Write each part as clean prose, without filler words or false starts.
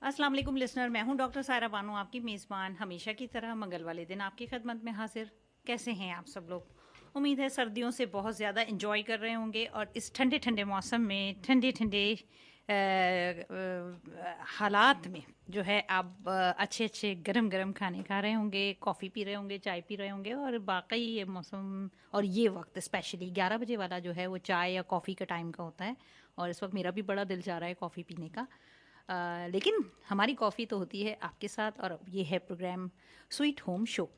अस्सलाम वालेकुम लिसनर, मैं हूं डॉक्टर सायरा बानो, आपकी मेज़बान। हमेशा की तरह मंगल वाले दिन आपकी खिदमत में हाजिर। कैसे हैं आप सब लोग? उम्मीद है सर्दियों से बहुत ज़्यादा इंजॉय कर रहे होंगे और इस ठंडे ठंडे मौसम में ठंडे ठंडे हालात में जो है आप अच्छे अच्छे गरम गरम खाने खा रहे होंगे, कॉफ़ी पी रहे होंगे, चाय पी रहे होंगे। और वाकई ये मौसम और ये वक्त स्पेशली 11 बजे वाला जो है वो चाय या कॉफ़ी का टाइम का होता है। और इस वक्त मेरा भी बड़ा दिल चाह रहा है कॉफ़ी पीने का। लेकिन हमारी कॉफ़ी तो होती है आपके साथ, और ये है प्रोग्राम स्वीट होम शो।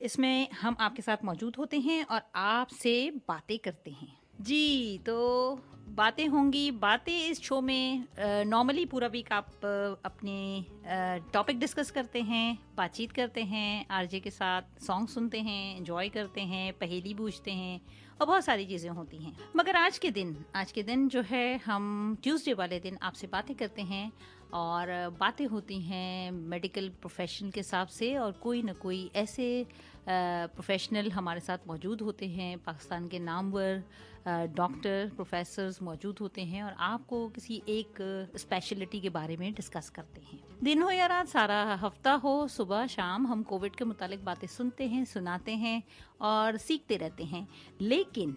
इसमें हम आपके साथ मौजूद होते हैं और आपसे बातें करते हैं जी। तो बातें होंगी, बातें इस शो में नॉर्मली पूरा वीक आप अपने टॉपिक डिस्कस करते हैं, बातचीत करते हैं आरजे के साथ, सॉन्ग सुनते हैं, एंजॉय करते हैं, पहेली पूछते हैं और बहुत सारी चीज़ें होती हैं। मगर आज के दिन जो है हम ट्यूसडे वाले दिन आपसे बातें करते हैं और बातें होती हैं मेडिकल प्रोफेशन के हिसाब से, और कोई ना कोई ऐसे प्रोफेशनल हमारे साथ मौजूद होते हैं, पाकिस्तान के नामवर डॉक्टर प्रोफेसर्स मौजूद होते हैं और आपको किसी एक स्पेशलिटी के बारे में डिस्कस करते हैं। दिन हो या रात, सारा हफ्ता हो, सुबह शाम हम कोविड के मुतालिक बातें सुनते हैं, सुनाते हैं और सीखते रहते हैं। लेकिन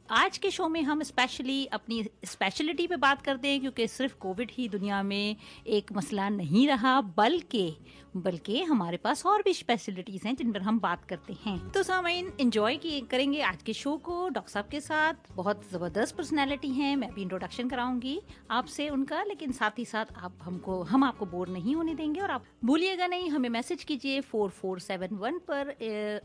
आज के शो में हम स्पेशली अपनी स्पेशलिटी पे बात करते हैं, क्योंकि सिर्फ कोविड ही दुनिया में एक मसला नहीं रहा, बल्कि हमारे पास और भी स्पेशलिटीज़ हैं जिन पर हम बात करते हैं। तो सामीन एंजॉय करेंगे आज के शो को डॉक्टर साहब के साथ। बहुत ज़बरदस्त पर्सनैलिटी हैं, मैं भी इंट्रोडक्शन कराऊंगी आपसे उनका, लेकिन साथ ही साथ हम आपको बोर नहीं होने देंगे। और आप भूलिएगा नहीं, हमें मैसेज कीजिए 4471 पर।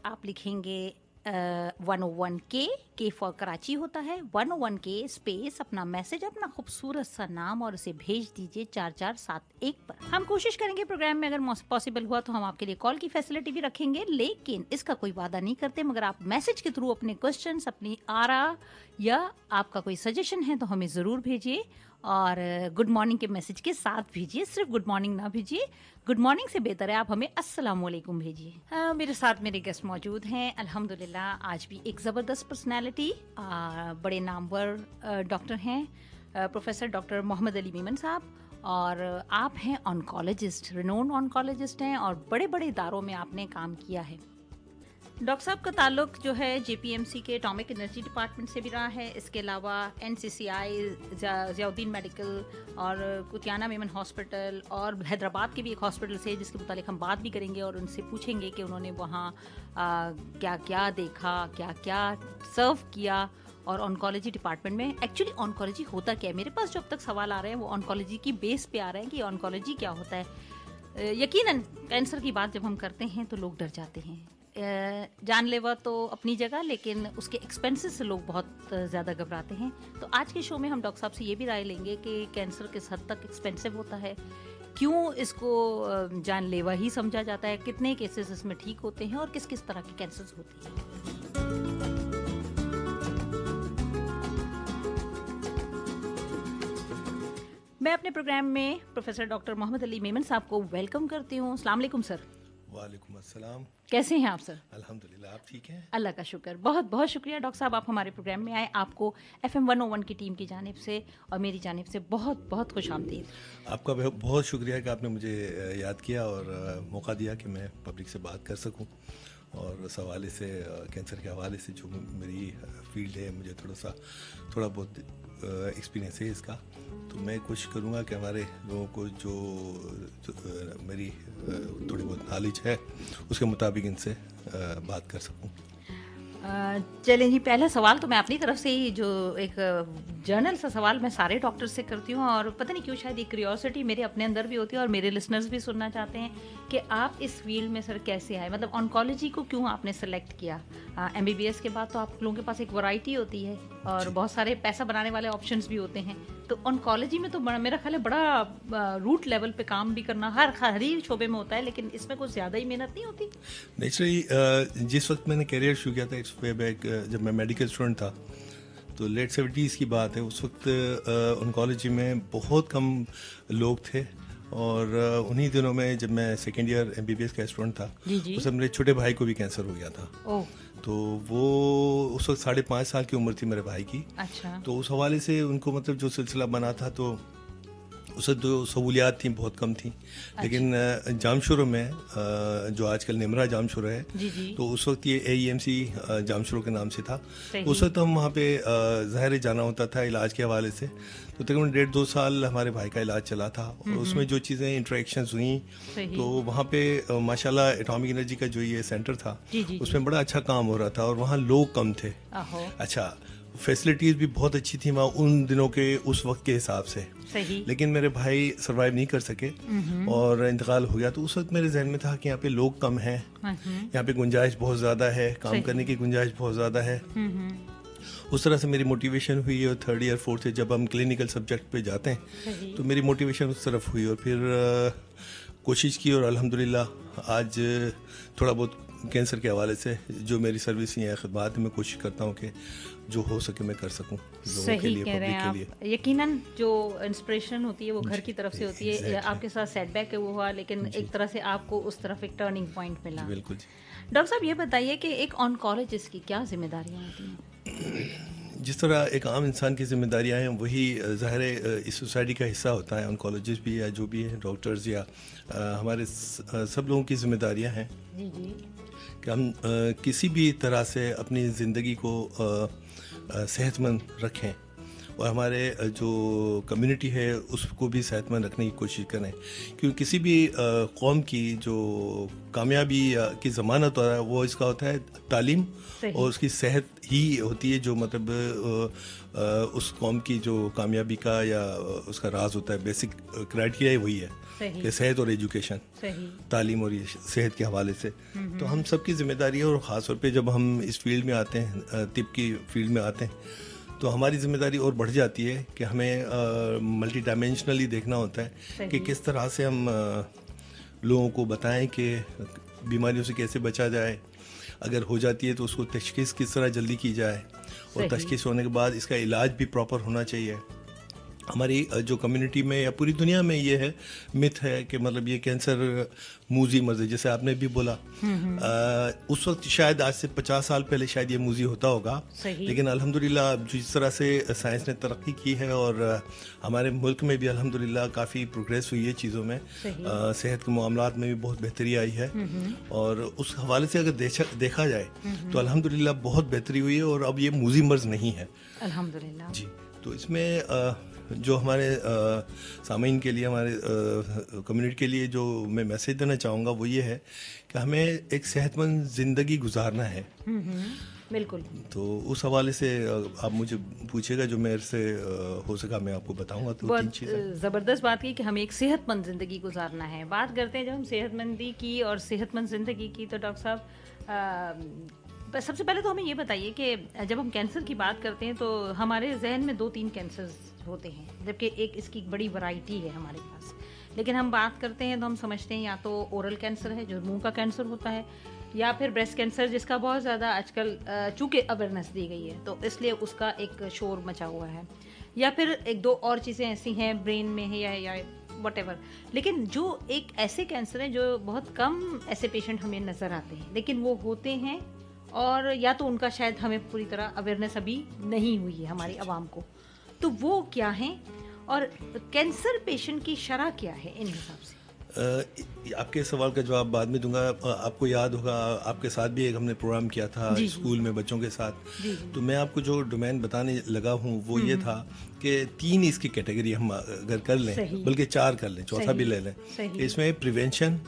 आप लिखेंगे 101 के फॉर कराची होता है, 101 के स्पेस अपना मैसेज, अपना खूबसूरत सा नाम और उसे भेज दीजिए 4471 पर। हम कोशिश करेंगे प्रोग्राम में अगर पॉसिबल हुआ तो हम आपके लिए कॉल की फैसिलिटी भी रखेंगे, लेकिन इसका कोई वादा नहीं करते। मगर आप मैसेज के थ्रू अपने क्वेश्चंस, अपनी आरा या आपका कोई सजेशन है तो हमें ज़रूर भेजिए। और गुड मॉर्निंग के मैसेज के साथ भेजिए, सिर्फ गुड मॉर्निंग ना भेजिए। गुड मॉर्निंग से बेहतर है आप हमें अस्सलाम वालेकुम भेजिए। मेरे साथ मेरे गेस्ट मौजूद हैं अल्हम्दुलिल्लाह। आज भी एक ज़बरदस्त पर्सनैलिटी, बड़े नामवर डॉक्टर हैं, प्रोफेसर डॉक्टर मोहम्मद अली मेमन साहब। और आप हैं ऑन्कोलॉजिस्ट, रिनोन ऑन्कोलॉजिस्ट हैं और बड़े बड़े इदारों में आपने काम किया है। डॉक्टर साहब का ताल्लुक जो है जेपीएमसी के एटॉमिक एनर्जी डिपार्टमेंट से भी रहा है। इसके अलावा एनसीसीआई, ज़ियाउद्दीन मेडिकल और कुतियाना मेमन हॉस्पिटल और हैदराबाद के भी एक हॉस्पिटल से, जिसके मुतालिक हम बात भी करेंगे और उनसे पूछेंगे कि उन्होंने वहाँ क्या क्या देखा, क्या क्या सर्व किया। और ऑन्कोलॉजी डिपार्टमेंट में एक्चुअली ऑन्कोलॉजी होता क्या है, मेरे पास जो अब तक सवाल आ रहे हैं वो ऑन्कोलॉजी की बेस पे आ रहे हैं कि ऑन्कोलॉजी क्या होता है। यकीनन कैंसर की बात जब हम करते हैं तो लोग डर जाते हैं। जानलेवा तो अपनी जगह, लेकिन उसके एक्सपेंसेस से लोग बहुत ज़्यादा घबराते हैं। तो आज के शो में हम डॉक्टर साहब से ये भी राय लेंगे कि कैंसर किस हद तक एक्सपेंसिव होता है, क्यों इसको जानलेवा ही समझा जाता है, कितने केसेस इसमें ठीक होते हैं और किस किस तरह की कैंसर होती है। मैं अपने प्रोग्राम में प्रोफेसर डॉक्टर मोहम्मद अली मेमन साहब को वेलकम करती हूँ। अस्सलाम वालेकुम सर। वालेकुम अस्सलाम। कैसे हैं आप सर? अल्हम्दुलिल्लाह, आप ठीक हैं? अल्लाह का शुक्र। बहुत बहुत शुक्रिया डॉक्टर साहब, आप हमारे प्रोग्राम में आए। आपको FM 101 की टीम की जानिब से और मेरी जानिब से बहुत बहुत खुश आमदीद। आपका बहुत शुक्रिया कि आपने मुझे याद किया और मौका दिया कि मैं पब्लिक से बात कर सकूं। और उस हवाले से कैंसर के हवाले से जो मेरी फील्ड है, मुझे थोड़ा बहुत एक्सपीरियंस है इसका, तो मैं कोशिश करूँगा कि हमारे लोगों को जो मेरी थोड़ी बहुत नॉलेज है उसके मुताबिक इनसे बात कर सकूँ। चलें जी, पहला सवाल तो मैं अपनी तरफ से ही, जो एक जर्नल सा सवाल मैं सारे डॉक्टर से करती हूँ, और पता नहीं क्यों शायद ये क्यूरियोसिटी मेरे अपने अंदर भी होती है और मेरे लिसनर्स भी सुनना चाहते हैं कि आप इस फील्ड में सर कैसे आए, मतलब ऑन्कोलॉजी को क्यों आपने सेलेक्ट किया। MBBS के बाद तो आप लोगों के पास एक वैरायटी होती है और बहुत सारे पैसा बनाने वाले ऑप्शंस भी होते हैं, तो ऑन्कोलॉजी में तो मेरा ख्याल है बड़ा रूट लेवल पे काम भी करना हर ही शोबे में होता है, लेकिन इसमें कुछ ज़्यादा ही मेहनत नहीं होती। नेचुरली जिस वक्त मैंने करियर शुरू किया था, इट्स वे बैक, जब मैं मेडिकल स्टूडेंट था, तो लेट 70s की बात है। उस वक्त ऑन्कोलॉजी में बहुत कम लोग थे, और उन्हीं दिनों में जब मैं सेकेंड ईयर MBBS का स्टूडेंट था, उस मेरे छोटे भाई को भी कैंसर हो गया था। तो वो उस वक्त 5.5 साल की उम्र थी मेरे भाई की। अच्छा। तो उस हवाले से उनको मतलब जो सिलसिला बना था, तो उस वक्त जो सहूलियात थी बहुत कम थी, लेकिन जामशुरो में जो आजकल निमरा जामशुरो है, जी जी, तो उस वक्त ये AEMC जामशुरो के नाम से था। सही। उस वक्त हम वहाँ पे ज़ाहिर जाना होता था इलाज के हवाले से, तो तकरीबन 1.5-2 साल हमारे भाई का इलाज चला था, और उसमें जो चीज़ें इंटरेक्शंस हुई, सही। तो वहाँ पे माशाल्लाह एटॉमिक एनर्जी का जो ये सेंटर था, जी जी, उसमें बड़ा अच्छा काम हो रहा था, और वहाँ लोग कम थे। आहो, अच्छा, फैसिलिटीज़ भी बहुत अच्छी थी वहाँ उन दिनों के उस वक्त के हिसाब से, सही। लेकिन मेरे भाई सरवाइव नहीं कर सके और इंतकाल हो गया। तो उस वक्त मेरे जहन में था कि यहाँ पे लोग कम हैं, यहाँ पे गुंजाइश बहुत ज़्यादा है, काम करने की गुंजाइश बहुत ज़्यादा है। उस तरह से मेरी मोटिवेशन हुई, और 3rd ईयर 4th ईयर जब हम क्लिनिकल सब्जेक्ट पे जाते हैं, तो मेरी मोटिवेशन उस तरफ हुई, और फिर कोशिश की, और अल्हम्दुलिल्लाह आज थोड़ा बहुत कैंसर के हवाले से जो मेरी सर्विस या खिदमत मैं कोशिश करता हूँ कि जो हो सके मैं कर सकूँ लोगों के सही लिए, कह रहे हैं पब्लिक के आप। लिए। यकीनन जो इंस्पिरेशन होती है वो घर की तरफ से होती है। आपके साथ सेटबैक है वो हुआ, लेकिन एक तरह से आपको उस तरफ एक टर्निंग पॉइंट मिला। बिल्कुल जी। डॉक्टर साहब ये बताइए कि एक ऑन्कोलॉजिस्ट की क्या जिम्मेदारियां होती हैं? जिस तरह एक आम इंसान की जिम्मेदारियां हैं, वही ज़ाहिर इस सोसाइटी का हिस्सा होता है, ऑन्कोलॉजिस्ट भी या जो भी है, डॉक्टर्स या हमारे सब लोगों की जिम्मेदारियां हैं जी जी, कि हम किसी भी तरह से अपनी ज़िंदगी को सेहतमंद रखें, और हमारे जो कम्युनिटी है उसको भी सेहतमंद रखने की कोशिश करें, क्योंकि किसी भी कौम की जो कामयाबी की ज़मानत होता है वो इसका होता है तालीम, और उसकी सेहत ही होती है जो मतलब उस कौम की जो कामयाबी का या उसका राज होता है। बेसिक क्राइटेरिया ही वही है कि सेहत और एजुकेशन, तालीम और ये सेहत के हवाले से। तो हम सबकी जिम्मेदारी है, और ख़ास तौर पे जब हम इस फील्ड में आते हैं, तिब की फील्ड में आते हैं, तो हमारी जिम्मेदारी और बढ़ जाती है कि हमें मल्टी डायमेंशनली देखना होता है कि किस तरह से हम लोगों को बताएं कि बीमारियों से कैसे बचा जाए, अगर हो जाती है तो उसको तशख़ीस किस तरह जल्दी की जाए, और तशख़ीस होने के बाद इसका इलाज भी प्रॉपर होना चाहिए। हमारी जो कम्युनिटी में या पूरी दुनिया में ये है, मिथ है कि मतलब ये कैंसर मूजी मर्ज है, जैसे आपने भी बोला। उस वक्त शायद आज से 50 साल पहले शायद ये मूजी होता होगा, लेकिन अल्हम्दुलिल्लाह जिस तरह से साइंस ने तरक्की की है, और हमारे मुल्क में भी अल्हम्दुलिल्लाह काफ़ी प्रोग्रेस हुई है चीज़ों में, सेहत के मामलात में भी बहुत बेहतरी आई है, और उस हवाले से अगर देखा जाए तो अल्हम्दुलिल्लाह बहुत बेहतरी हुई है, और अब ये मूजी मर्ज नहीं है अल्हम्दुलिल्लाह जी। तो इसमें जो हमारे सामीन के लिए, हमारे कम्युनिटी के लिए जो मैं मैसेज देना चाहूँगा वो ये है कि हमें एक सेहतमंद ज़िंदगी गुजारना है। बिल्कुल। तो उस हवाले से आप मुझे पूछेगा, जो मेरे से हो सका मैं आपको बताऊंगा। तो बहुत 3 चीज़ें ज़बरदस्त बात की कि हमें एक सेहतमंद ज़िंदगी गुजारना है। बात करते हैं जब हम सेहतमंदी की और सेहतमंद ज़िंदगी की, तो डॉक्टर साहब सबसे पहले तो हमें ये बताइए कि जब हम कैंसर की बात करते हैं तो हमारे जहन में 2-3 कैंसर होते हैं, जबकि एक इसकी बड़ी वैरायटी है हमारे पास। लेकिन हम बात करते हैं तो हम समझते हैं या तो ओरल कैंसर है जो मुंह का कैंसर होता है, या फिर ब्रेस्ट कैंसर जिसका बहुत ज़्यादा आजकल चूँकि अवेयरनेस दी गई है तो इसलिए उसका एक शोर मचा हुआ है, या फिर 1-2 और चीज़ें ऐसी हैं ब्रेन में है या वटेवर। लेकिन जो एक ऐसे कैंसर हैं जो बहुत कम ऐसे पेशेंट हमें नज़र आते हैं, लेकिन वो होते हैं, और या तो उनका शायद हमें पूरी तरह अवेयरनेस अभी नहीं हुई है हमारी आवाम को, तो वो क्या हैं, और कैंसर पेशेंट की शरह क्या है इन हिसाब से? आपके सवाल का जवाब बाद में दूंगा। आपको याद होगा आपके साथ भी एक हमने प्रोग्राम किया था स्कूल में बच्चों के साथ। तो मैं आपको जो डोमेन बताने लगा हूँ वो ये था कि 3 इसकी कैटेगरी हम अगर कर लें, बल्कि 4 कर लें, चौथा भी ले लें। इसमें प्रिवेंशन,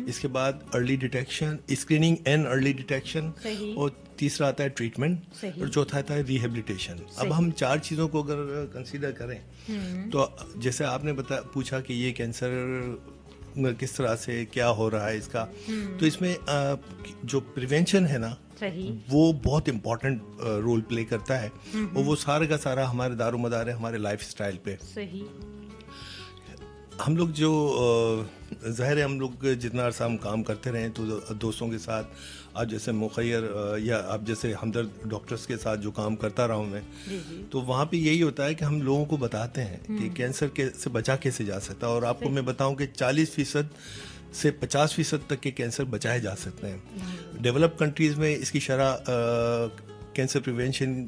इसके बाद early detection, screening and early detection, और तीसरा आता है ट्रीटमेंट, और चौथा आता है रिहेबिलिटेशन। अब हम 4 चीज़ों को अगर कंसीडर करें तो जैसे आपने पूछा कि ये कैंसर किस तरह से क्या हो रहा है इसका, तो इसमें जो प्रिवेंशन है ना वो बहुत इम्पोर्टेंट रोल प्ले करता है, और वो सारे का सारा हमारे दारो मदार है हमारे लाइफ स्टाइल पे। हम लोग जो ज़ाहिर है हम लोग जितना अरसा हम काम करते रहे तो दोस्तों के साथ, आप जैसे मुखैर या आप जैसे हमदर्द डॉक्टर्स के साथ जो काम करता रहा हूँ मैं, तो वहाँ पे यही होता है कि हम लोगों को बताते हैं कि कैंसर से बचा कैसे जा सकता है। और आपको मैं बताऊँ कि 40% से 50% तक के कैंसर बचाए जा सकते हैं। डेवलप कंट्रीज़ में इसकी शरह कैंसर प्रिवेंशन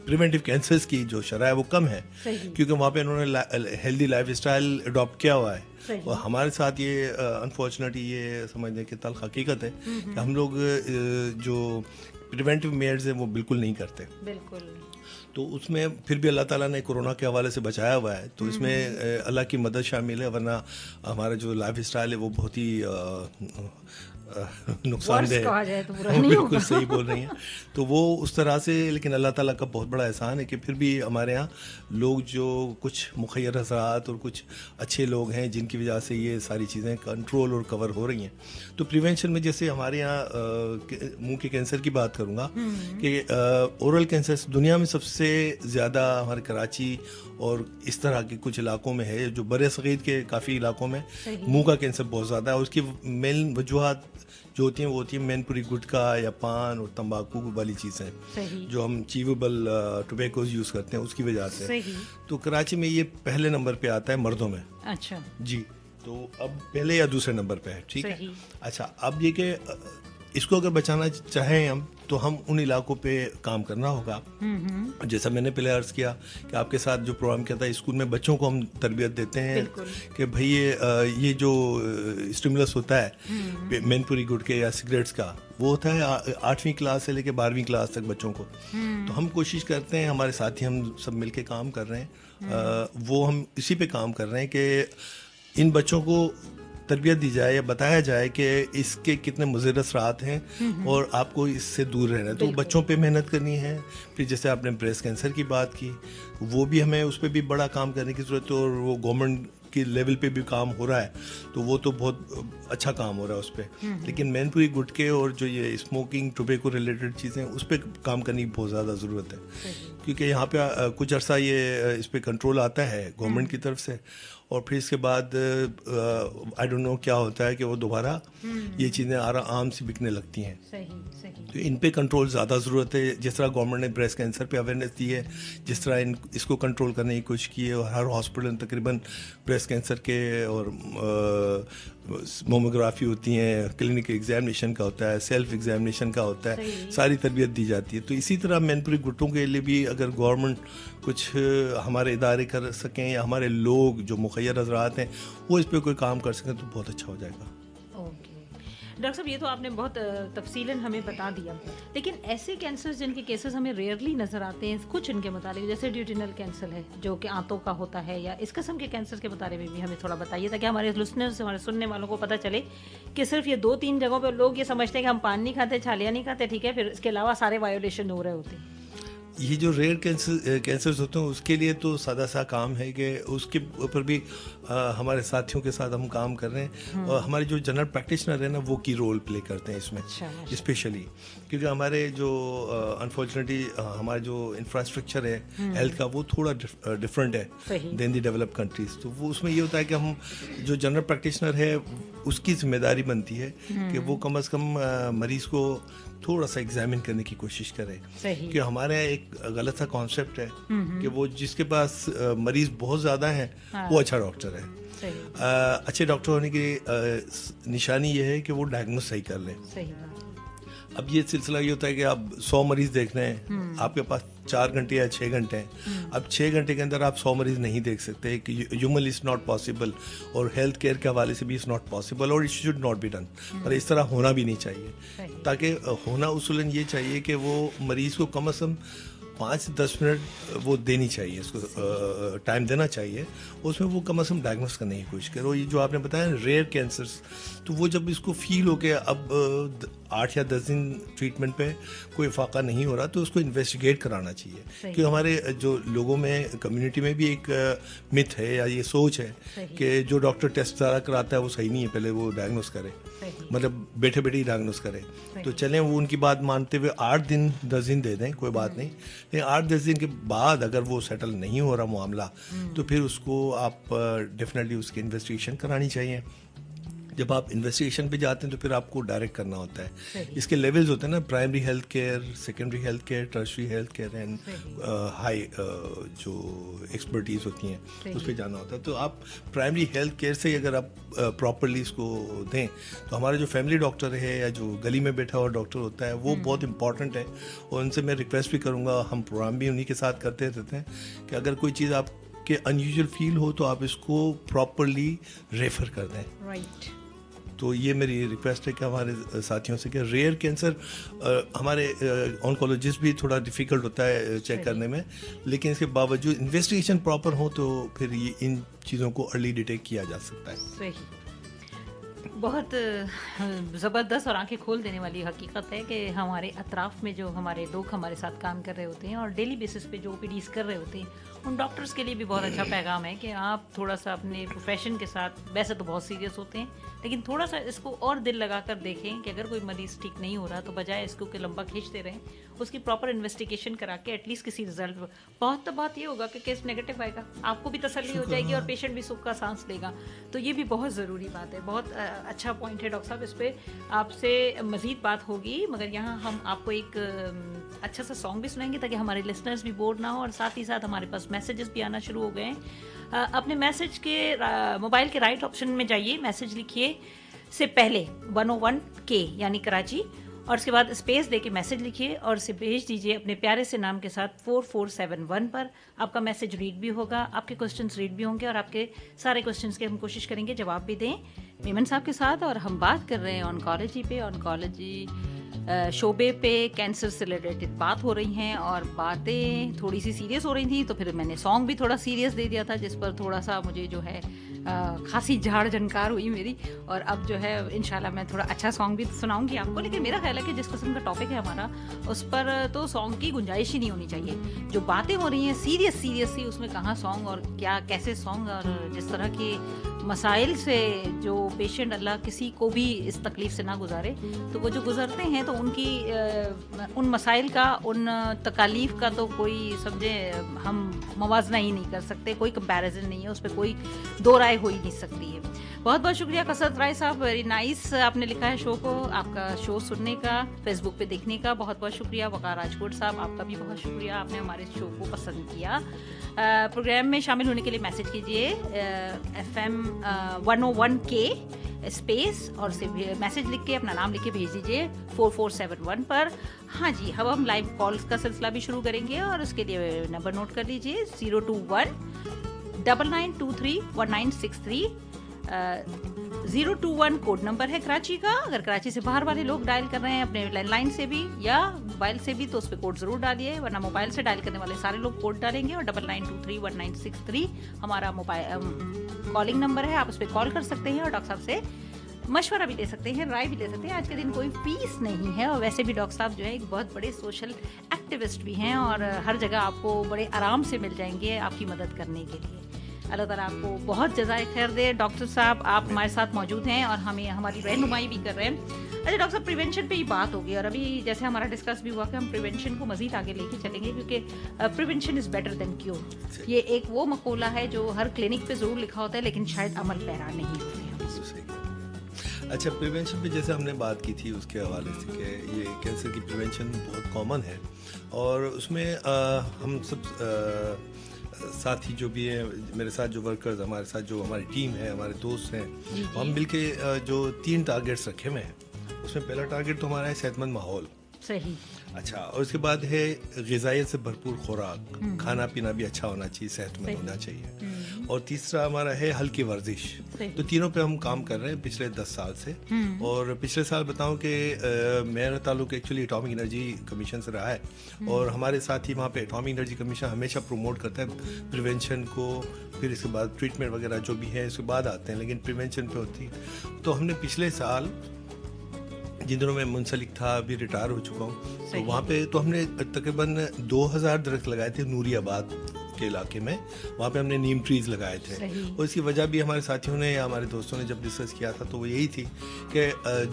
प्रिवेंटिव कैंसर्स की जो शरह है वो कम है, क्योंकि वहाँ पे उन्होंने हेल्दी लाइफ स्टाइल अडॉप्ट किया हुआ है। और हमारे साथ ये अनफॉर्चुनेटली ये समझने की तल्ख हकीकत है कि हम लोग जो प्रिवेंटिव मेयर्स हैं वो बिल्कुल नहीं करते। बिल्कुल। तो उसमें फिर भी अल्लाह ताला ने कोरोना के हवाले से बचाया हुआ है, तो इसमें अल्लाह की मदद शामिल है, वरना हमारा जो लाइफ स्टाइल है वो बहुत ही नुकसानदेह है। बिल्कुल सही बोल रही हैं। तो वो उस तरह से, लेकिन अल्लाह ताला का बहुत बड़ा एहसान है कि फिर भी हमारे यहाँ लोग जो कुछ मुखय्यर हज़रात और कुछ अच्छे लोग हैं जिनकी वजह से ये सारी चीज़ें कंट्रोल और कवर हो रही हैं। तो प्रिवेंशन में जैसे हमारे यहाँ मुंह के कैंसर की बात करूँगा कि ओरल कैंसर दुनिया में सबसे ज़्यादा हमारे कराची और इस तरह के कुछ इलाकों में है, जो बड़े सगीर के काफ़ी इलाकों में मुंह का कैंसर बहुत ज़्यादा है। और उसकी मेन वजूहत जो होती हैं वो होती है मैनपुरी गुटखा या पान और तंबाकू वाली चीज़ें जो हम चीवेबल टोबैकोज यूज़ करते हैं उसकी वजह से। तो कराची में ये पहले नंबर पे आता है मर्दों में। अच्छा जी, तो अब पहले या दूसरे नंबर पे है, ठीक है। अच्छा, अब ये कि इसको अगर बचाना चाहें हम तो हम उन इलाकों पे काम करना होगा। जैसा मैंने पहले अर्ज किया कि आपके साथ जो प्रोग्राम किया था, स्कूल में बच्चों को हम तरबियत देते हैं कि भाई ये जो स्टिमुलस होता है मैनपुरी गुटखे या सिगरेट्स का, वो होता है 8वीं क्लास से लेकर 12वीं क्लास तक बच्चों को। तो हम कोशिश करते हैं, हमारे साथी हम सब मिलके काम कर रहे हैं, वो हम इसी पे काम कर रहे हैं कि इन बच्चों को तरबियत दी जाए या बताया जाए कि इसके कितने मुज़र असरात हैं और आपको इससे दूर रहना है। तो बच्चों पे मेहनत करनी है। फिर जैसे आपने ब्रेस्ट कैंसर की बात की, वो भी हमें उस पर भी बड़ा काम करने की ज़रूरत है, और वो गवर्नमेंट के लेवल पे भी काम हो रहा है, तो वो तो बहुत अच्छा काम हो रहा है उस पर। लेकिन मैनपुरी गुटखे और जो ये स्मोकिंग टोबैको रिलेटेड चीज़ें, उस पर काम करने की बहुत ज़्यादा ज़रूरत है, क्योंकि यहाँ पे कुछ अर्सा ये इस पर कंट्रोल आता है गवर्नमेंट की तरफ से, और फिर इसके बाद आई डोंट नो क्या होता है कि वो दोबारा ये चीज़ें आराम से बिकने लगती हैं। तो इन पे कंट्रोल ज़्यादा ज़रूरत है। जिस तरह गवर्नमेंट ने ब्रेस्ट कैंसर पे अवेयरनेस दी है, जिस तरह इसको कंट्रोल करने की कोशिश की है, और हर हॉस्पिटल में तकरीबन ब्रेस्ट कैंसर के और मोमोग्राफी होती हैं, क्लिनिक एग्जामिनेशन का होता है, सेल्फ एग्जामिनेशन का होता है, सारी तरबियत दी जाती है। तो इसी तरह मैनपुरी गुटों के लिए भी अगर गवर्नमेंट कुछ हमारे इदारे कर सकें या हमारे लोग जो मुखय्यर हज़रात हैं वो इस पर कोई काम कर सकें तो बहुत अच्छा हो जाएगा। डॉक्टर साहब, ये तो आपने बहुत तफसीलन हमें बता दिया, लेकिन ऐसे कैंसर जिनके केसेस हमें रेयरली नज़र आते हैं कुछ इनके मुताबिक, जैसे ड्यूटिनल कैंसर है जो कि आंतों का होता है, या इस किस्म के कैंसर के बारे में भी हमें थोड़ा बताइए, ताकि हमारे लिसनर्स, हमारे सुनने वालों को पता चले कि सिर्फ ये 2-3 जगहों पर लोग ये समझते हैं कि हम पान नहीं खाते, छालियाँ नहीं खाते, ठीक है, फिर इसके अलावा सारे वायोलेशन हो रहे होते हैं। ये जो रेयर कैंसर्स होते हैं उसके लिए तो सादा सा काम है कि उसके ऊपर भी हमारे साथियों के साथ हम काम कर रहे हैं, और हमारे जो जनरल प्रैक्टिशनर है ना वो की रोल प्ले करते हैं इसमें स्पेशली, क्योंकि हमारे जो अनफॉर्चुनेटली हमारा जो इंफ्रास्ट्रक्चर है हेल्थ का वो थोड़ा डिफरेंट है देन दी डेवलप्ड कंट्रीज। तो वो उसमें ये होता है कि हम जो जनरल प्रैक्टिशनर है उसकी जिम्मेदारी बनती है कि वो कम से कम मरीज को थोड़ा सा एग्जामिन करने की कोशिश करें, कि हमारे यहाँ एक गलत सा कॉन्सेप्ट है कि वो जिसके पास मरीज बहुत ज़्यादा हैं वो अच्छा डॉक्टर है। अच्छे डॉक्टर होने की निशानी ये है कि वो डायग्नोस सही कर लें। अब ये सिलसिला ये होता है कि आप 100 मरीज देख रहे हैं, आपके पास 4 घंटे या 6 घंटे हैं। अब 6 घंटे के अंदर आप 100 मरीज नहीं देख सकते, ह्यूमन इज नॉट पॉसिबल, और हेल्थ केयर के हवाले से भी इज़ नॉट पॉसिबल, और it should not be done. और इस तरह होना भी नहीं चाहिए, ताकि होना उसूलन ये चाहिए कि वो मरीज को कम से कम 5-10 मिनट वो देनी चाहिए, इसको टाइम देना चाहिए, उसमें वो कम से कम डायग्नोस करने की कोशिश करो। ये जो आपने बताया रेयर कैंसर्स, तो वो जब इसको फील हो के अब 8 या 10 दिन ट्रीटमेंट पे कोई फाका नहीं हो रहा तो उसको इन्वेस्टिगेट कराना चाहिए, क्योंकि हमारे जो लोगों में कम्युनिटी में भी एक मिथ है या ये सोच है कि जो डॉक्टर टेस्ट सारा कराता है वो सही नहीं है, पहले वो डायग्नोस करे, मतलब बैठे बैठे ही डायग्नोस करे। तो चलें वो उनकी बात मानते हुए 8 दिन 10 दिन दे दें, कोई बात नहीं, लेकिन 8-10 दिन के बाद अगर वो सेटल नहीं हो रहा मामला तो फिर उसको आप डेफिनेटली उसकी इन्वेस्टिगेशन करानी चाहिए, जब आप इन्वेस्टिगेशन पे जाते हैं तो फिर आपको डायरेक्ट करना होता है. इसके लेवल्स होते हैं ना, primary health care, secondary health care, tertiary health care and high जो एक्सपर्टीज होती हैं उस पर जाना होता है. तो आप प्राइमरी हेल्थ केयर से अगर आप प्रॉपरली इसको दें तो हमारा जो फैमिली डॉक्टर है या जो गली में बैठा हुआ डॉक्टर होता है वो बहुत इंपॉर्टेंट है. और उनसे मैं रिक्वेस्ट भी करूँगा, हम प्रोग्राम भी उन्हीं के साथ करते रहते हैं, कि अगर कोई चीज़ आपके अनयूजुअल फील हो तो आप इसको प्रॉपरली रेफर कर दें. राइट. तो ये मेरी रिक्वेस्ट है कि हमारे साथियों से कि रेयर कैंसर हमारे ऑन्कोलॉजिस्ट भी थोड़ा डिफ़िकल्ट होता है चेक करने में, लेकिन इसके बावजूद इन्वेस्टिगेशन प्रॉपर हो तो फिर ये इन चीज़ों को अर्ली डिटेक्ट किया जा सकता है. सही. बहुत ज़बरदस्त और आंखें खोल देने वाली हकीकत है कि हमारे अतराफ़ में जो हमारे लोग हमारे साथ काम कर रहे होते हैं और डेली बेसिस पे जो ओपीडीज़ कर रहे होते हैं, उन डॉक्टर्स के लिए भी बहुत अच्छा पैगाम है कि आप थोड़ा सा अपने प्रोफेशन के साथ, वैसे तो बहुत सीरियस होते हैं, लेकिन थोड़ा सा इसको और दिल लगा कर देखें कि अगर कोई मरीज़ ठीक नहीं हो रहा तो बजाय इसको कि लंबा खींचते रहें, उसकी प्रॉपर इन्वेस्टिगेशन करा के एटलीस्ट किसी रिजल्ट. बहुत तो बात ये होगा कि केस नेगेटिव आएगा, आपको भी तसल्ली हो जाएगी और पेशेंट भी सुख का सांस लेगा. तो ये भी बहुत ज़रूरी बात है. बहुत अच्छा पॉइंट है डॉक्टर साहब. इस पर आपसे मज़ीद बात होगी, मगर यहाँ हम आपको एक अच्छा सा सॉन्ग भी सुनाएंगे ताकि हमारे लिसनर्स भी बोर ना हो, और साथ ही साथ हमारे पास मैसेजेस भी आना शुरू हो गए हैं. अपने मैसेज के मोबाइल के राइट ऑप्शन में जाइए, मैसेज लिखिए से पहले 101K यानी कराची, और उसके बाद स्पेस देके मैसेज लिखिए और इसे भेज दीजिए अपने प्यारे से नाम के साथ 4471 पर. आपका मैसेज रीड भी होगा, आपके क्वेश्चंस रीड भी होंगे और आपके सारे क्वेश्चंस के हम कोशिश करेंगे जवाब भी दें मेमन साहब के साथ. और हम बात कर रहे हैं ऑन्कोलॉजी पे, ऑन्कोलॉजी शोबे पे कैंसर से रिलेटेड बात हो रही हैं और बातें थोड़ी सी सीरियस हो रही थी, तो फिर मैंने सॉन्ग भी थोड़ा सीरियस दे दिया था जिस पर थोड़ा सा मुझे जो है खासी झाड़ झनकार हुई मेरी. और अब जो है इंशाल्लाह मैं थोड़ा अच्छा सॉन्ग भी सुनाऊंगी आपको, लेकिन मेरा ख्याल है कि जिस किस्म का टॉपिक है हमारा उस पर तो सॉन्ग की गुंजाइश ही नहीं होनी चाहिए. जो बातें हो रही हैं सीरियस सी, उसमें कहाँ सॉन्ग और क्या कैसे सॉन्ग. और जिस तरह के मसाइल से जो पेशेंट, अल्लाह किसी को भी इस तकलीफ़ से ना गुजारे, तो वो जो गुजरते हैं तो उनकी उन मसाइल का, उन तकालीफ का तो कोई समझे हम मवाजना ही नहीं कर सकते, कोई कंपैरिजन नहीं है, उस पर कोई दो राय हो ही नहीं सकती है. बहुत बहुत शुक्रिया कसरत राय साहब, वेरी नाइस. आपने लिखा है शो को, आपका शो सुनने का, फेसबुक पे देखने का बहुत बहुत शुक्रिया. वकार राजकोट साहब, आपका भी बहुत शुक्रिया, आपने हमारे शो को पसंद किया. प्रोग्राम में शामिल होने के लिए मैसेज कीजिए FM 101K स्पेस और से मैसेज लिख के अपना नाम लिख के भेज दीजिए 4471 पर. हाँ जी, अब हम लाइव कॉल्स का सिलसिला भी शुरू करेंगे और उसके लिए नंबर नोट कर लीजिए 021 9923 1963. 021 कोड नंबर है कराची का. अगर कराची से बाहर वाले लोग डायल कर रहे हैं अपने लैंडलाइन से भी या मोबाइल से भी तो उस पर कोड ज़रूर डालिए, वरना मोबाइल से डायल करने वाले सारे लोग कोड डालेंगे. और 9923 1963 हमारा मोबाइल कॉलिंग नंबर है, आप उस पर कॉल कर सकते हैं और डॉक्टर साहब से मशवरा भी ले सकते हैं, राय भी ले सकते हैं. आज के दिन कोई फीस नहीं है और वैसे भी डॉक्टर साहब जो है एक बहुत बड़े सोशल एक्टिविस्ट भी हैं और हर जगह आपको बड़े आराम से मिल जाएंगे आपकी मदद करने के लिए. अल्लाह ताला आपको बहुत जज़ाए खैर दे. डॉक्टर साहब आप हमारे साथ मौजूद हैं और हमें हमारी रहनुमाई भी कर रहे हैं. अच्छा डॉक्टर साहब, प्रिवेंशन पे ही बात होगी और अभी जैसे हमारा डिस्कस भी हुआ कि हम प्रिवेंशन को मज़ीद आगे लेके चलेंगे क्योंकि prevention is better than cure. ये एक वो मकूला है जो हर क्लिनिक पे ज़रूर लिखा होता है लेकिन शायद अमल पैरा नहीं होते हैं. अच्छा, प्रिवेंशन पे जैसे हमने बात की थी उसके हवाले से कि ये कैंसर की प्रिवेंशन बहुत कॉमन है और उसमें हम सब साथी जो भी है, मेरे साथ जो वर्कर्स, हमारे साथ जो हमारी टीम है, हमारे दोस्त हैं, हम मिलके जो 3 टारगेट्स रखे हुए हैं, उसमें पहला टारगेट तो हमारा है सेहतमंद माहौल. सही. अच्छा, और उसके बाद है ग़िज़ाइयत से भरपूर खुराक, खाना पीना भी अच्छा होना चाहिए, सेहतमंद होना चाहिए. और तीसरा हमारा है हल्की वर्जिश. तो तीनों पे हम काम कर रहे हैं पिछले 10 साल से. और पिछले साल बताऊं कि मेरा ताल्लुक एक्चुअली एटॉमिक एनर्जी कमीशन से रहा है और हमारे साथ ही वहाँ पे एटॉमिक एनर्जी कमीशन हमेशा प्रमोट करता है प्रिवेंशन को. फिर इसके बाद ट्रीटमेंट वगैरह जो भी है इसके बाद आते हैं, लेकिन प्रिवेंशन पे होती है. तो हमने पिछले साल, जिन दिनों में मुंसलिक था, अभी रिटायर हो चुका हूँ, तो वहाँ पे तो हमने तकरीबन 2000 दरख्त लगाए थे नूरियाबाद के इलाके में. वहाँ पे हमने नीम ट्रीज लगाए थे और इसकी वजह भी हमारे साथियों ने या हमारे दोस्तों ने जब डिस्कस किया था तो वो यही थी कि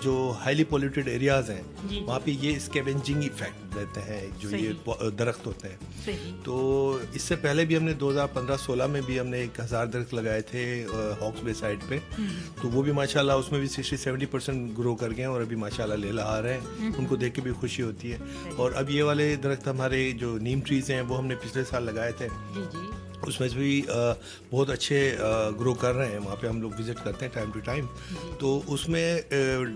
जो हाईली पोल्यूटेड एरियाज हैं वहाँ पे ये स्कैवेंजिंग इफेक्ट لیتے ہیں جو یہ درخت ہوتے ہیں. صحیح. تو اس سے پہلے بھی ہم نے 2015-16 میں بھی ہم نے 1000 درخت لگائے تھے ہاکس بے سائڈ پہ. تو وہ بھی ماشاءاللہ اس میں بھی 60-70% گرو کر گئے ہیں اور ابھی ماشاءاللہ لے لا رہے ہیں. ان کو دیکھ کے بھی خوشی ہوتی ہے. اور اب یہ والے درخت ہمارے جو نیم ٹریز ہیں وہ ہم نے پچھلے سال لگائے تھے. اس میں بھی بہت اچھے گرو کر رہے ہیں. وہاں پہ ہم لوگ وزٹ کرتے ہیں ٹائم ٹو ٹائم. تو اس میں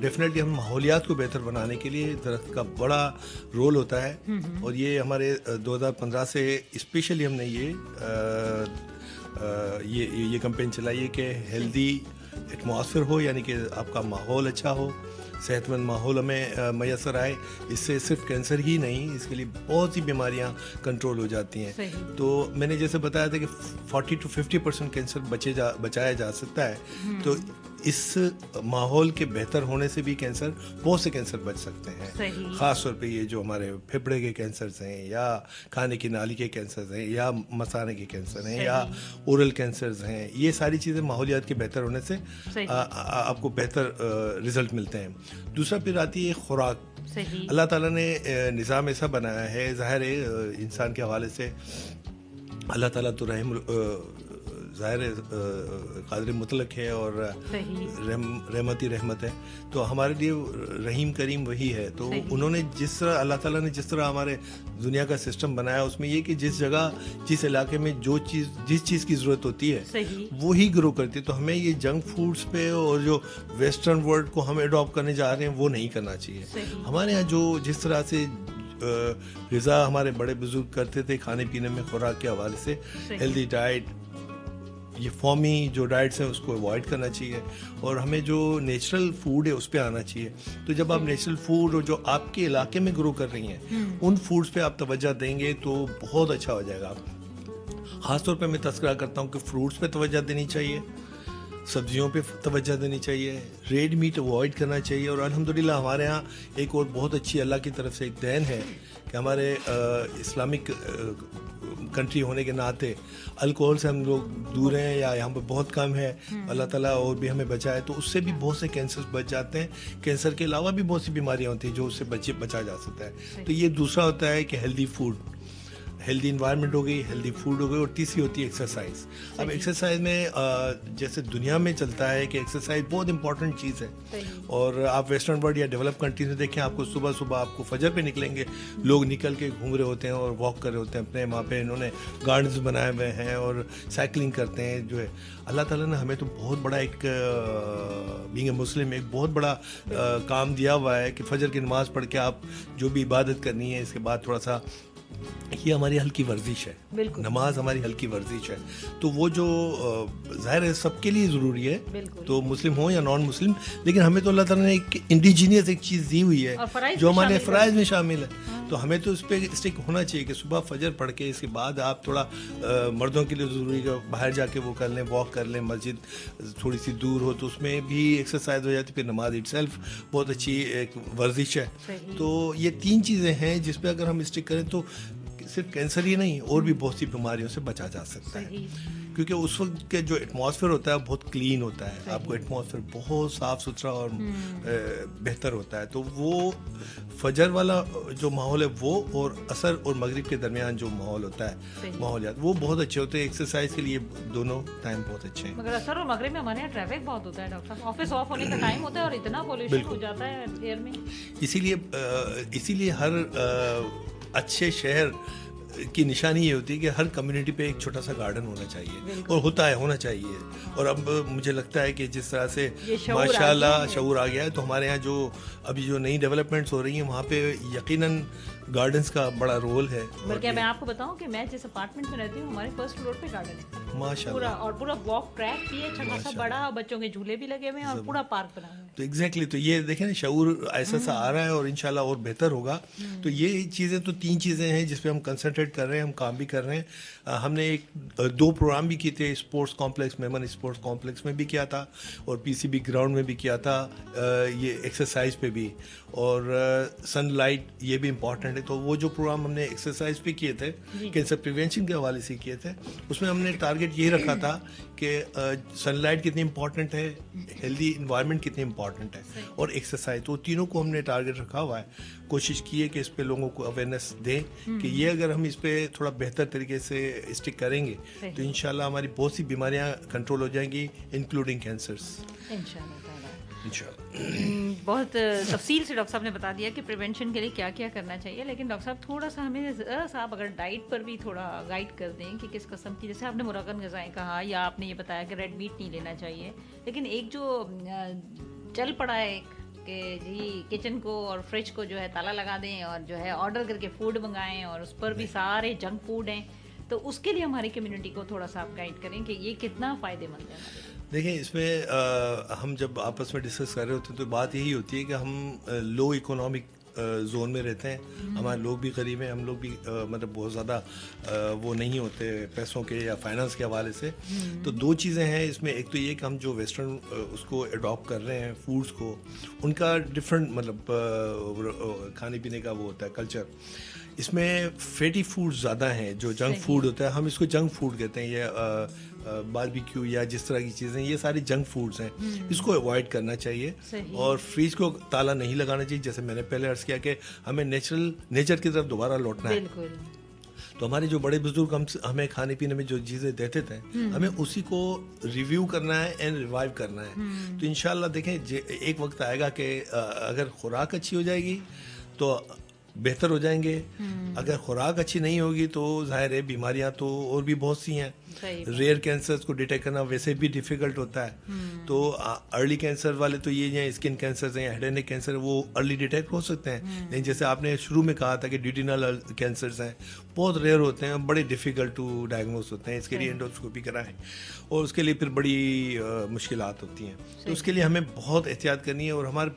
ڈیفینیٹلی ہم ماحولیات کو بہتر بنانے کے لیے درخت کا بڑا رول ہوتا ہے. اور یہ ہمارے 2015 سے اسپیشلی ہم نے یہ کمپین چلائی ہے کہ ہیلدی ایٹماسفیئر ہو, یعنی کہ آپ کا ماحول اچھا ہو, صحت مند ماحول ہمیں میسر آئے. اس سے صرف کینسر ہی نہیں, اس کے لیے بہت سی بیماریاں کنٹرول ہو جاتی ہیں. تو میں نے جیسے بتایا تھا کہ 40-50% کینسر بچایا جا سکتا ہے. تو اس ماحول کے بہتر ہونے سے بھی بہت سے کینسر بچ سکتے ہیں. خاص طور پہ یہ جو ہمارے پھیپھڑے کے کینسرز ہیں, یا کھانے کی نالی کے کینسرز ہیں, یا مثانے کے کینسر ہیں, یا اورل کینسرز ہیں, یہ ساری چیزیں ماحولیات کے بہتر ہونے سے آپ کو بہتر رزلٹ ملتے ہیں. دوسرا پھر آتی ہے خوراک. اللہ تعالیٰ نے نظام ایسا بنایا ہے, ظاہر ہے انسان کے حوالے سے اللہ تعالیٰ تو ظاہر قادر مطلق ہے اور رحمت ہے. تو ہمارے لیے رحیم کریم وہی ہے. تو انہوں نے جس طرح اللہ تعالیٰ نے جس طرح ہمارے دنیا کا سسٹم بنایا, اس میں یہ کہ جس جگہ جس علاقے میں جس چیز کی ضرورت ہوتی ہے وہی گرو کرتی ہے. تو ہمیں یہ جنک فوڈس پہ اور جو ویسٹرن ورلڈ کو ہم اڈاپٹ کرنے جا رہے ہیں وہ نہیں کرنا چاہیے. ہمارے یہاں جو جس طرح سے غذا ہمارے بڑے بزرگ کرتے تھے کھانے پینے میں, خوراک کے حوالے سے ہیلدی ڈائٹ, یہ فارمی جو ڈائٹس ہیں اس کو اوائڈ کرنا چاہیے. اور ہمیں جو نیچرل فوڈ ہے اس پہ آنا چاہیے. تو جب آپ نیچرل فوڈ اور جو آپ کے علاقے میں گرو کر رہی ہیں ان فوڈس پہ آپ توجہ دیں گے تو بہت اچھا ہو جائے گا. خاص طور پہ میں تذکرہ کرتا ہوں کہ فروٹس پہ توجہ دینی چاہیے, سبزیوں پہ توجہ دینی چاہیے, ریڈ میٹ اوائڈ کرنا چاہیے. اور الحمدللہ ہمارے ہاں ایک اور بہت اچھی اللہ کی طرف سے ایک دین ہے کہ ہمارے اسلامک کنٹری ہونے کے ناطے الکوہل سے ہم لوگ دور ہیں, یا یہاں پہ بہت کم ہے. اللہ تعالیٰ اور بھی ہمیں بچائے. تو اس سے بھی بہت سے کینسر بچ جاتے ہیں. کینسر کے علاوہ بھی بہت سی بیماریاں ہوتی ہیں جو اس سے بچا جا سکتا ہے. تو یہ دوسرا ہوتا ہے کہ ہیلدی فوڈ, ہیلدی انوائرمنٹ ہو گئی, ہیلدی فوڈ ہو گئی. اور تیسری ہوتی ہے ایکسرسائز. اب ایکسرسائز میں جیسے دنیا میں چلتا ہے کہ ایکسرسائز بہت امپورٹنٹ چیز ہے. اور آپ ویسٹرن ورلڈ یا ڈیولپ کنٹریز میں دیکھیں, آپ کو صبح آپ کو فجر پہ نکلیں گے, لوگ نکل کے گھوم رہے ہوتے ہیں اور واک کر رہے ہوتے ہیں اپنے وہاں پہ. انہوں نے گارڈنز بنائے ہوئے ہیں اور سائیکلنگ کرتے ہیں. جو ہے اللہ تعالیٰ نے ہمیں تو بہت بڑا ایک بینگ اے مسلم ایک بہت بڑا کام دیا ہوا ہے کہ فجر کی نماز پڑھ کے آپ جو بھی عبادت کرنی ہے اس کے بعد تھوڑا سا, یہ ہماری ہلکی ورزش ہے. نماز ہماری ہلکی ورزش ہے. تو وہ جو ظاہر ہے سب کے لیے ضروری ہے, تو مسلم ہو یا نان مسلم, لیکن ہمیں تو اللہ تعالیٰ نے ایک انڈیجینیس ایک چیز دی ہوئی ہے جو ہمارے فرائض میں شامل ہے. تو ہمیں تو اس پہ اسٹک ہونا چاہیے کہ صبح فجر پڑھ کے اس کے بعد آپ تھوڑا مردوں کے لیے ضروری ہے باہر جا کے وہ کر لیں, واک کر لیں. مسجد تھوڑی سی دور ہو تو اس میں بھی ایکسرسائز ہو جاتی. پھر نماز اٹ سیلف بہت اچھی ایک ورزش ہے. تو یہ 3 چیزیں ہیں جس پہ اگر ہم اسٹک کریں تو صرف کینسر ہی نہیں اور بھی بہت سی بیماریوں سے بچا جا سکتا ہے. کیونکہ اس وقت کے جو ایٹماسفیئر ہوتا ہے بہت کلین ہوتا ہے. آپ کو ایٹماسفیئر بہت صاف ستھرا اور بہتر ہوتا ہے. تو وہ فجر والا جو ماحول ہے وہ اور عصر اور مغرب کے درمیان جو ماحول ہوتا ہے ماحولیات وہ بہت اچھے ہوتے ہیں. ایکسرسائز کے لیے دونوں ٹائم بہت اچھے ہیں. مگر عصر اور مغرب میں ہمارے یہاں ٹریفک بہت ہوتا ہے ڈاکٹر صاحب, آفس آف ہونے کا ٹائم ہوتا ہے اور اتنا پولوشن ہو جاتا ہے ایئر میں. اسی لیے ہر اچھے شہر کی نشانی یہ ہوتی ہے کہ ہر کمیونٹی پہ ایک چھوٹا سا گارڈن ہونا چاہیے, اور ہونا چاہیے. اور اب مجھے لگتا ہے کہ جس طرح سے ماشاء اللہ شعور آ گیا ہے, تو ہمارے یہاں جو ابھی جو نئی ڈیولپمنٹس ہو رہی ہیں وہاں پہ یقیناً گارڈنز کا بڑا رول ہے. بلکہ میں آپ کو بتاؤں کہ میں جس اپارٹمنٹ میں رہتی ہوں ہمارے فرسٹ فلور پہ گارڈن ہے ماشاء اللہ, اور پورا واک ٹریک بھی ہے چھوٹا سا بڑا, بچوں کے جھولے بھی لگے ہوئے ہیں اور پورا پارک بنا ہوا ہے. تو ایگزیکٹلی تو یہ دیکھیں نا شعور ایسا سا آ رہا ہے اور انشاءاللہ اور بہتر ہوگا. تو یہ چیزیں تو 3 چیزیں ہیں جس پہ ہم کنسنٹریٹ کر رہے ہیں, ہم کام بھی کر رہے ہیں. ہم نے 2 پروگرام بھی کیے تھے sports complex Memon sports complex میں بھی کیا تھا, اور پی سی بی گراؤنڈ میں بھی کیا تھا, یہ ایکسرسائز پہ بھی. اور سن لائٹ یہ بھی امپورٹنٹ ہے. ہے. تو وہ جو پروگرام ہم نے ایکسرسائز پہ کیے تھے کینسر پریونشن کے حوالے سے کیے تھے, اس میں ہم نے ٹارگیٹ یہی رکھا تھا کہ سن لائٹ کتنی امپورٹنٹ ہے, ہیلدی انوائرمنٹ کتنی امپورٹنٹ ہے, اور ایکسرسائز, تو تینوں کو ہم نے ٹارگیٹ رکھا ہوا ہے. کوشش کی ہے کہ اس پہ لوگوں کو اویئرنیس دیں کہ یہ اگر ہم اس پہ تھوڑا بہتر طریقے سے اسٹک کریں گے تو انشاءاللہ ہماری بہت سی بیماریاں کنٹرول ہو جائیں گی, انکلوڈنگ کینسرس انشاءاللہ. بہت تفصیل سے ڈاکٹر صاحب نے بتا دیا کہ پریونشن کے لیے کیا کیا کرنا چاہیے, لیکن ڈاکٹر صاحب تھوڑا سا ہمیں صاحب اگر ڈائٹ پر بھی تھوڑا گائیڈ کر دیں کہ کس قسم کی, جیسے آپ نے مرغن غذائیں کہا یا آپ نے یہ بتایا کہ ریڈ میٹ نہیں لینا چاہیے, لیکن ایک جو چل پڑا ہے کہ جی کچن کو اور فریج کو جو ہے تالا لگا دیں اور جو ہے آرڈر کر کے فوڈ منگائیں اور اس پر بھی سارے جنک فوڈ ہیں, تو اس کے لیے ہماری کمیونٹی کو تھوڑا سا آپ گائیڈ کریں کہ یہ کتنا فائدے مند ہے ہمارے. دیکھیں اس میں ہم جب آپس میں ڈسکس کر رہے ہوتے ہیں تو بات یہی ہوتی ہے کہ ہم لو اکنامک زون میں رہتے ہیں, ہمارے لوگ بھی غریب ہیں, ہم لوگ بھی مطلب بہت زیادہ وہ نہیں ہوتے پیسوں کے یا فائنانس کے حوالے سے. تو دو چیزیں ہیں اس میں, ایک تو یہ کہ ہم جو ویسٹرن اس کو اڈاپٹ کر رہے ہیں فوڈس کو, ان کا ڈفرینٹ مطلب کھانے پینے کا وہ ہوتا ہے کلچر. اس میں فیٹی فوڈ زیادہ ہیں, جو جنک فوڈ ہوتا ہے, ہم اس کو جنک فوڈ کہتے ہیں, یہ باربیکیو یا جس طرح کی چیزیں, یہ ساری جنک فوڈز ہیں, اس کو اوائڈ کرنا چاہیے. اور فریج کو تالا نہیں لگانا چاہیے, جیسے میں نے پہلے عرض کیا کہ ہمیں نیچر کی طرف دوبارہ لوٹنا ہے. تو ہمارے جو بڑے بزرگ ہمیں کھانے پینے میں جو چیزیں دیتے تھے, ہمیں اسی کو ریویو کرنا ہے اینڈ ریوائیو کرنا ہے. تو انشاءاللہ دیکھیں ایک وقت آئے گا کہ اگر خوراک اچھی ہو جائے گی تو بہتر ہو جائیں گے, اگر خوراک اچھی نہیں ہوگی تو ظاہر ہے بیماریاں تو اور بھی بہت سی ہیں. ریئر کینسرز کو ڈیٹیکٹ کرنا ویسے بھی ڈیفیکلٹ ہوتا ہے. تو ارلی کینسر والے تو یہ ہیں, اسکن کینسرز ہیں, ہیڈ اینڈ نیک کینسر, وہ ارلی ڈیٹیکٹ ہو سکتے ہیں. لیکن جیسے آپ نے شروع میں کہا تھا کہ ڈیوڈینل کینسرز ہیں, بہت ریئر ہوتے ہیں, بڑے ڈیفیکلٹ ٹو ڈائگنوز ہوتے ہیں. اس کے لیے انڈوسکوپی کرائیں اور اس کے لیے پھر بڑی مشکلات ہوتی ہیں. تو اس کے لیے ہمیں بہت احتیاط کرنی ہے. اور ہمارے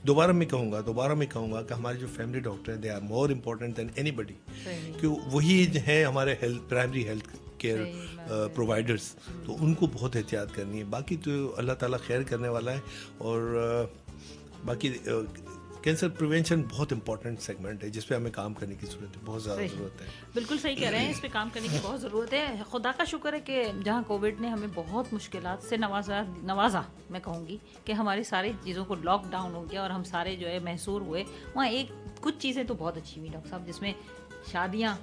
دوبارہ میں کہوں گا کہ ہمارے جو فیملی ڈاکٹر ہیں, they are more important than anybody, کہ وہی ہیں ہمارے پرائمری ہیلتھ کیئر پرووائڈرس. تو ان کو بہت احتیاط کرنی ہے. باقی تو اللہ تعالیٰ خیر کرنے والا ہے. اور باقی کینسر پریونشن بہت امپورٹنٹ سیگمنٹ ہے جس پہ ہمیں کام کرنے کی ضرورت ہے, بہت زیادہ ضرورت ہے. بالکل صحیح کہہ رہے ہیں, اس پہ کام کرنے کی بہت ضرورت ہے. خدا کا شکر ہے کہ جہاں کووڈ نے ہمیں بہت مشکلات سے نوازا میں کہوں گی کہ ہماری ساری چیزوں کو لاک ڈاؤن ہو گیا اور ہم سارے جو ہے محصور ہوئے. وہاں کچھ چیزیں تو بہت اچھی ہوئی ڈاکٹر صاحب, جس میں شادیاں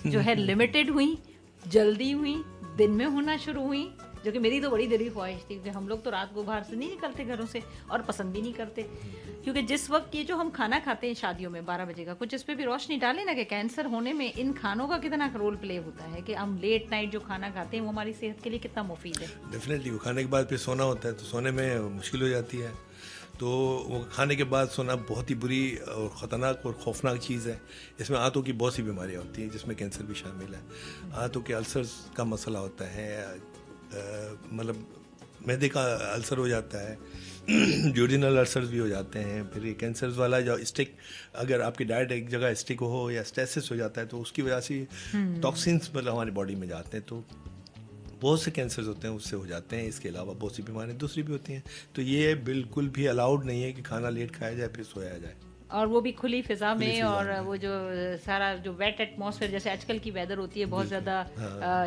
جو ہے لمیٹڈ ہوئیں, جلدی ہوئیں, دن میں ہونا شروع ہوئیں, جو کہ میری تو بڑی دلی خواہش تھی کہ ہم لوگ تو رات کو باہر سے نہیں نکلتے گھروں سے, اور پسند بھی نہیں کرتے, کیونکہ جس وقت یہ جو ہم کھانا کھاتے ہیں شادیوں میں 12 بجے کا, کچھ اس پہ بھی روشنی ڈالیں نا کہ کینسر ہونے میں ان کھانوں کا کتنا رول پلے ہوتا ہے, کہ ہم لیٹ نائٹ جو کھانا کھاتے ہیں وہ ہماری صحت کے لیے کتنا مفید ہے. ڈیفینیٹلی وہ کھانے کے بعد پھر سونا ہوتا ہے تو سونے میں مشکل ہو جاتی ہے. تو وہ کھانے کے بعد سونا بہت ہی بری اور خطرناک اور خوفناک چیز ہے. اس میں آنتوں کی بہت سی بیماریاں ہوتی ہیں جس میں کینسر بھی شامل ہے. آنتوں کے السرز کا مسئلہ ہوتا ہے, مطلب معدے کا السر ہو جاتا ہے, ڈیوڈینل السرز بھی ہو جاتے ہیں. پھر یہ کینسرز والا جو اسٹک, اگر آپ کی ڈائٹ ایک جگہ اسٹک ہو یا اسٹیسس ہو جاتا ہے تو اس کی وجہ سے ٹاکسینس مطلب ہماری باڈی میں جاتے ہیں, تو بہت سے کینسرز ہوتے ہیں اس سے ہو جاتے ہیں. اس کے علاوہ بہت سی بیماریاں دوسری بھی ہوتی ہیں. تو یہ بالکل بھی الاؤڈ نہیں ہے کہ کھانا لیٹ کھایا جائے پھر سویا جائے, اور وہ بھی کھلی فضا میں. اور وہ جو سارا جو ویٹ ایٹماسفیئر, جیسے آج کل کی ویدر ہوتی ہے, بہت زیادہ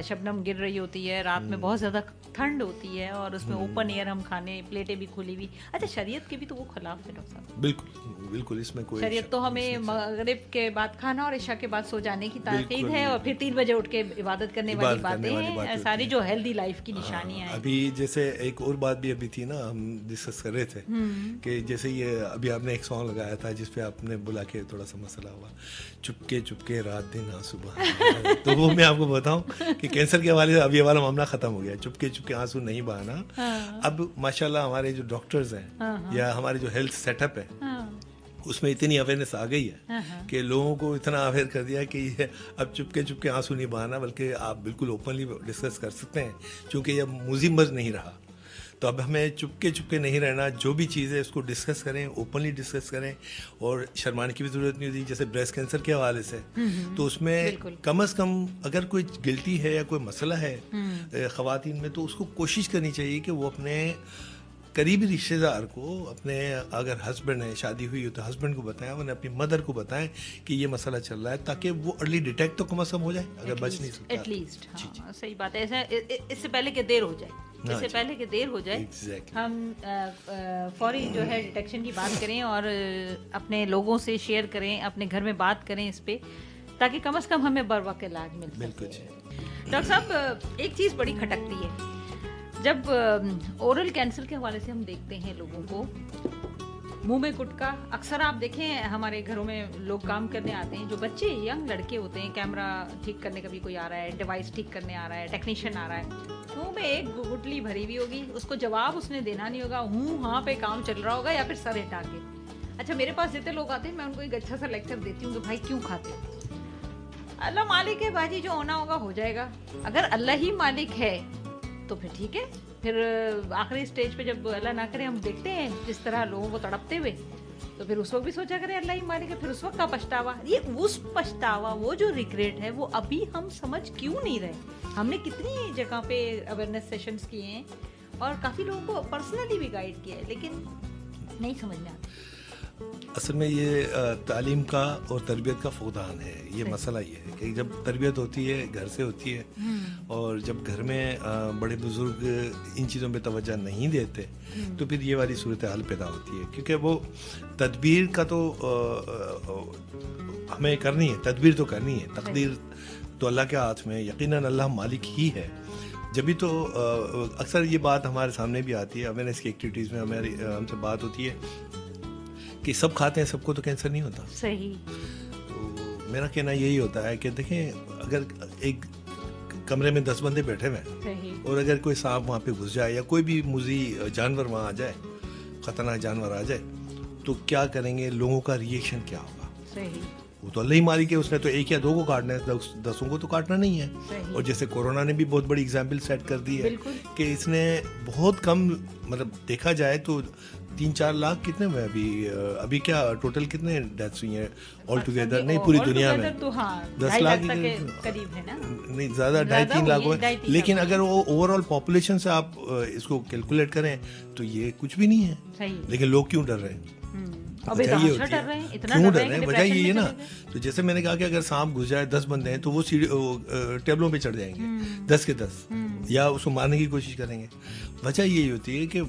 شبنم گر رہی ہوتی ہے, رات میں بہت زیادہ ٹھنڈ ہوتی ہے, اور اس میں اوپن ایئر ہم کھانے, پلیٹیں بھی کھلی ہوئی. اچھا, شریعت کے بھی تو وہ خلاف ہے ڈاکٹر صاحب. بالکل اس میں کوئی شریعت تو ہمیں مغرب کے بعد کھانا اور عشاء کے بعد سو جانے کی تاکید ہے, اور پھر 3 بجے اٹھ کے عبادت کرنے والی باتیں ہیں, ساری جو ہیلدی لائف کی نشانیاں ہیں. ابھی جیسے ایک اور بات بھی ابھی تھی نا, ہم ڈسکس کر رہے تھے کہ جیسے یہ ابھی آپ نے ایک سانگ لگایا تھا جس پہ آپ نے بولا کہ تھوڑا سا مسئلہ ہوا, چپکے چپکے رات دن آنسو بہانا. تو وہ میں آپ کو بتاؤں کہ کینسر کے حوالے سے اب یہ والا معاملہ ختم ہو گیا, چپکے چپکے آنسو نہیں بہانا. اب ماشاءاللہ ہمارے جو ڈاکٹرز ہیں یا ہمارے جو ہیلتھ سیٹ اپ ہے اس میں اتنی اویئرنیس آ گئی ہے کہ لوگوں کو اتنا اویئر کر دیا کہ یہ اب چپکے چپکے آنسو نہیں بہانا, بلکہ آپ بالکل اوپنلی ڈسکس کر سکتے ہیں, چونکہ یہ موزی مرض نہیں رہا. تو اب ہمیں چپکے چپکے نہیں رہنا, جو بھی چیز ہے اس کو ڈسکس کریں, اوپنلی ڈسکس کریں, اور شرمانے کی بھی ضرورت نہیں ہوتی. جیسے بریسٹ کینسر کے حوالے سے تو اس میں کم از کم اگر کوئی گلٹی ہے یا کوئی مسئلہ ہے خواتین میں, تو اس کو کوشش کرنی چاہیے کہ وہ اپنے قریبی رشتے دار کو اپنے, اگر ہسبینڈ ہے, شادی ہوئی ہو تو ہسبینڈ کو بتائیں, انہیں اپنی مدر کو بتائیں کہ یہ مسئلہ چل رہا ہے, تاکہ وہ ارلی ڈیٹیکٹ تو کم از کم ہو جائے اگر بچ نہیں سکتا ایٹ لیسٹ. ہاں صحیح بات ہے, ایسا اس سے پہلے کہ دیر ہو جائے, اس سے پہلے کہ دیر ہو جائے ہم فوری جو ہے ڈیٹیکشن کی بات کریں اور اپنے لوگوں سے شیئر کریں, اپنے گھر میں بات کریں اس پہ, تاکہ کم از کم ہمیں بر وقت علاج مل سکے. بالکل. ڈاکٹر صاحب ایک چیز بڑی کھٹکتی ہے, جب اورل کینسر کے حوالے سے ہم دیکھتے ہیں لوگوں کو منہ میں گٹکا, اکثر آپ دیکھیں ہمارے گھروں میں لوگ کام کرنے آتے ہیں, جو بچے ینگ لڑکے ہوتے ہیں, کیمرہ ٹھیک کرنے کا بھی کوئی آ رہا ہے, ڈیوائس ٹھیک کرنے آ رہا ہے, ٹیکنیشین آ رہا ہے, منہ میں ایک گٹلی بھری ہوئی ہوگی, اس کو جواب اس نے دینا نہیں ہوگا, ہاں پہ کام چل رہا ہوگا, یا پھر سر ہٹا کے. اچھا میرے پاس جتنے لوگ آتے ہیں میں ان کو ایک اچھا سا لیکچر دیتی ہوں کہ بھائی کیوں کھاتے ہو, اللہ مالک ہے باجی, جو ہونا ہوگا ہو جائے گا. اگر اللہ ہی مالک ہے تو پھر ٹھیک ہے, پھر آخری اسٹیج پہ جب اللہ نہ کرے ہم دیکھتے ہیں جس طرح لوگوں کو تڑپتے ہوئے, تو پھر اس وقت بھی سوچا کرے اللہ ہی مالک ہے, پھر اس وقت کا پچھتاوا, یہ اس پچھتاوا, وہ جو ریگریٹ ہے وہ ابھی ہم سمجھ کیوں نہیں رہے. ہم نے کتنی جگہ پہ اویئرنیس سیشنز کیے ہیں اور کافی لوگوں کو پرسنلی بھی گائیڈ کیا ہے, لیکن نہیں سمجھ میں آتا. اصل میں یہ تعلیم کا اور تربیت کا فقدان ہے. یہ مسئلہ یہ ہے کہ جب تربیت ہوتی ہے گھر سے ہوتی ہے, اور جب گھر میں بڑے بزرگ ان چیزوں پہ توجہ نہیں دیتے تو پھر یہ والی صورتحال پیدا ہوتی ہے. کیونکہ وہ تدبیر کا تو ہمیں کرنی ہے, تدبیر تو کرنی ہے, تقدیر تو اللہ کے ہاتھ میں, یقیناً اللہ مالک ہی ہے. جبھی تو اکثر یہ بات ہمارے سامنے بھی آتی ہے, اویئرنیس کی ایکٹیویٹیز میں ہم سے بات ہوتی ہے کہ سب کھاتے ہیں, سب کو تو کینسر نہیں ہوتا. صحیح. تو میرا کہنا یہی ہوتا ہے کہ دیکھیں, اگر ایک کمرے میں 10 بندے بیٹھے ہوئے ہیں اور اگر کوئی سانپ وہاں پہ گھس جائے یا کوئی بھی موذی جانور وہاں آ جائے, خطرناک جانور آ جائے, تو کیا کریں گے, لوگوں کا ریئیکشن کیا ہوگا. صحیح. وہ تو اللہ ہی مالک ہے, اس نے تو 1 یا 2 کو کاٹنا ہے, 10 کو تو کاٹنا نہیں ہے. اور جیسے کورونا نے بھی بہت بڑی اگزامپل سیٹ کر دی ہے کہ اس نے بہت کم, مطلب دیکھا جائے تو 3-4 لاکھ کتنے ہوئے ابھی کیا ٹوٹل کتنے ڈیتھس ہوئی ہیں آل ٹوگیدر, نہیں پوری دنیا میں 10 لاکھ نہیں, زیادہ 2.5-3 لاکھ ہوئے. لیکن اگر وہ اوور آل پاپولیشن سے آپ اس کو کیلکولیٹ کریں تو یہ کچھ بھی نہیں ہے. لیکن لوگ کیوں ڈر رہے ہیں, کیوں ڈر رہے ہیں, وجہ یہ ہے نا. تو جیسے میں نے کہا کہ اگر سانپ گھس جائے 10 بندے ہیں تو وہ ٹیبلوں پہ چڑھ جائیں گے 10 کے 10, یا اس کو مارنے کی کوشش کریں گے. وجہ یہی ہوتی ہے کہ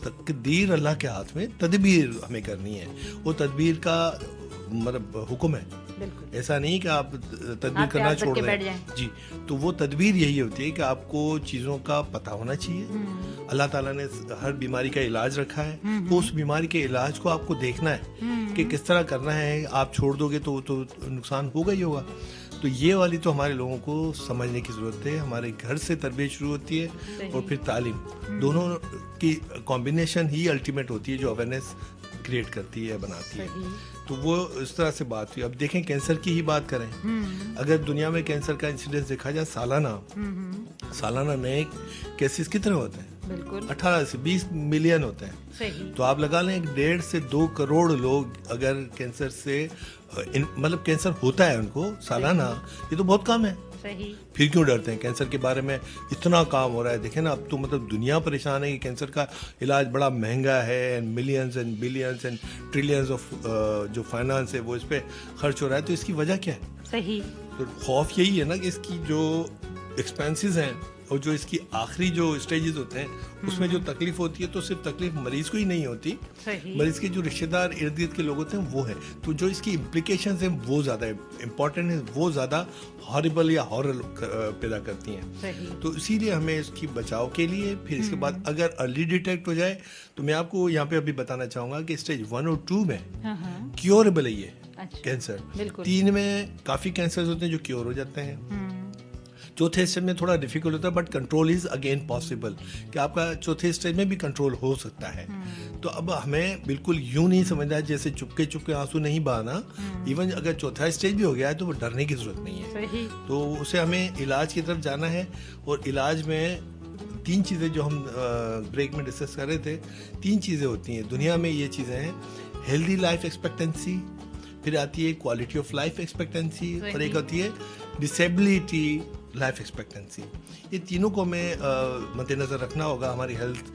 تقدیر اللہ کے ہاتھ میں, تدبیر ہمیں کرنی ہے. وہ تدبیر کا مطلب حکم ہے, ایسا نہیں کہ آپ تدبیر کرنا چھوڑ دیں. جی, تو وہ تدبیر یہی ہوتی ہے کہ آپ کو چیزوں کا پتہ ہونا چاہیے. اللہ تعالیٰ نے ہر بیماری کا علاج رکھا ہے, اس بیماری کے علاج کو آپ کو دیکھنا ہے کہ کس طرح کرنا ہے. آپ چھوڑ دو گے تو نقصان ہوگا ہی ہوگا. تو یہ والی تو ہمارے لوگوں کو سمجھنے کی ضرورت ہے. ہمارے گھر سے تربیت شروع ہوتی ہے اور پھر تعلیم, دونوں کی کمبینیشن ہی الٹیمیٹ ہوتی ہے جو اویئرنیس کریٹ کرتی ہے, بناتی ہے. تو وہ اس طرح سے بات ہوئی. اب دیکھیں کینسر کی ہی بات کریں, اگر دنیا میں کینسر کا انسیڈنس دیکھا جائے سالانہ نئے کیسز کتنے ہوتے ہیں, 18 سے 20 ملین ہوتے ہیں. تو آپ لگا لیں 1.5 سے 2 کروڑ لوگ اگر کینسر سے مطلب کینسر ہوتا ہے ان کو سالانہ, یہ تو بہت کم ہے. پھر کیوں ڈرتے ہیں کینسر کے بارے میں, اتنا کام ہو رہا ہے. دیکھیں نا, اب تو مطلب دنیا پریشان ہے کہ کینسر کا علاج بڑا مہنگا ہے, millions and billions and trillions of جو فائنانس ہے وہ اس پہ خرچ ہو رہا ہے. تو اس کی وجہ کیا ہے؟ صحیح. تو خوف یہی ہے نا کہ اس کی جو ایکسپینسز ہیں اور جو اس کی آخری جو اسٹیجز ہوتے ہیں اس میں جو تکلیف ہوتی ہے, تو صرف تکلیف مریض کو ہی نہیں ہوتی, مریض کے جو رشتے دار ارد گرد کے لوگ ہوتے ہیں وہ ہیں. تو جو اس کی امپلیکیشنز ہیں وہ زیادہ امپورٹنٹ ہیں, وہ زیادہ ہارریبل یا ہارر پیدا کرتی ہیں. تو اسی لیے ہمیں اس کی بچاؤ کے لیے, پھر اس کے بعد اگر ارلی ڈیٹیکٹ ہو جائے تو میں آپ کو یہاں پہ ابھی بتانا چاہوں گا کہ اسٹیج 1 اور 2 میں کیوریبل ہے یہ کینسر. 3 میں کافی کینسرز ہوتے ہیں جو کیور ہو جاتے ہیں. چوتھے اسٹیج میں تھوڑا ڈیفیکلٹ ہوتا ہے, but control is again possible, کہ آپ کا چوتھے اسٹیج میں بھی کنٹرول ہو سکتا ہے. تو اب ہمیں بالکل یوں نہیں سمجھنا جیسے چپکے آنسو نہیں بہانا. ایون اگر چوتھا اسٹیج بھی ہو گیا ہے تو وہ ڈرنے کی ضرورت نہیں ہے. تو اسے ہمیں علاج کی طرف جانا ہے. اور علاج میں 3 چیزیں جو ہم بریک میں ڈسکس کر رہے تھے, 3 چیزیں ہوتی ہیں دنیا میں. یہ چیزیں ہیں ہیلدی لائف ایکسپیکٹنسی, پھر آتی ہے کوالٹی آف لائف ایکسپیکٹنسی, اور ایک ہوتی ہے ڈسیبلٹی लाइफ एक्सपेक्टेंसी, ये तीनों को हमें मद्देनज़र रखना होगा. हमारी हेल्थ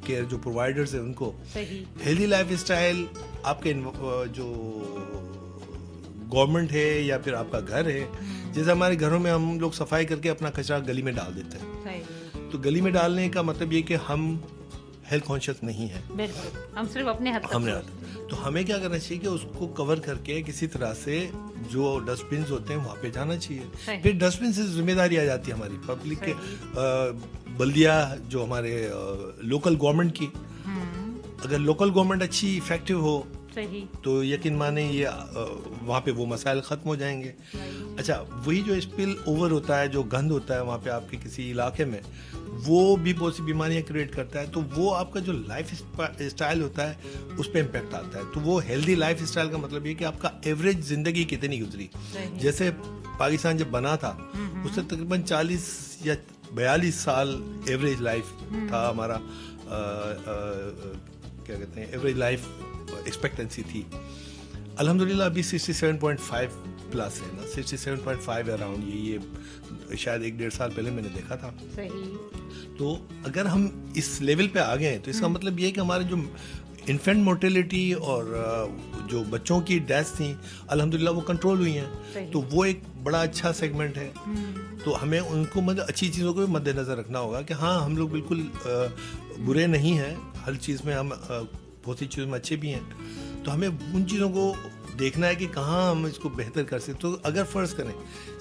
केयर जो प्रोवाइडर्स हैं उनको हेल्दी लाइफ स्टाइल, आपके जो गवर्नमेंट है या फिर आपका घर है, जैसे हमारे घरों में हम लोग सफाई करके अपना कचरा गली में डाल देते हैं, तो गली में डालने का मतलब ये कि हम हेल्थ कॉन्शियस नहीं है, हम सिर्फ अपने हद तक. तो हमें क्या करना चाहिए कि उसको कवर करके किसी तरह से जो डस्टबिन होते हैं वहाँ पे जाना चाहिए. फिर डस्टबिन से जिम्मेदारी आ जाती है हमारी पब्लिक के, बल्दिया जो हमारे लोकल गवर्नमेंट की. अगर लोकल गवर्नमेंट अच्छी इफेक्टिव हो तो यकीन माने ये वहाँ पे वो मसाइल ख़त्म हो जाएंगे. अच्छा, वही जो स्पिल ओवर होता है, जो गंद होता है वहाँ पे आपके किसी इलाके में, वो भी बहुत सी बीमारियाँ क्रिएट करता है. तो वो आपका जो लाइफ स्टाइल होता है उस पर इम्पेक्ट आता है. तो वो हेल्दी लाइफ स्टाइल का मतलब ये कि आपका एवरेज ज़िंदगी कितनी गुजरी. जैसे पाकिस्तान जब बना था उससे तकरीबन 40 या 42 साल एवरेज लाइफ था हमारा, क्या कहते हैं, एवरेज लाइफ एक्सपेक्टेंसी थी. अल्हम्दुलिल्लाह अभी 67.5 प्लस है ना, 67.5 अराउंड. ये शायद 1-1.5 साल पहले मैंने देखा था. तो अगर हम इस लेवल पे आ गए हैं तो इसका मतलब ये है कि हमारे जो इन्फेंट मोर्टेलिटी और जो बच्चों की डेथ्स थी अल्हम्दुलिल्लाह वो कंट्रोल हुई हैं. तो वो एक बड़ा अच्छा सेगमेंट है. तो हमें उनको मतलब अच्छी चीज़ों को भी मद्देनज़र रखना होगा कि हाँ, हम लोग बिल्कुल बुरे नहीं हैं, हर चीज़ में हम बहुत सी चीज़ों में अच्छे भी हैं. तो हमें उन चीज़ों को देखना है कि कहाँ हम इसको बेहतर कर सकते. तो अगर फ़र्ज़ करें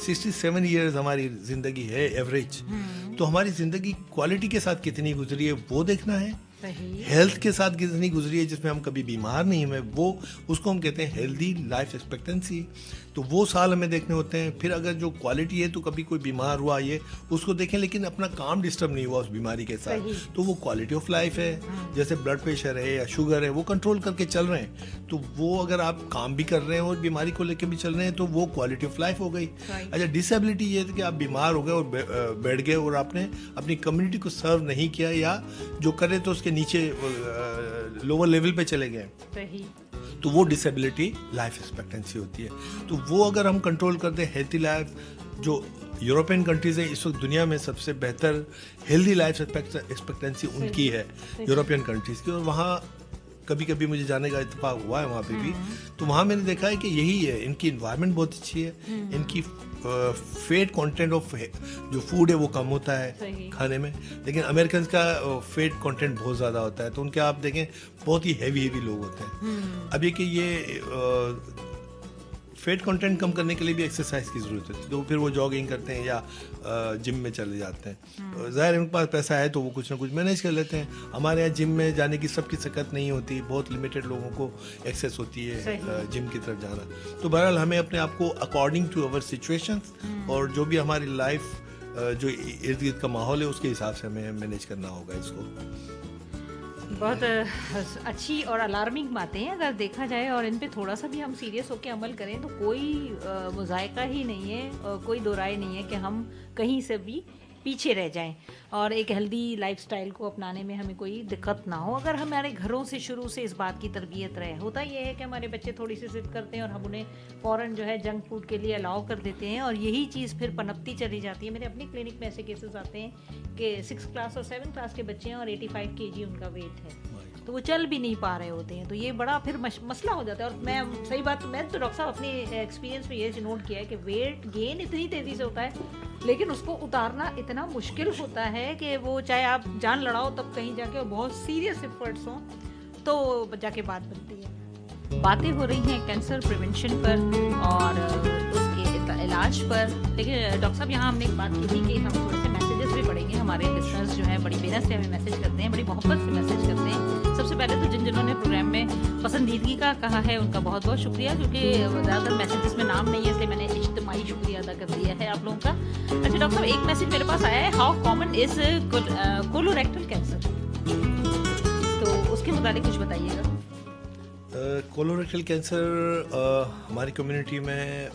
67 ईयर्स हमारी ज़िंदगी है एवरेज, तो हमारी ज़िंदगी क्वालिटी के साथ कितनी गुजरी है वो देखना है. हेल्थ के साथ कितनी गुजरी है जिसमें हम कभी बीमार नहीं हुए, वो उसको हम कहते हैं हेल्दी लाइफ एक्सपेक्टेंसी. तो वो साल हमें देखने होते हैं. फिर अगर जो क्वालिटी है तो कभी कोई बीमार हुआ ये उसको देखें, लेकिन अपना काम डिस्टर्ब नहीं हुआ उस बीमारी के साथ, तो वो क्वालिटी ऑफ लाइफ है. जैसे ब्लड प्रेशर है या शुगर है, वो कंट्रोल करके चल रहे हैं, तो वो अगर आप काम भी कर रहे हैं और बीमारी को लेकर भी चल रहे हैं तो वो क्वालिटी ऑफ लाइफ हो गई. अच्छा, डिसेबिलिटी ये है कि आप बीमार हो गए और बैठ गए और आपने अपनी कम्युनिटी को सर्व नहीं किया, या जो करे तो उसके नीचे लोअर लेवल पे चले गए, तो वो डिसेबिलिटी लाइफ एक्सपेक्टेंसी होती है. तो वो अगर हम कंट्रोल करते हैं हेल्थी लाइफ, जो यूरोपियन कंट्रीज़ हैं इस वक्त दुनिया में सबसे बेहतर हेल्दी लाइफ एक्सपेक्टेंसी उनकी है, यूरोपियन कंट्रीज़ की. और वहाँ कभी कभी मुझे जाने का इत्तेफाक हुआ है वहाँ पे भी, तो वहाँ मैंने देखा है कि यही है, इनकी इन्वायरमेंट बहुत अच्छी है, इनकी फैट कंटेंट ऑफ जो फूड है वो कम होता है खाने में, लेकिन अमेरिकन का फैट कंटेंट बहुत ज़्यादा होता है. तो उनके आप देखें बहुत ही हैवी लोग होते हैं. अब ये कि ये फैट कंटेंट कम करने के लिए भी एक्सरसाइज की ज़रूरत है, तो फिर वो जॉगिंग करते हैं या जिम में चले जाते हैं. तो ज़ाहिर उनके पास पैसा है तो वो कुछ ना कुछ मैनेज कर लेते हैं. हमारे यहाँ जिम में जाने की सबकी सकत नहीं होती, बहुत लिमिटेड लोगों को एक्सेस होती है जिम की तरफ जाना. तो बहरहाल हमें अपने आप को अकॉर्डिंग टू अवर सिचुएशंस और जो भी हमारी लाइफ जो इर्द गिर्द का माहौल है उसके हिसाब से हमें मैनेज करना होगा इसको. बहुत अच्छी और अलार्मिंग बातें हैं अगर देखा जाए, और इन पे थोड़ा सा भी हम सीरियस होकर अमल करें तो कोई मुज़ायका ही नहीं है, कोई दो राय नहीं है कि हम कहीं से भी पीछे रह जाएं और एक हेल्दी लाइफस्टाइल को अपनाने में हमें कोई दिक्कत ना हो अगर हमारे घरों से शुरू से इस बात की तरबियत रहे. होता ये है कि हमारे बच्चे थोड़ी सी जिद करते हैं और हम उन्हें फ़ौरन जो है जंक फूड के लिए अलाउ कर देते हैं और यही चीज़ फिर पनपती चली जाती है. मेरे अपनी क्लिनिक में ऐसे केसेस आते हैं कि 6 क्लास और 7 क्लास के बच्चे हैं और 85 kg उनका वेट है, तो वो चल भी नहीं पा रहे होते हैं. तो ये बड़ा फिर मसला हो जाता है. और मैं सही बात, मैं तो डॉक्टर साहब अपनी एक्सपीरियंस में ये नोट किया है कि वेट गेन इतनी तेज़ी से होता है लेकिन उसको उतारना इतना मुश्किल होता है कि वो चाहे आप जान लड़ाओ तब कहीं जाके और बहुत सीरियस एफर्ट्स हों तो जाके बात बनती है. बातें हो रही हैं कैंसर प्रिवेंशन पर और उसके इलाज पर, लेकिन डॉक्टर साहब यहाँ हमने एक बात की थी कि हम थोड़े से मैसेजेस भी पढ़ेंगे. हमारे लिसनर्स जो हैं बड़ी मेहनत से हमें मैसेज करते हैं, बड़ी मोहब्बत से मैसेज करते हैं. सबसे पहले तो जिन्होंने प्रोग्राम में पसंदीदगी का कहा है उनका बहुत बहुत शुक्रिया, क्योंकि ज़्यादातर मैसेजेस में नाम नहीं है इसलिए मैंने इज्तिमाई शुक्रिया अदा कर दिया है आप लोगों का. अच्छा डॉक्टर साहब, एक मैसेज मेरे पास आया है, how common is colorectal cancer, तो उसके मुताबिक कुछ बताइएगा. कोलोरेक्टल कैंसर हमारी कम्युनिटी में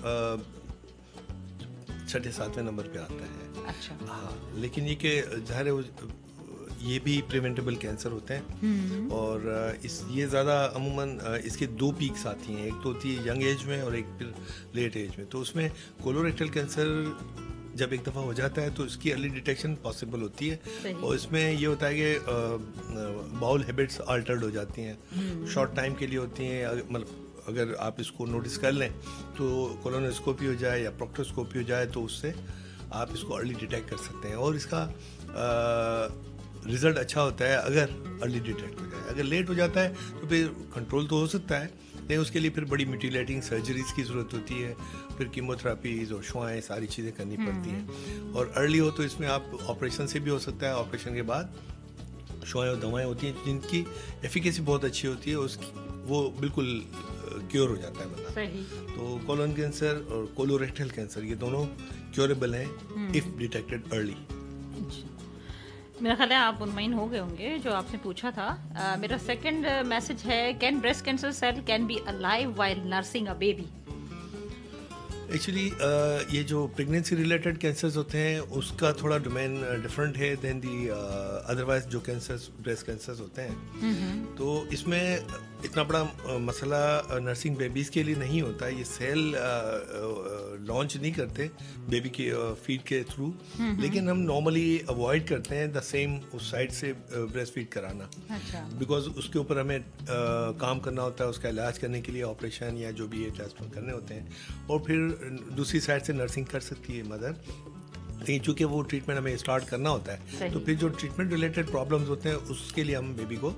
6-7वें नंबर पे आता है. अच्छा. हाँ, लेकिन ये कि ज़ाहिर है ये भी प्रिवेंटेबल कैंसर होते हैं और ये ज़्यादा अमूमन इसके 2 पीक्स आती हैं. एक तो होती है यंग एज में और एक फिर लेट एज में. तो उसमें कोलोरेक्टल कैंसर جب ایک دفعہ ہو جاتا ہے تو اس کی ارلی ڈیٹیکشن پاسبل ہوتی ہے. صحیح. اور اس میں یہ ہوتا ہے کہ باؤل ہیبٹس آلٹرڈ ہو جاتی ہیں, شارٹ ٹائم کے لیے ہوتی ہیں. مطلب اگر آپ اس کو نوٹس کر لیں تو کولونوسکوپی ہو جائے یا پروکٹوسکوپی ہو جائے تو اس سے آپ اس کو ارلی ڈیٹیکٹ کر سکتے ہیں. اور اس کا رزلٹ اچھا ہوتا ہے اگر ارلی ڈیٹیکٹ ہو جائے. اگر لیٹ ہو جاتا ہے تو پھر کنٹرول تو ہو سکتا ہے, لیکن اس کے لیے پھر بڑی میوٹیلیٹنگ سرجریز کی ضرورت ہوتی ہے, پھر کیموتھراپیز اور شعائیں ساری چیزیں کرنی پڑتی ہیں. اور ارلی ہو تو اس میں آپ آپریشن سے بھی ہو سکتا ہے. آپریشن کے بعد شعائیں اور دوائیں ہوتی ہیں جن کی ایفیکیسی بہت اچھی ہوتی ہے, اس کی وہ بالکل کیور ہو جاتا ہے بندہ. صحیح. تو کولون کینسر اور کولوریکٹل کینسر یہ دونوں کیوریبل ہیں اف ڈیٹیکٹڈ ارلی. میرا خیال ہے آپ مطمئن ہو گئے ہوں گے جو آپ نے پوچھا تھا. میرا سیکنڈ میسج ہے, can breast cancer cell can be alive while nursing a baby? Actually یہ جو پریگنینسی ریلیٹڈ کینسرز ہوتے ہیں اس کا تھوڑا ڈومین ڈفرینٹ ہے دین دی ادروائز جو کینسرز بریسٹ کینسرز ہوتے ہیں. تو اس میں اتنا بڑا مسئلہ نرسنگ بیبیز کے لیے نہیں ہوتا. یہ سیل لانچ نہیں کرتے بیبی کی فیڈ کے تھرو, لیکن ہم نارملی اوائڈ کرتے ہیں دا سیم اس سائڈ سے بریسٹ فیڈ کرانا, بیکاز اس کے اوپر ہمیں کام کرنا ہوتا ہے اس کا علاج کرنے کے لیے, آپریشن یا جو بھی یہ ٹیسٹ کرنے ہوتے ہیں. اور پھر دوسری سائڈ سے نرسنگ کر سکتی ہے مدر, لیکن چونکہ وہ ٹریٹمنٹ ہمیں اسٹارٹ کرنا ہوتا ہے تو پھر جو ٹریٹمنٹ ریلیٹڈ پرابلمز ہوتے ہیں اس کے لیے ہم بیبی کو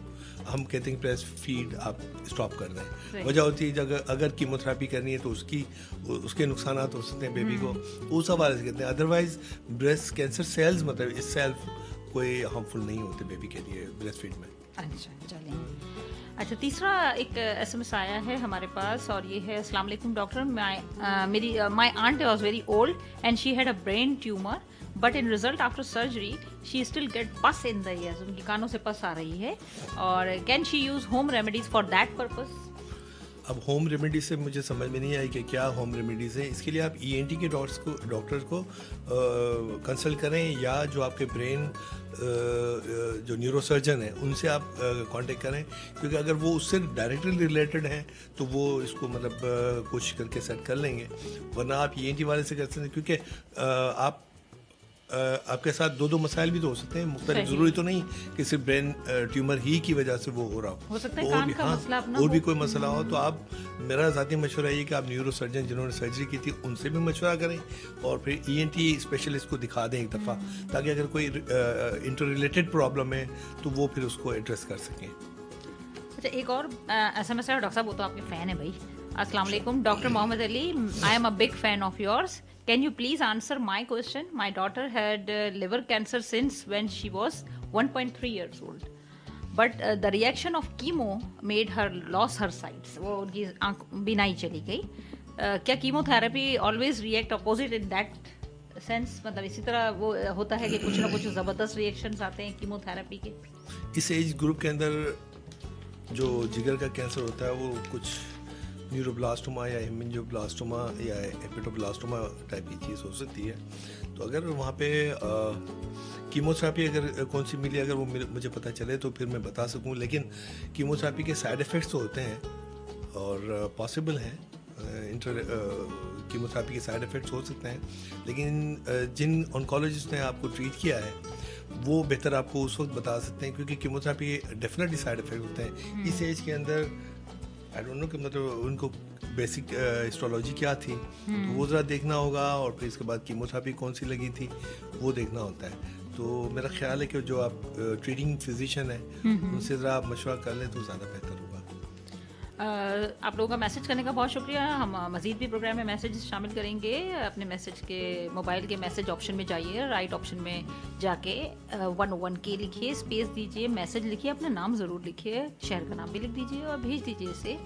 ہم کہتے ہیں بریسٹ فیڈ آپ اسٹاپ کر دیں. وجہ ہوتی ہے اگر کیموتھراپی کرنی ہے تو اس کے نقصانات ہو سکتے ہیں بیبی کو, اس حوالے سے کہتے ہیں. ادروائز بریسٹ کینسر سیلز مطلب اس سیلف کوئی ہارمفل نہیں ہوتے بیبی کے لیے بریسٹ فیڈ میں. اچھا چلیں. اچھا تیسرا ایک ایس ایم ایس آیا ہے ہمارے پاس اور یہ ہے, السلام علیکم doctor, my aunt was very old and she had a brain tumour but in result after surgery she still get pus in the years, ان کی کانوں سے پس آ رہی ہے, اور can she use home remedies for that purpose? اب home remedies سے مجھے سمجھ میں نہیں آئی کہ کیا ہوم ریمیڈیز ہیں. اس کے لیے آپ ای این ٹی کے ڈاکٹر کو کنسلٹ کریں, یا جو آپ کے برین جو نیورو سرجن ہیں ان سے آپ کانٹیکٹ کریں, کیونکہ اگر وہ اس سے ڈائریکٹلی ریلیٹڈ ہیں تو وہ اس کو مطلب کوشش کر کے سیٹ کر لیں گے, ورنہ آپ ای این ٹی والے سے کر سکتے ہیں. کیونکہ آپ کے ساتھ دو مسائل بھی تو ہو سکتے ہیں مختلف, ضروری تو نہیں کہ صرف برین ٹیومر ہی کی وجہ سے وہ ہو رہا ہو سکتا ہے کان کا مسئلہ اپنا اور بھی کوئی مسئلہ ہو. تو آپ, میرا ذاتی مشورہ یہ کہ آپ نیورو سرجن جنہوں نے سرجری کی تھی ان سے بھی مشورہ کریں, اور پھر ای این ٹی اسپیشلسٹ کو دکھا دیں ایک دفعہ, تاکہ اگر کوئی انٹر ریلیٹڈ پرابلم ہے تو وہ پھر اس کو ایڈریس کر سکیں. اچھا ایک اور ایس ایم ایس ہے ڈاکٹر صاحب, وہ تو آپ کے فین ہیں بھائی. السلام علیکم doctor Muhammad Ali, I am a big fan of yours. Can you please answer my question? My daughter had liver cancer since when she was 1.3 years old. But the reaction of chemo made her lose her sight. وہ ان کی بینائی چلی گئی. کیا chemotherapy always react opposite in that sense? مطلب اسی طرح وہ ہوتا ہے کہ کچھ نہ کچھ زبردست ریئیکشنز آتے ہیں کیموتھراپی کے. اس ایج گروپ کے اندر جو جگر کا کینسر ہوتا ہے وہ کچھ نیوروبلاسٹوما یا ہیمنجوبلاسٹوما یا ایپیٹوبلاسٹوما ٹائپ کی چیز ہو سکتی ہے. تو اگر وہاں پہ کیموتھراپی اگر کون سی ملی, اگر وہ مجھے پتہ چلے تو پھر میں بتا سکوں. لیکن کیموتھراپی کے سائڈ ایفیکٹس تو ہوتے ہیں اور پاسبل ہیں, کیموتھراپی کے سائڈ ایفیکٹس ہو سکتے ہیں, لیکن جن آنکولوجسٹ نے آپ کو ٹریٹ کیا ہے وہ بہتر آپ کو اس وقت بتا سکتے ہیں, کیونکہ کیموتھراپی ڈیفینیٹلی سائڈ ایفیکٹ ہوتے ہیں. اس ایج کے اندر آئی ڈونٹ نو کہ مطلب ان کو بیسک ہسٹولوجی کیا تھی, تو وہ ذرا دیکھنا ہوگا, اور پھر اس کے بعد کیموتھراپی کون سی لگی تھی وہ دیکھنا ہوتا ہے. تو میرا خیال ہے کہ جو آپ ٹریٹنگ فزیشین ہیں ان سے ذرا آپ مشورہ کر لیں تو زیادہ بہتر ہوگا. آپ لوگوں کا میسج کرنے کا بہت شکریہ. ہم مزید بھی پروگرام میں میسیج شامل کریں گے. اپنے میسیج کے موبائل کے میسیج آپشن میں جائیے, رائٹ آپشن میں جا کے 101K لکھیے, اسپیس دیجیے, میسیج لکھیے, اپنا نام ضرور لکھیے, شہر کا نام بھی لکھ دیجیے اور بھیج دیجیے اسے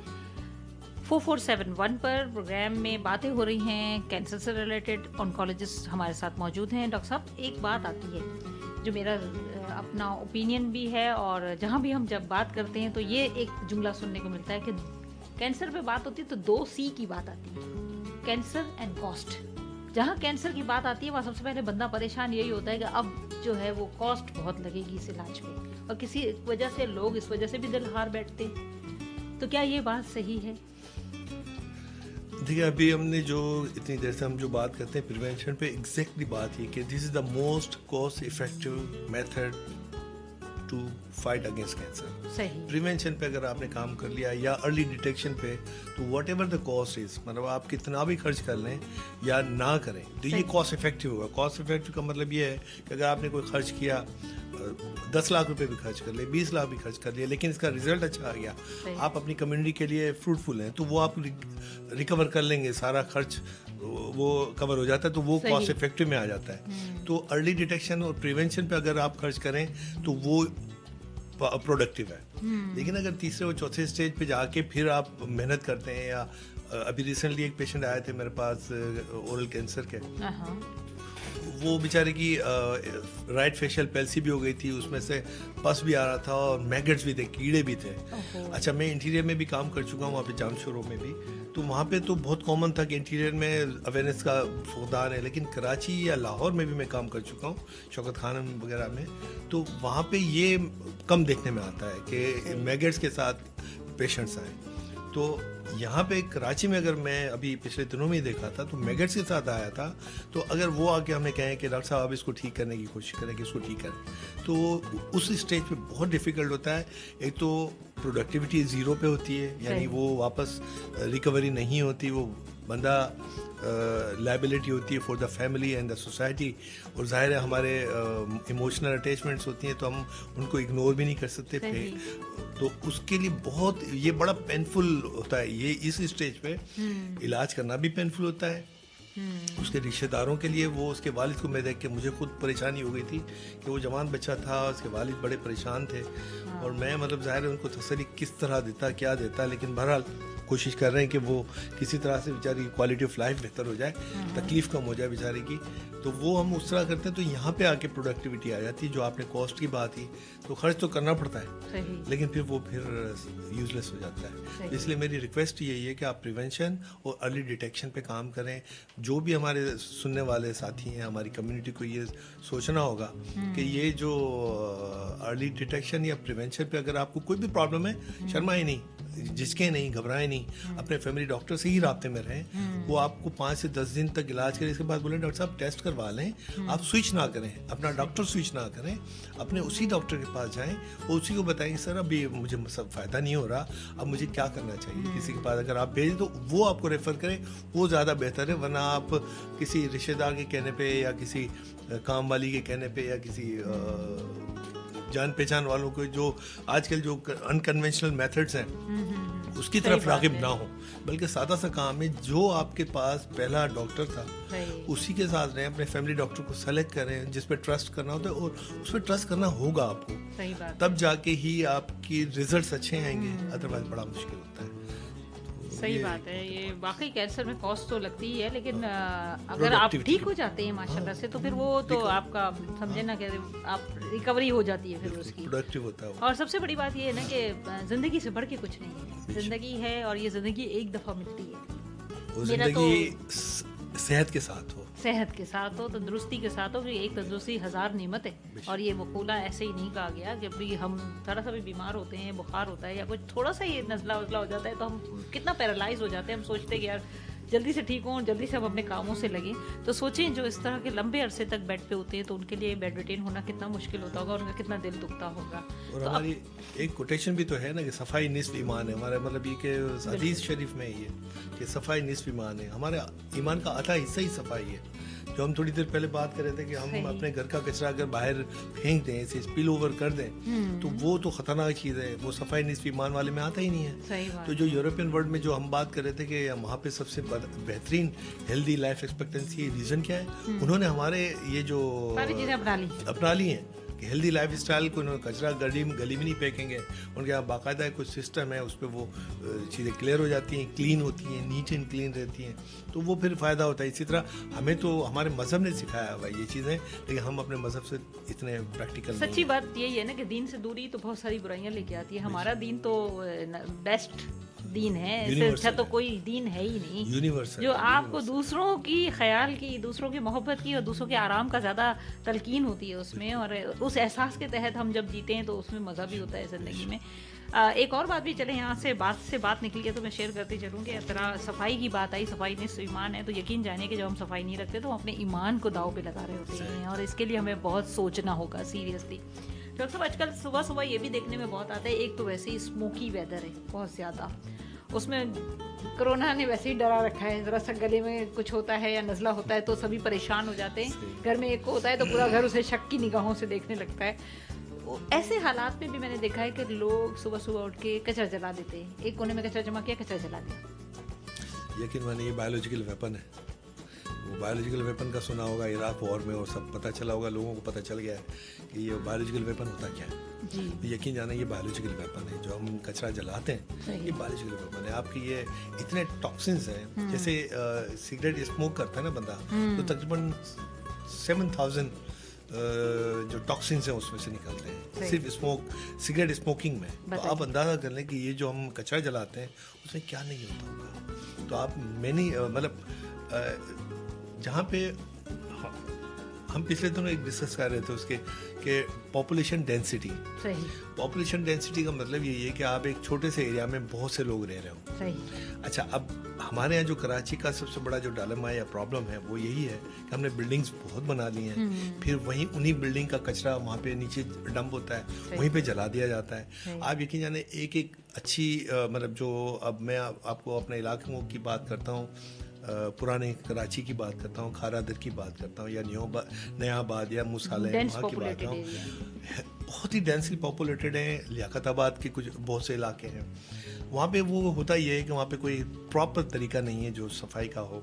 4471 پر. پروگرام میں باتیں ہو رہی ہیں کینسر سے ریلیٹڈ. آنکولوجسٹ ہمارے ساتھ موجود ہیں. ڈاکٹر صاحب ایک بات آتی ہے جو میرا اپنا اوپینین بھی ہے, اور جہاں بھی ہم جب بات کرتے ہیں تو یہ ایک جملہ سننے کو ملتا ہے کہ کینسر پہ بات ہوتی ہے تو 2C کی بات آتی ہے, کینسر اینڈ کاسٹ. جہاں کینسر کی بات آتی ہے وہاں سب سے پہلے بندہ پریشان یہی ہوتا ہے کہ اب جو ہے وہ کاسٹ بہت لگے گی اس علاج پہ, اور کسی وجہ سے لوگ اس وجہ سے بھی دل ہار بیٹھتے. تو کیا یہ بات صحیح ہے؟ देखिए अभी हमने जो इतनी देर से हम जो बात करते हैं प्रिवेंशन पे, एग्जैक्टली बात ये कि this is the most cost effective method to fight against cancer. सही. प्रिवेंशन पे अगर आपने काम कर लिया या अर्ली डिटेक्शन पे, तो what ever the cost is, मतलब आप कितना भी खर्च कर लें या ना करें तो ये कॉस्ट इफेक्टिव होगा. कॉस्ट इफेक्टिव का मतलब ये है कि अगर आपने कोई खर्च किया 10 लाख रुपए भी खर्च कर लिए, 20 लाख भी खर्च कर लिए, लेकिन इसका रिजल्ट अच्छा आ गया, आप अपनी कम्युनिटी के लिए फ्रूटफुल हैं, तो वो आप रिकवर कर लेंगे, सारा खर्च वो कवर हो जाता है, तो वो कॉस्ट इफेक्टिव में आ जाता है. तो अर्ली डिटेक्शन और प्रिवेंशन पे अगर आप खर्च करें तो वो प्रोडक्टिव है. लेकिन अगर तीसरे और चौथे स्टेज पे जाके फिर आप मेहनत करते हैं, या अभी रिसेंटली एक पेशेंट आए थे मेरे पास ओरल कैंसर के, वो बेचारे की राइट फेशियल पैल्सी भी हो गई थी, उसमें से पस भी आ रहा था और मैगट्स भी थे, कीड़े भी थे. अच्छा, मैं इंटीरियर में भी काम कर चुका हूँ वहाँ पे जामशोरों में भी, तो वहाँ पे तो बहुत कॉमन था कि इंटीरियर में अवेयरनेस का फुकदान है. लेकिन कराची या लाहौर में भी मैं काम कर चुका हूँ, शौकत खान वगैरह में, तो वहाँ पे ये कम देखने में आता है कि मैगट्स के साथ पेशेंट्स आए. तो यहाँ पे कराची में अगर मैं अभी पिछले दिनों में ही देखा था तो मैगट्स के साथ आया था. तो अगर वो आके हमें कहें कि डॉक्टर साहब आप इसको ठीक करने की कोशिश करें कि इसको ठीक करें, तो उस स्टेज पे बहुत डिफ़िकल्ट होता है. एक तो प्रोडक्टिविटी ज़ीरो पे होती है, यानी वो वापस रिकवरी नहीं होती, वो बंदा लाइबिलिटी होती है for the family and the society. और ज़ाहिर है हमारे इमोशनल अटैचमेंट्स होती हैं, तो हम उनको इग्नोर भी नहीं कर सकते. तो उसके लिए बहुत ये बड़ा पेनफुल होता है. ये इस स्टेज पे इलाज करना भी पेनफुल होता है. उसके रिश्तेदारों के लिए, वो उसके वालिद को मैं देख के मुझे खुद परेशानी हो गई थी कि वो जवान बच्चा था, उसके वालिद बड़े परेशान थे, और मैं मतलब ज़ाहिर है उनको तसल्ली किस तरह देता, क्या देता, लेकिन बहरहाल कोशिश कर रहे हैं कि वो किसी तरह से बेचारी की क्वालिटी ऑफ लाइफ बेहतर हो जाए, तकलीफ कम हो जाए बेचारे की. तो वो हम उस तरह करते हैं. तो यहाँ पे आके प्रोडक्टिविटी आ जाती है. जो आपने कॉस्ट की बात की, तो खर्च तो करना पड़ता है, लेकिन फिर वो फिर यूजलेस हो जाता है. इसलिए मेरी रिक्वेस्ट यही है कि आप प्रिवेंशन और अर्ली डिटेक्शन पे काम करें. जो भी हमारे सुनने वाले साथी हैं, हमारी कम्युनिटी को ये सोचना होगा कि ये जो अर्ली डिटेक्शन या प्रिवेंशन पे अगर आपको कोई भी प्रॉब्लम है, शर्माए नहीं, झिझके नहीं, घबराए नहीं, अपने फैमिली डॉक्टर से ही राब्ते में रहें. वो आपको 5 से 10 दिन तक इलाज करें, इसके बाद बोले डॉक्टर साहब टेस्ट करवा लें. आप स्विच ना करें, अपना डॉक्टर स्विच ना करें, अपने उसी डॉक्टर के पास जाएं, वो उसी को बताएंगे सर अभी मुझे सब फ़ायदा नहीं हो रहा, अब मुझे क्या करना चाहिए. किसी के पास अगर आप भेजें तो वो आपको रेफ़र करें, वो ज़्यादा बेहतर है. वरना आप किसी रिश्तेदार के कहने पे या किसी काम वाली के कहने पे या किसी जान पहचान वालों को, जो आजकल जो अनकन्वेंशनल मेथड्स हैं उसकी तरफ राग़िब ना हो, बल्कि सादा सा काम है. जो आपके पास पहला डॉक्टर था उसी के साथ रहें. अपने फैमिली डॉक्टर को सेलेक्ट करें जिस पे ट्रस्ट करना होता है, और उस पर ट्रस्ट करना होगा आपको, तब जाके ही आपकी रिजल्ट्स अच्छे आएंगे, अदरवाइज बड़ा मुश्किल होता है. सही बात है. ये वाकई कैंसर में कॉस्ट तो लगती ही है, लेकिन अगर आप ठीक हो जाते हैं माशाल्लाह से, तो फिर वो तो आपका समझे ना कि आप रिकवरी हो जाती है फिर उसकी, प्रोडक्टिव होता है. और सबसे बड़ी बात ये है ना कि ज़िंदगी से बढ़ के कुछ नहीं है. ज़िंदगी है और ये ज़िंदगी एक दफ़ा मिलती है. ज़िंदगी सेहत के साथ हो, सेहत के साथ हो, तंदुरुस्ती के साथ हो, कि एक तंदुरुस्ती 1000 नेमत है. और ये मकूला ऐसे ही नहीं कहा गया कि भी हम थोड़ा सा भी बीमार होते हैं, बुखार होता है या कुछ थोड़ा सा ये नज़ला वज़ला हो जाता है, तो हम कितना पैरालाइज हो जाते हैं. हम सोचते हैं कि यार जल्दी से ठीक हों, जल्दी से हम अपने कामों से लगें. तो सोचें जो इस तरह के लंबे अरसे तक बेड पे होते हैं, तो उनके लिए बेड रिटेन होना कितना मुश्किल होता होगा, और उनका कितना दिल दुखता होगा. और तो हमारी एक कोटेशन भी तो है ना कि सफाई निस्फ ईमान है. हमारा मतलब ये कि हदीस शरीफ में ये कि सफाई निस्फ ईमान है. हमारे ईमान का आधा हिस्सा ही सफाई है. जो हम थोड़ी देर पहले बात कर रहे थे कि हम अपने घर का कचरा अगर बाहर फेंक दें, ऐसे स्पिल ओवर कर दें, तो वो तो खतरनाक चीज़ है. वो सफाई निस्फ ईमान वाले में आता ही नहीं है. तो जो यूरोपियन वर्ल्ड में जो हम बात कर रहे थे कि वहाँ पे सबसे बेहतरीन हेल्दी लाइफ एक्सपेक्टेंसी रीज़न क्या है, उन्होंने हमारे ये जो अपना ली हैं कि हेल्दी लाइफ स्टाइल को, उन्होंने कचरा गली में नहीं फेंकेंगे. उनके यहाँ बाकायदा कुछ सिस्टम है, उस पर वो चीज़ें क्लियर हो जाती हैं, क्लीन होती हैं, नीट एंड क्लीन रहती हैं, तो वो फिर फ़ायदा होता है. इसी तरह हमें तो हमारे मज़हब ने सिखाया हुआ ये चीज़ें, लेकिन हम अपने मज़हब से इतने प्रैक्टिकल. सच्ची बात यही है ना कि दीन से दूरी तो बहुत सारी बुराइयां लेके आती है. हमारा दीन तो बेस्ट दीन है, इससे अच्छा तो कोई दीन है ही नहीं. यूनिवर्सल, जो आपको दूसरों की ख्याल की, दूसरों की मोहब्बत की और दूसरों के आराम का ज़्यादा तलकीन होती है उसमें, और उस एहसास के तहत हम जब जीते हैं तो उसमें मज़ा भी होता है ज़िंदगी में. ایک اور بات بھی چلے یہاں سے بات نکلی ہے تو میں شیئر کرتی چلوں کہ طرح صفائی کی بات آئی, صفائی نصف ایمان ہے, تو یقین جانے کہ جب ہم صفائی نہیں رکھتے تو ہم اپنے ایمان کو داؤ پہ لگا رہے ہوتے ہیں, اور اس کے لیے ہمیں بہت سوچنا ہوگا سیریسلی. ڈاکٹر صاحب آج کل صبح صبح یہ بھی دیکھنے میں بہت آتا ہے, ایک تو ویسے ہی اسموکی ویدر ہے بہت زیادہ, اس میں کرونا نے ویسے ہی ڈرا رکھا ہے, ذرا سا گلے میں کچھ ہوتا ہے یا نزلہ ہوتا ہے تو سبھی پریشان ہو جاتے ہیں, گھر میں ایک کو ہوتا ہے تو پورا گھر اسے شک کی نگاہوں سے دیکھنے لگتا ہے. ایسے حالات میں بھی میں نے دیکھا ہے کہ لوگ صبح صبح اٹھ کے کچرا جلا دیتے ہیں, ایک کونے میں کچرا جمع کیا, کچرا جلا دیا. یقین مانیے یہ بایولوجیکل ویپن ہے. وہ بایولوجیکل ویپن کا سنا ہوگا عراق وار میں, اور سب پتہ چلا ہوگا, لوگوں کو پتہ چل گیا ہے کہ یہ بایولوجیکل ویپن ہوتا کیا ہے. جی یقین جانا یہ بایولوجیکل ویپن ہے, جو ہم کچرا جلاتے ہیں یہ بایولوجیکل ویپن ہے. آپ کی یہ اتنے ٹاکسنس ہیں, جیسے سگریٹ اسموک کرتا ہے نا بندہ, تو تقریباً 7000 جو ٹاکسنس ہیں اس میں سے نکلتے ہیں صرف سگریٹ اسموکنگ میں. تو آپ اندازہ کر لیں کہ یہ جو ہم کچرا جلاتے ہیں اس میں کیا نہیں ہوتا ہوگا. تو آپ مطلب جہاں پہ ہم پچھلے دنوں ایک ڈسکس کر رہے تھے اس کے کہ پاپولیشن ڈینسٹی. پاپولیشن ڈینسٹی کا مطلب یہی ہے کہ آپ ایک چھوٹے سے ایریا میں بہت سے لوگ رہ رہے ہوں. اچھا, اب ہمارے یہاں جو کراچی کا سب سے بڑا جو ڈائلما ہے یا پرابلم ہے وہ یہی ہے کہ ہم نے بلڈنگس بہت بنا لی ہیں, پھر وہیں انہی بلڈنگ کا کچرا وہاں پہ نیچے ڈمپ ہوتا ہے, وہیں پہ جلا دیا جاتا ہے. آپ یقین جانے ایک اچھی مطلب جو, اب میں آپ کو اپنے علاقوں کی بات کرتا ہوں, پرانے کراچی کی بات کرتا ہوں, کھارا در کی بات کرتا ہوں, یا نیا آباد یا مصالح وہاں کی بات کرتا ہوں, بہت ہی ڈینسلی پاپولیٹڈ ہیں. لیاقت آباد کے کچھ بہت سے علاقے ہیں, وہاں پہ وہ ہوتا یہ ہے کہ وہاں پہ کوئی پراپر طریقہ نہیں ہے جو صفائی کا ہو.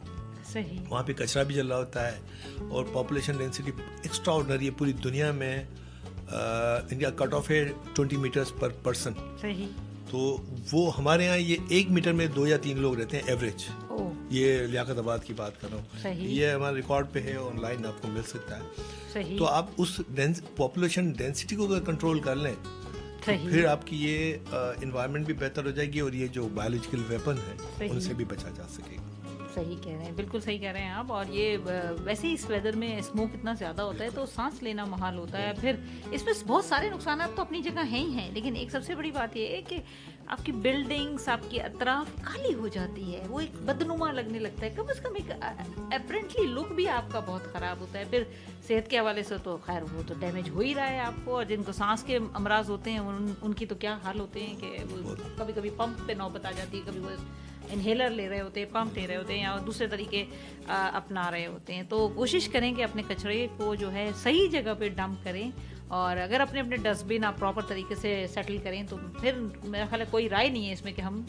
وہاں پہ کچرا بھی جل رہا ہوتا ہے, اور پاپولیشن ڈینسٹی ایکسٹرا آرڈنری ہے. پوری دنیا میں انڈیا کٹ آف ہے 20 میٹرز پر پرسن. تو وہ ہمارے یہاں یہ 1 میٹر میں 2 یا 3 لوگ رہتے ہیں ایوریج. یہ لیاقت آباد کی بات کر رہا ہوں, یہ ہمارا ریکارڈ پہ ہے, آن لائن آپ کو مل سکتا ہے. تو آپ اس پاپولیشن ڈینسٹی کو اگر کنٹرول کر لیں تو پھر آپ کی یہ انوائرمنٹ بھی بہتر ہو جائے گی, اور یہ جو بایولوجیکل ویپن ہے ان سے بھی بچا جا سکے گا. صحیح کہہ رہے ہیں, بالکل صحیح کہہ رہے ہیں آپ. اور یہ ویسے ہی اس ویدر میں اسموک اتنا زیادہ ہوتا ہے تو سانس لینا محال ہوتا ہے. پھر اس میں بہت سارے نقصانات تو اپنی جگہ ہیں ہی ہیں, لیکن ایک سب سے بڑی بات یہ ہے کہ آپ کی بلڈنگس, آپ کے اطراف کالی ہو جاتی ہے, وہ ایک بدنما لگنے لگتا ہے. کم از کم ایک اپرنٹلی لک بھی آپ کا بہت خراب ہوتا ہے. پھر صحت کے حوالے سے تو خیر وہ تو ڈیمیج ہو ہی رہا ہے آپ کو, اور جن کو سانس کے امراض ہوتے ہیں ان کی تو کیا حال ہوتے ہیں کہ وہ کبھی کبھی پمپ پہ نوبت آ جاتی ہے, کبھی وہ انہیلر لے رہے ہوتے ہیں, پمپ لے رہے ہوتے ہیں, یا دوسرے طریقے اپنا رہے ہوتے ہیں. تو کوشش کریں کہ اپنے کچرے کو جو ہے صحیح جگہ پہ ڈمپ کریں, اور اگر اپنے دسٹ بن آپ پراپر طریقے سے سیٹل کریں تو پھر میرا خیال ہے کوئی رائے نہیں ہے اس میں کہ ہم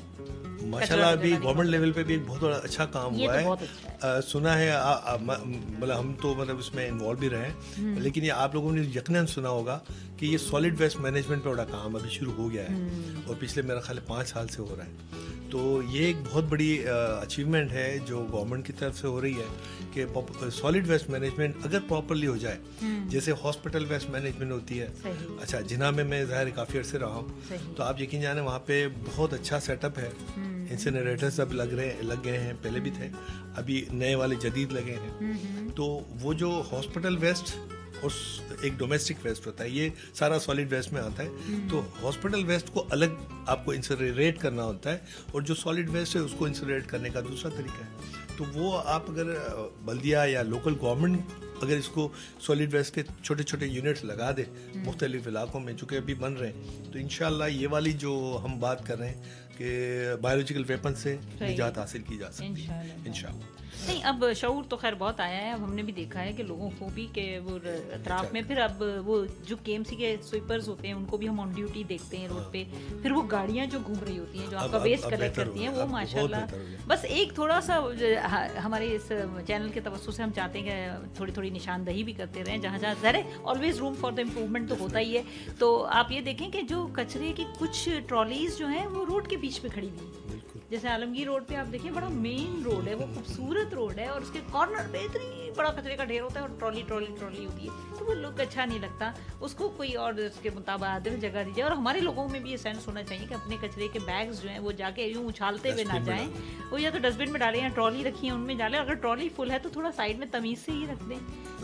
ماشاءاللہ ابھی گورنمنٹ لیول پہ بھی ایک بہت بڑا اچھا کام ہوا ہے. سنا ہے مطلب ہم تو مطلب اس میں انوالو بھی رہے ہیں, لیکن یہ آپ لوگوں نے یقیناً سنا ہوگا کہ یہ سالڈ ویسٹ مینجمنٹ پہ بڑا کام ابھی شروع ہو گیا ہے, اور پچھلے میرا خیال 5 سال سے ہو رہا ہے. تو یہ ایک بہت بڑی اچیومنٹ ہے جو گورنمنٹ کی طرف سے ہو رہی ہے کہ سالڈ ویسٹ مینجمنٹ اگر پراپرلی ہو جائے, جیسے ہاسپٹل ویسٹ مینجمنٹ ہوتی ہے. اچھا, جناح میں ظاہر کافی عرصے رہا ہوں, تو آپ یقین جانے وہاں پہ بہت اچھا سیٹ اپ ہے. انسینریٹرز اب لگ گئے ہیں, پہلے بھی تھے, ابھی نئے والے جدید لگے ہیں. تو وہ جو ہاسپٹل ویسٹ اور ایک ڈومیسٹک ویسٹ ہوتا ہے, یہ سارا سالڈ ویسٹ میں آتا ہے. تو ہاسپٹل ویسٹ کو الگ آپ کو انسینریٹ کرنا ہوتا ہے, اور جو سالڈ ویسٹ ہے اس کو انسینریٹ کرنے کا دوسرا طریقہ ہے. تو وہ آپ اگر بلدیہ یا لوکل گورنمنٹ اگر اس کو سالڈ ویسٹ کے چھوٹے چھوٹے یونٹس لگا دے مختلف علاقوں میں, چونکہ ابھی بن رہے ہیں, تو انشاءاللہ یہ والی جو ہم بات کر رہے ہیں کہ بایولوجیکل ویپن سے نجات حاصل کی جا سکتی ہے انشاءاللہ. نہیں, اب شعور تو خیر بہت آیا ہے. اب ہم نے بھی دیکھا ہے کہ لوگوں کو بھی کہ وہ اطراف میں, پھر اب وہ جو کے ایم سی کے سویپرز ہوتے ہیں ان کو بھی ہم آن ڈیوٹی دیکھتے ہیں روڈ پہ. پھر وہ گاڑیاں جو گھوم رہی ہوتی ہیں جو آپ کا ویسٹ کلیکٹ کرتی ہیں, وہ ماشاءاللہ بس ایک تھوڑا سا ہمارے اس چینل کے توسط سے ہم چاہتے ہیں کہ تھوڑی تھوڑی نشاندہی بھی کرتے رہیں, جہاں جہاں ظاہر ہے always room for the improvement تو ہوتا ہی ہے. تو آپ یہ دیکھیں کہ جو کچرے کی کچھ ٹرالیز جو ہیں وہ روڈ کے بیچ پہ کھڑی ہوئی, جیسے عالمگیر روڈ پہ آپ دیکھیں بڑا مین روڈ ہے, وہ خوبصورت روڈ ہے, اور اس کے کارنر پہ اتنی بڑا کچرے کا ڈھیر ہوتا ہے, اور ٹرالی ہوتی ہے. تو وہ لک اچھا نہیں لگتا, اس کو کوئی اور اس کے مطابق جگہ دیجیے. اور ہمارے لوگوں میں بھی یہ سینس ہونا چاہیے کہ اپنے کچرے کے بیگز جو ہیں وہ جا کے یوں اچھالتے ہوئے نہ جائیں, وہ یا تو ڈسٹ بن میں ڈالیں یا ٹرالی رکھی ہیں ان میں ڈالیں. اگر ٹرالی فل ہے تو تھوڑا سائڈ میں تمیز سے ہی رکھ دیں.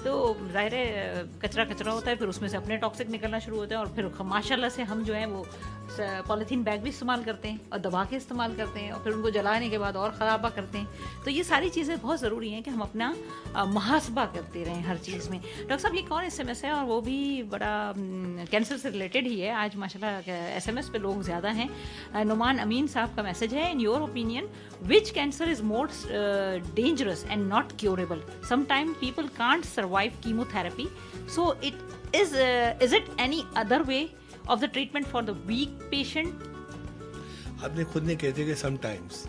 تو ظاہر ہے کچرا ہوتا ہے, پھر اس میں سے اپنے ٹاکسک نکلنا شروع ہوتا ہے, اور پھر ماشاء اللہ سے ہم جو ہیں وہ पॉलीथीन बैग भी इस्तेमाल करते हैं और दबा के इस्तेमाल करते हैं और फिर उनको जलाने के बाद और ख़राबा करते हैं. तो ये सारी चीज़ें बहुत ज़रूरी हैं कि हम अपना मुहासबा करते रहें हर चीज़ में. डॉक्टर साहब ये कौन SMS है और वो भी बड़ा कैंसर से रिलेटेड ही है. आज माशाल्लाह SMS पे लोग ज़्यादा हैं. नुमान अमीन साहब का मैसेज है, in your opinion which cancer is more dangerous and not curable. Sometime people can't survive chemotherapy, so is it any other way of the treatment for the weak patient? आपने खुद ने कहते कि समटाइम्स,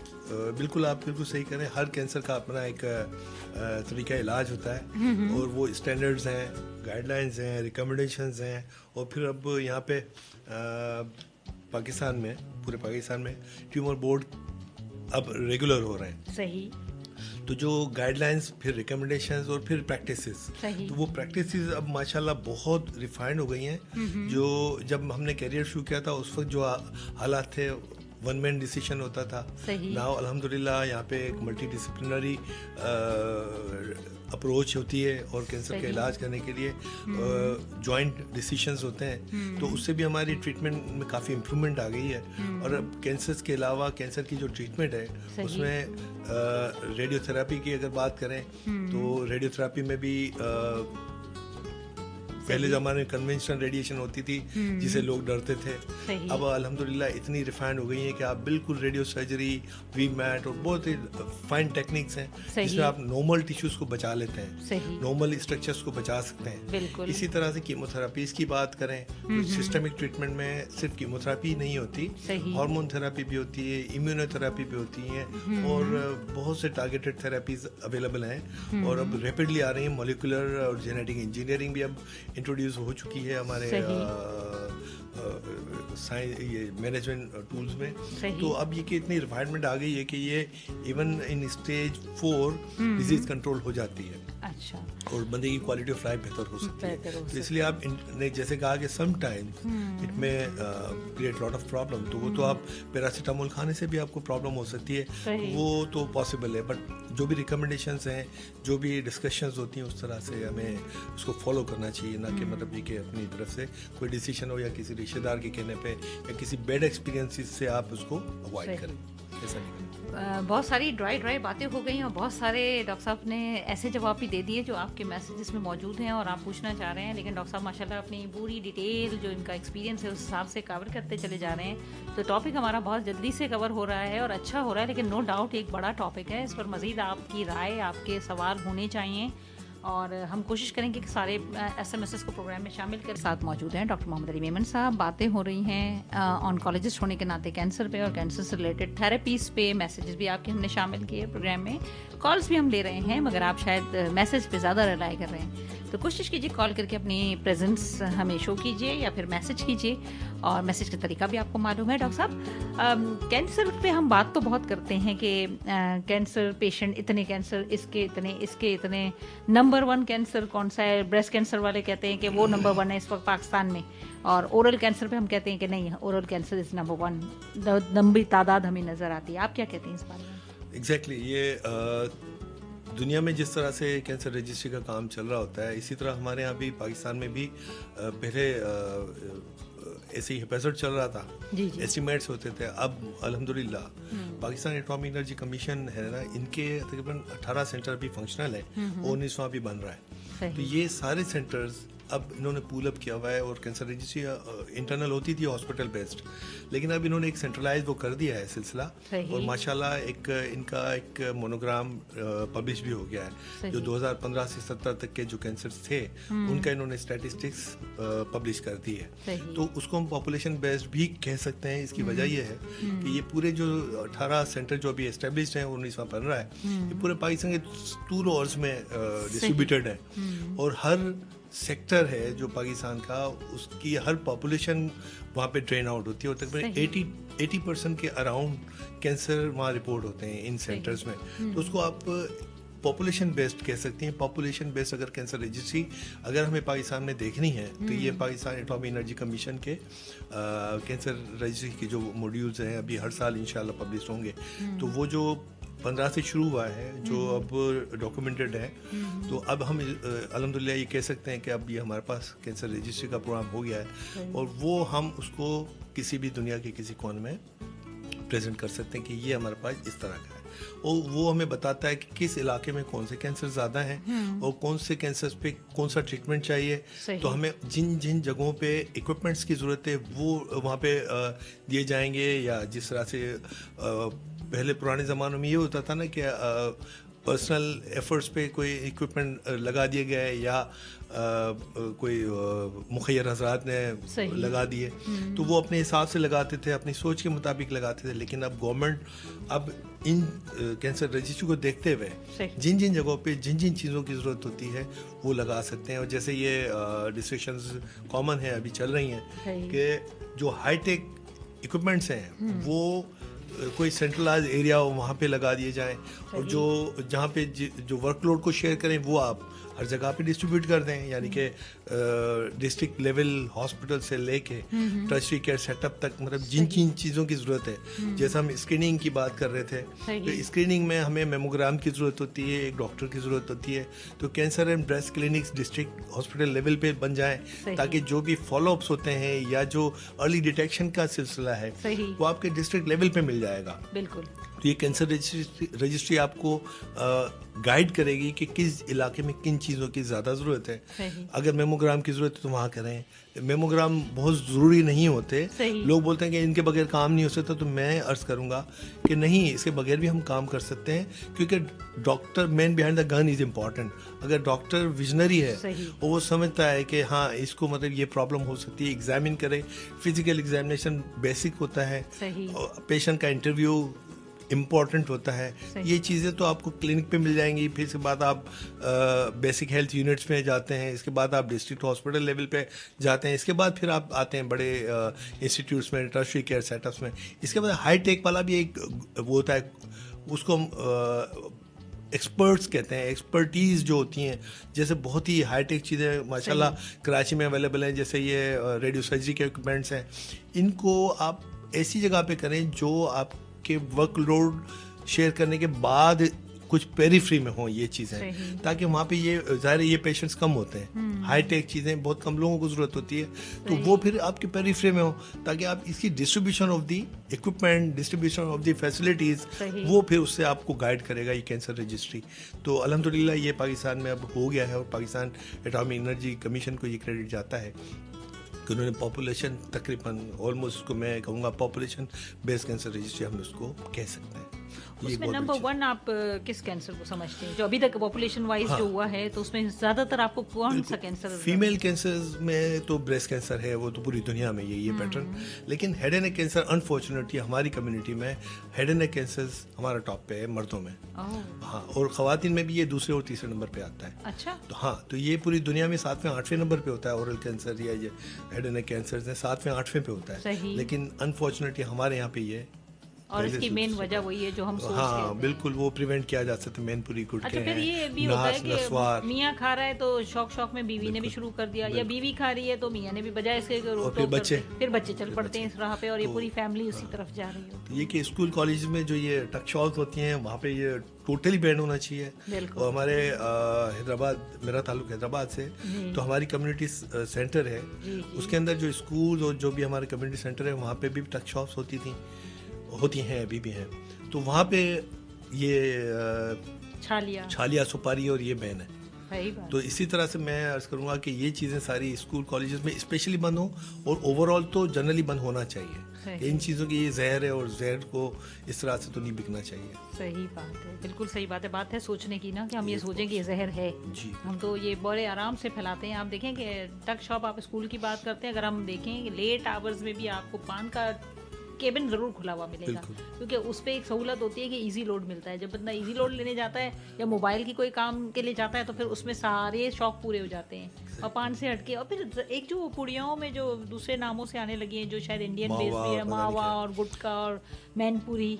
बिल्कुल आप बिल्कुल सही करें. हर कैंसर का अपना एक तरीका इलाज होता है और वो स्टैंडर्ड्स हैं, गाइडलाइंस हैं, रिकमेंडेशंस हैं. और फिर अब यहाँ पे पाकिस्तान में, पूरे पाकिस्तान में ट्यूमर बोर्ड अब रेगुलर हो रहे हैं. सही. तो जो गाइडलाइंस, फिर रिकमेंडेशंस और फिर प्रैक्टिसेस, तो वो प्रैक्टिसेस अब माशाल्लाह बहुत रिफाइंड हो गई हैं. जो जब हमने करियर शुरू किया था उस वक्त जो हालात थे, वन मैन डिसीजन होता था. नाउ अल्हम्दुलिल्लाह यहाँ पे एक मल्टी डिसिप्लिनरी अप्रोच होती है और कैंसर का इलाज करने के लिए जॉइंट डिसीजंस होते हैं. तो उससे भी हमारी ट्रीटमेंट में काफ़ी इम्प्रूवमेंट आ गई है. और अब कैंसर के अलावा कैंसर की जो ट्रीटमेंट है उसमें रेडियोथेरेपी की अगर बात करें तो रेडियोथेरेपी में भी पहले ज़माने में कन्वेंशनल रेडिएशन होती थी जिसे लोग डरते थे. अब अल्हम्दुलिल्लाह इतनी रिफाइंड हो गई है कि आप बिल्कुल रेडियो सर्जरी, वीमैट और बहुत ही फाइन टेक्निक्स हैं जिसमें आप नॉर्मल टिश्यूज़ को बचा लेते हैं, नॉर्मल स्ट्रक्चर्स को बचा सकते हैं. इसी तरह से कीमोथेरेपीज़ की बात करें तो सिस्टमिक ट्रीटमेंट में सिर्फ कीमोथेरेपी नहीं होती, हार्मोन थेरेपी भी होती है, इम्यूनोथेरेपी भी होती है और बहुत से टारगेटेड थेरेपीज अवेलेबल हैं. और अब रैपिडली आ रही हैं. मॉलिक्यूलर और जेनेटिक इंजीनियरिंग भी अब इंट्रोड्यूस हो चुकी है हमारे ये मैनेजमेंट टूल्स में. तो अब ये कि इतनी रिफाइनमेंट आ गई है कि ये even in stage 4 disease control हो जाती है. अच्छा. और बंदे की क्वालिटी ऑफ लाइफ बेहतर हो सकती है. तो इसलिए आप ने जैसे कहा कि सम टाइम्स इट में क्रिएट लॉट ऑफ प्रॉब्लम, तो वो तो आप पैरासीटामोल खाने से भी आपको प्रॉब्लम हो सकती है, वो तो पॉसिबल है. बट जो भी रिकमेंडेशंस हैं, जो भी डिस्कशंस होती हैं, उस तरह से हमें उसको फॉलो करना चाहिए. ना कि मतलब ये कि अपनी तरफ से कोई डिसीजन हो या किसी रिश्तेदार के कहने पे या किसी बैड एक्सपीरियंस से आप उसको अवॉइड करें. ऐसा नहीं करें. बहुत सारी ड्राई बातें हो गई और बहुत सारे डॉक्टर साहब ने ऐसे जवाब भी दे दिए जो आपके मैसेजेस में मौजूद हैं और आप पूछना चाह रहे हैं. लेकिन डॉक्टर साहब माशाल्लाह अपनी पूरी डिटेल जो इनका एक्सपीरियंस है उस हिसाब से कवर करते चले जा रहे हैं. तो टॉपिक हमारा बहुत जल्दी से कवर हो रहा है और अच्छा हो रहा है. लेकिन नो डाउट एक बड़ा टॉपिक है, इस पर मज़ीद आपकी राय, आपके सवाल होने चाहिए और हम कोशिश करेंगे कि सारे SMS को प्रोग्राम में शामिल कर. साथ मौजूद हैं डॉक्टर मोहम्मद अली मेमन साहब. बातें हो रही हैं ऑन्कोलॉजिस्ट होने के नाते कैंसर पे और कैंसर से रिलेटेड थेरेपीज़ पे. मैसेजेस भी आपके हमने शामिल किए प्रोग्राम में, कॉल्स भी हम ले रहे हैं, मगर आप शायद मैसेज पे ज़्यादा रिलाई कर रहे हैं. तो कोशिश कीजिए कॉल करके अपनी प्रेजेंस हमें शो कीजिए या फिर मैसेज कीजिए. और मैसेज का तरीका भी आपको मालूम है. डॉक्टर साहब कैंसर पे हम बात तो बहुत करते हैं कि कैंसर पेशेंट इतने, कैंसर इसके इतने, नंबर 1 कैंसर कौन सा है? ब्रेस्ट कैंसर वाले कहते हैं कि वो नंबर 1 है इस वक्त पाकिस्तान में. और ओरल कैंसर पे हम कहते हैं कि नहीं, ओरल कैंसर इज नंबर 1. लंबी तादाद हमें नज़र आती है. आप क्या कहते हैं इस बारे में? एग्जैक्टली. ये दुनिया में जिस तरह से कैंसर रजिस्ट्री का काम चल रहा होता है, इसी तरह हमारे यहाँ भी पाकिस्तान में भी पहले ऐसे ही हेपेसोड चल रहा था. एस्टिमेट्स होते थे. अब अल्हम्दुलिल्लाह पाकिस्तान एटॉमिक एनर्जी कमीशन है ना, इनके तकरीबन 18 सेंटर भी फंक्शनल है और 19वां भी बन रहा है. तो ये सारे सेंटर्स अब इन्होंने पूल अप किया हुआ है. और कैंसर रजिस्ट्री इंटरनल होती थी हॉस्पिटल बेस्ड, लेकिन अब इन्होंने एक सेंट्रलाइज वो कर दिया है सिलसिला. और माशाल्लाह एक इनका एक मोनोग्राम पब्लिश भी हो गया है जो 2015 से 17 तक के जो कैंसर थे उनका इन्होंने स्टैटिस्टिक्स पब्लिश कर दी है. तो उसको हम पॉपुलेशन बेस्ड भी कह सकते हैं. इसकी वजह यह है कि ये पूरे जो 18 सेंटर जो अभी एस्टेब्लिश्ड हैं, 19वां बन रहा है, ये पूरे पाकिस्तान के 2 रोल्स में डिस्ट्रीब्यूटेड है. और हर सेक्टर है जो पाकिस्तान का, उसकी हर पॉपुलेशन वहाँ पे ड्रेन आउट होती है. और तकरीबन 80% के अराउंड कैंसर वहाँ रिपोर्ट होते हैं इन सेंटर्स में. तो उसको आप पॉपुलेशन बेस्ड कह सकती हैं. पॉपुलेशन बेस्ड अगर कैंसर रजिस्ट्री अगर हमें पाकिस्तान में देखनी है तो ये पाकिस्तान एटॉमिक एनर्जी कमीशन के कैंसर रजिस्ट्री के जो मॉड्यूल्स हैं अभी हर साल इंशाल्लाह पब्लिश होंगे. तो वो जो 15 سے شروع ہوا ہے جو اب ڈاکومنٹڈ ہے. تو اب ہم الحمدللہ یہ کہہ سکتے ہیں کہ اب یہ ہمارے پاس کینسر رجسٹری کا پروگرام ہو گیا ہے, اور وہ ہم اس کو کسی بھی دنیا کے کسی کونے میں پریزنٹ کر سکتے ہیں کہ یہ ہمارے پاس اس طرح کا ہے, اور وہ ہمیں بتاتا ہے کہ کس علاقے میں کون سے کینسر زیادہ ہیں اور کون سے کینسر پہ کون سا ٹریٹمنٹ چاہیے. تو ہمیں جن جن جگہوں پہ ایکوپمنٹس کی ضرورت ہے وہ وہاں پہ دیے جائیں گے, یا جس طرح سے پہلے پرانے زمانوں میں یہ ہوتا تھا نا کہ پرسنل ایفرٹس پہ کوئی ایکوپمنٹ لگا دیا گیا ہے یا کوئی مخیر حضرات نے لگا دیے, تو وہ اپنے حساب سے لگاتے تھے, اپنی سوچ کے مطابق لگاتے تھے. لیکن اب گورنمنٹ اب ان کینسر رجسٹری کو دیکھتے ہوئے جن جن جگہوں پہ جن جن چیزوں کی ضرورت ہوتی ہے وہ لگا سکتے ہیں. اور جیسے یہ ڈسٹرکشنز کامن ہیں ابھی چل رہی ہیں کہ جو ہائی ٹیک ایکوپمنٹس ہیں وہ کوئی سینٹرلائز ایریا وہاں پہ لگا دیے جائیں, اور جو جہاں پہ جو ورک لوڈ کو شیئر کریں وہ آپ ہر جگہ پہ ڈسٹریبیوٹ کر دیں, یعنی کہ ڈسٹرکٹ لیول ہاسپٹل سے لے کے ٹرشری کیئر سیٹ اپ تک, مطلب جن جن چیزوں کی ضرورت ہے. جیسے ہم اسکریننگ کی بات کر رہے تھے, تو اسکریننگ میں ہمیں میموگرام کی ضرورت ہوتی ہے, ایک ڈاکٹر کی ضرورت ہوتی ہے, تو cancer and breast clinics district hospital level پہ بن جائیں تاکہ جو بھی فالو اپس ہوتے ہیں یا جو ارلی ڈیٹیکشن کا سلسلہ ہے وہ آپ کے ڈسٹرکٹ لیول پہ مل جائے گا. بالکل. تو یہ کینسر رجسٹری آپ کو گائیڈ کرے گی کہ کس علاقے میں کن چیزوں کی زیادہ ضرورت ہے. اگر میموگرام کی ضرورت ہے تو وہاں کریں. میموگرام بہت ضروری نہیں ہوتے, لوگ بولتے ہیں کہ ان کے بغیر کام نہیں ہو سکتا, تو میں عرض کروں گا کہ نہیں, اس کے بغیر بھی ہم کام کر سکتے ہیں, کیونکہ doctor man behind the gun is important. اگر ڈاکٹر ویژنری ہے اور وہ سمجھتا ہے کہ ہاں اس کو مطلب یہ پرابلم ہو سکتی ہے, ایگزامن کرے. فزیکل ایگزامینیشن بیسک ہوتا ہے, پیشنٹ کا انٹرویو امپورٹنٹ ہوتا ہے. یہ چیزیں تو آپ کو کلینک پہ مل جائیں گی. پھر اس کے بعد آپ بیسک ہیلتھ یونٹس میں جاتے ہیں, اس کے بعد آپ ڈسٹرکٹ ہاسپٹل لیول پہ جاتے ہیں, اس کے بعد پھر آپ آتے ہیں بڑے انسٹیٹیوٹس میں, ٹرشری کیئر سیٹ اپس میں. اس کے بعد ہائی ٹیک والا بھی ایک وہ ہوتا ہے, اس کو ایکسپرٹس کہتے ہیں. ایکسپرٹیز جو ہوتی ہیں, جیسے بہت ہی ہائی ٹیک چیزیں ماشاء اللہ کراچی میں اویلیبل ہیں, جیسے یہ ریڈیو سرجری کے ایکوپمنٹس ہیں. ان کو آپ ایسی جگہ پہ کریں جو آپ کہ ورک لوڈ شیئر کرنے کے بعد کچھ پیریفری میں ہوں یہ چیزیں, تاکہ وہاں پہ یہ ظاہر یہ پیشنٹس کم ہوتے ہیں. ہائی ٹیک چیزیں بہت کم لوگوں کو ضرورت ہوتی ہے, تو وہ پھر آپ کے پیریفری میں ہوں, تاکہ آپ اس کی distribution of the equipment, distribution of the facilities, وہ پھر اس سے آپ کو گائیڈ کرے گا یہ کینسر رجسٹری. تو الحمدللہ یہ پاکستان میں اب ہو گیا ہے, اور پاکستان ایٹمی انرجی کمیشن کو یہ کریڈٹ جاتا ہے کہ انہوں نے پاپولیشن تقریباً آلموسٹ, اس کو میں کہوں گا پاپولیشن بیس کینسر رجسٹری ہم اس کو کہہ سکتے ہیں. اس میں نمبر 1 آپ کس کینسر کو سمجھتے ہیں جو ابھی تک پاپولیشن وائز جو ہوا ہے, تو اس میں زیادہ تر آپ کو کون سا کینسر؟ فیمیل کینسرز میں تو بریسٹ کینسر ہے, وہ تو پوری دنیا میں یہ پیٹرن. لیکن head and neck cancer unfortunately ہماری کمیونٹی میں ہیڈ اینڈ نیک کینسرز ہمارا ٹاپ پہ ہے مردوں میں. ہاں, اور خواتین میں بھی یہ دوسرے اور تیسرے نمبر پہ آتا ہے. اچھا. تو ہاں, تو یہ پوری دنیا میں 7ویں 8ویں نمبر پہ ہوتا ہے. اورل کینسر یا یہ ہیڈ اینڈ نیک کینسرز ہیں 7ویں 8ویں پہ ہوتا ہے. لیکن انفارچونیٹلی ہمارے یہاں پہ یہ, اور اس کی مین وجہ وہی ہے جو ہم سوچ رہے ہیں. بالکل, وہ پریونٹ کیا جا سکتا ہے. مین پوری گڈ اچھا, پھر یہ بھی ہوتا ہے کہ میاں کھا رہا ہے تو شوق میں بیوی نے بھی شروع کر دیا, یا بیوی کھا رہی ہے تو میاں نے بھی, بجائے اس کے پھر بچے چل پڑتے ہیں اس راہ پہ, اور یہ پوری فیملی اسی طرف جا رہی ہوتی ہے. یہ کہ اسکول کالج میں جو یہ ٹک شاپس ہوتی ہیں وہاں پہ یہ ٹوٹلی بینڈ ہونا چاہیے. اور ہمارے حیدرآباد, میرا تعلق حیدرآباد سے, تو ہماری کمیونٹی سینٹر ہے, اس کے اندر جو اسکول اور جو بھی ہمارے کمیونٹی سینٹر ہے وہاں پہ بھی ٹک شاپس ہوتی ہیں, ابھی بھی ہیں. تو وہاں پہ یہ چھالیا سپاری اور یہ بین ہے. تو اسی طرح سے میں عرض کروں گا کہ یہ چیزیں ساری اسکول کالجز میں اسپیشلی بند ہوں, اور اوور آل تو جنرلی بند ہونا چاہیے. ان چیزوں کی یہ زہر ہے, اور زہر کو اس طرح سے تو نہیں بکنا چاہیے. صحیح بات ہے, بالکل صحیح بات ہے. بات ہے سوچنے کی نا, کہ ہم یہ سوچیں کہ یہ زہر ہے. ہم تو یہ بڑے آرام سے پھیلاتے ہیں. آپ دیکھیں کہ ٹک شاپ, آپ اسکول کی بات کرتے ہیں, اگر ہم دیکھیں لیٹ آورز میں بھی آپ کو پان کا کیبن ضرور کھلا ہوا ملے گا, کیونکہ اس پہ ایک سہولت ہوتی ہے کہ ایزی لوڈ ملتا ہے. جب بندہ ایزی لوڈ لینے جاتا ہے یا موبائل کی کوئی کام کے لیے جاتا ہے, تو پھر اس میں سارے شوق پورے ہو جاتے ہیں, اور پان سے ہٹ کے. اور پھر ایک جو پوڑیوں میں جو دوسرے ناموں سے آنے لگی ہیں, جو شاید انڈین بیس بھی ہے, ماوا اور گٹکا اور مین پوری,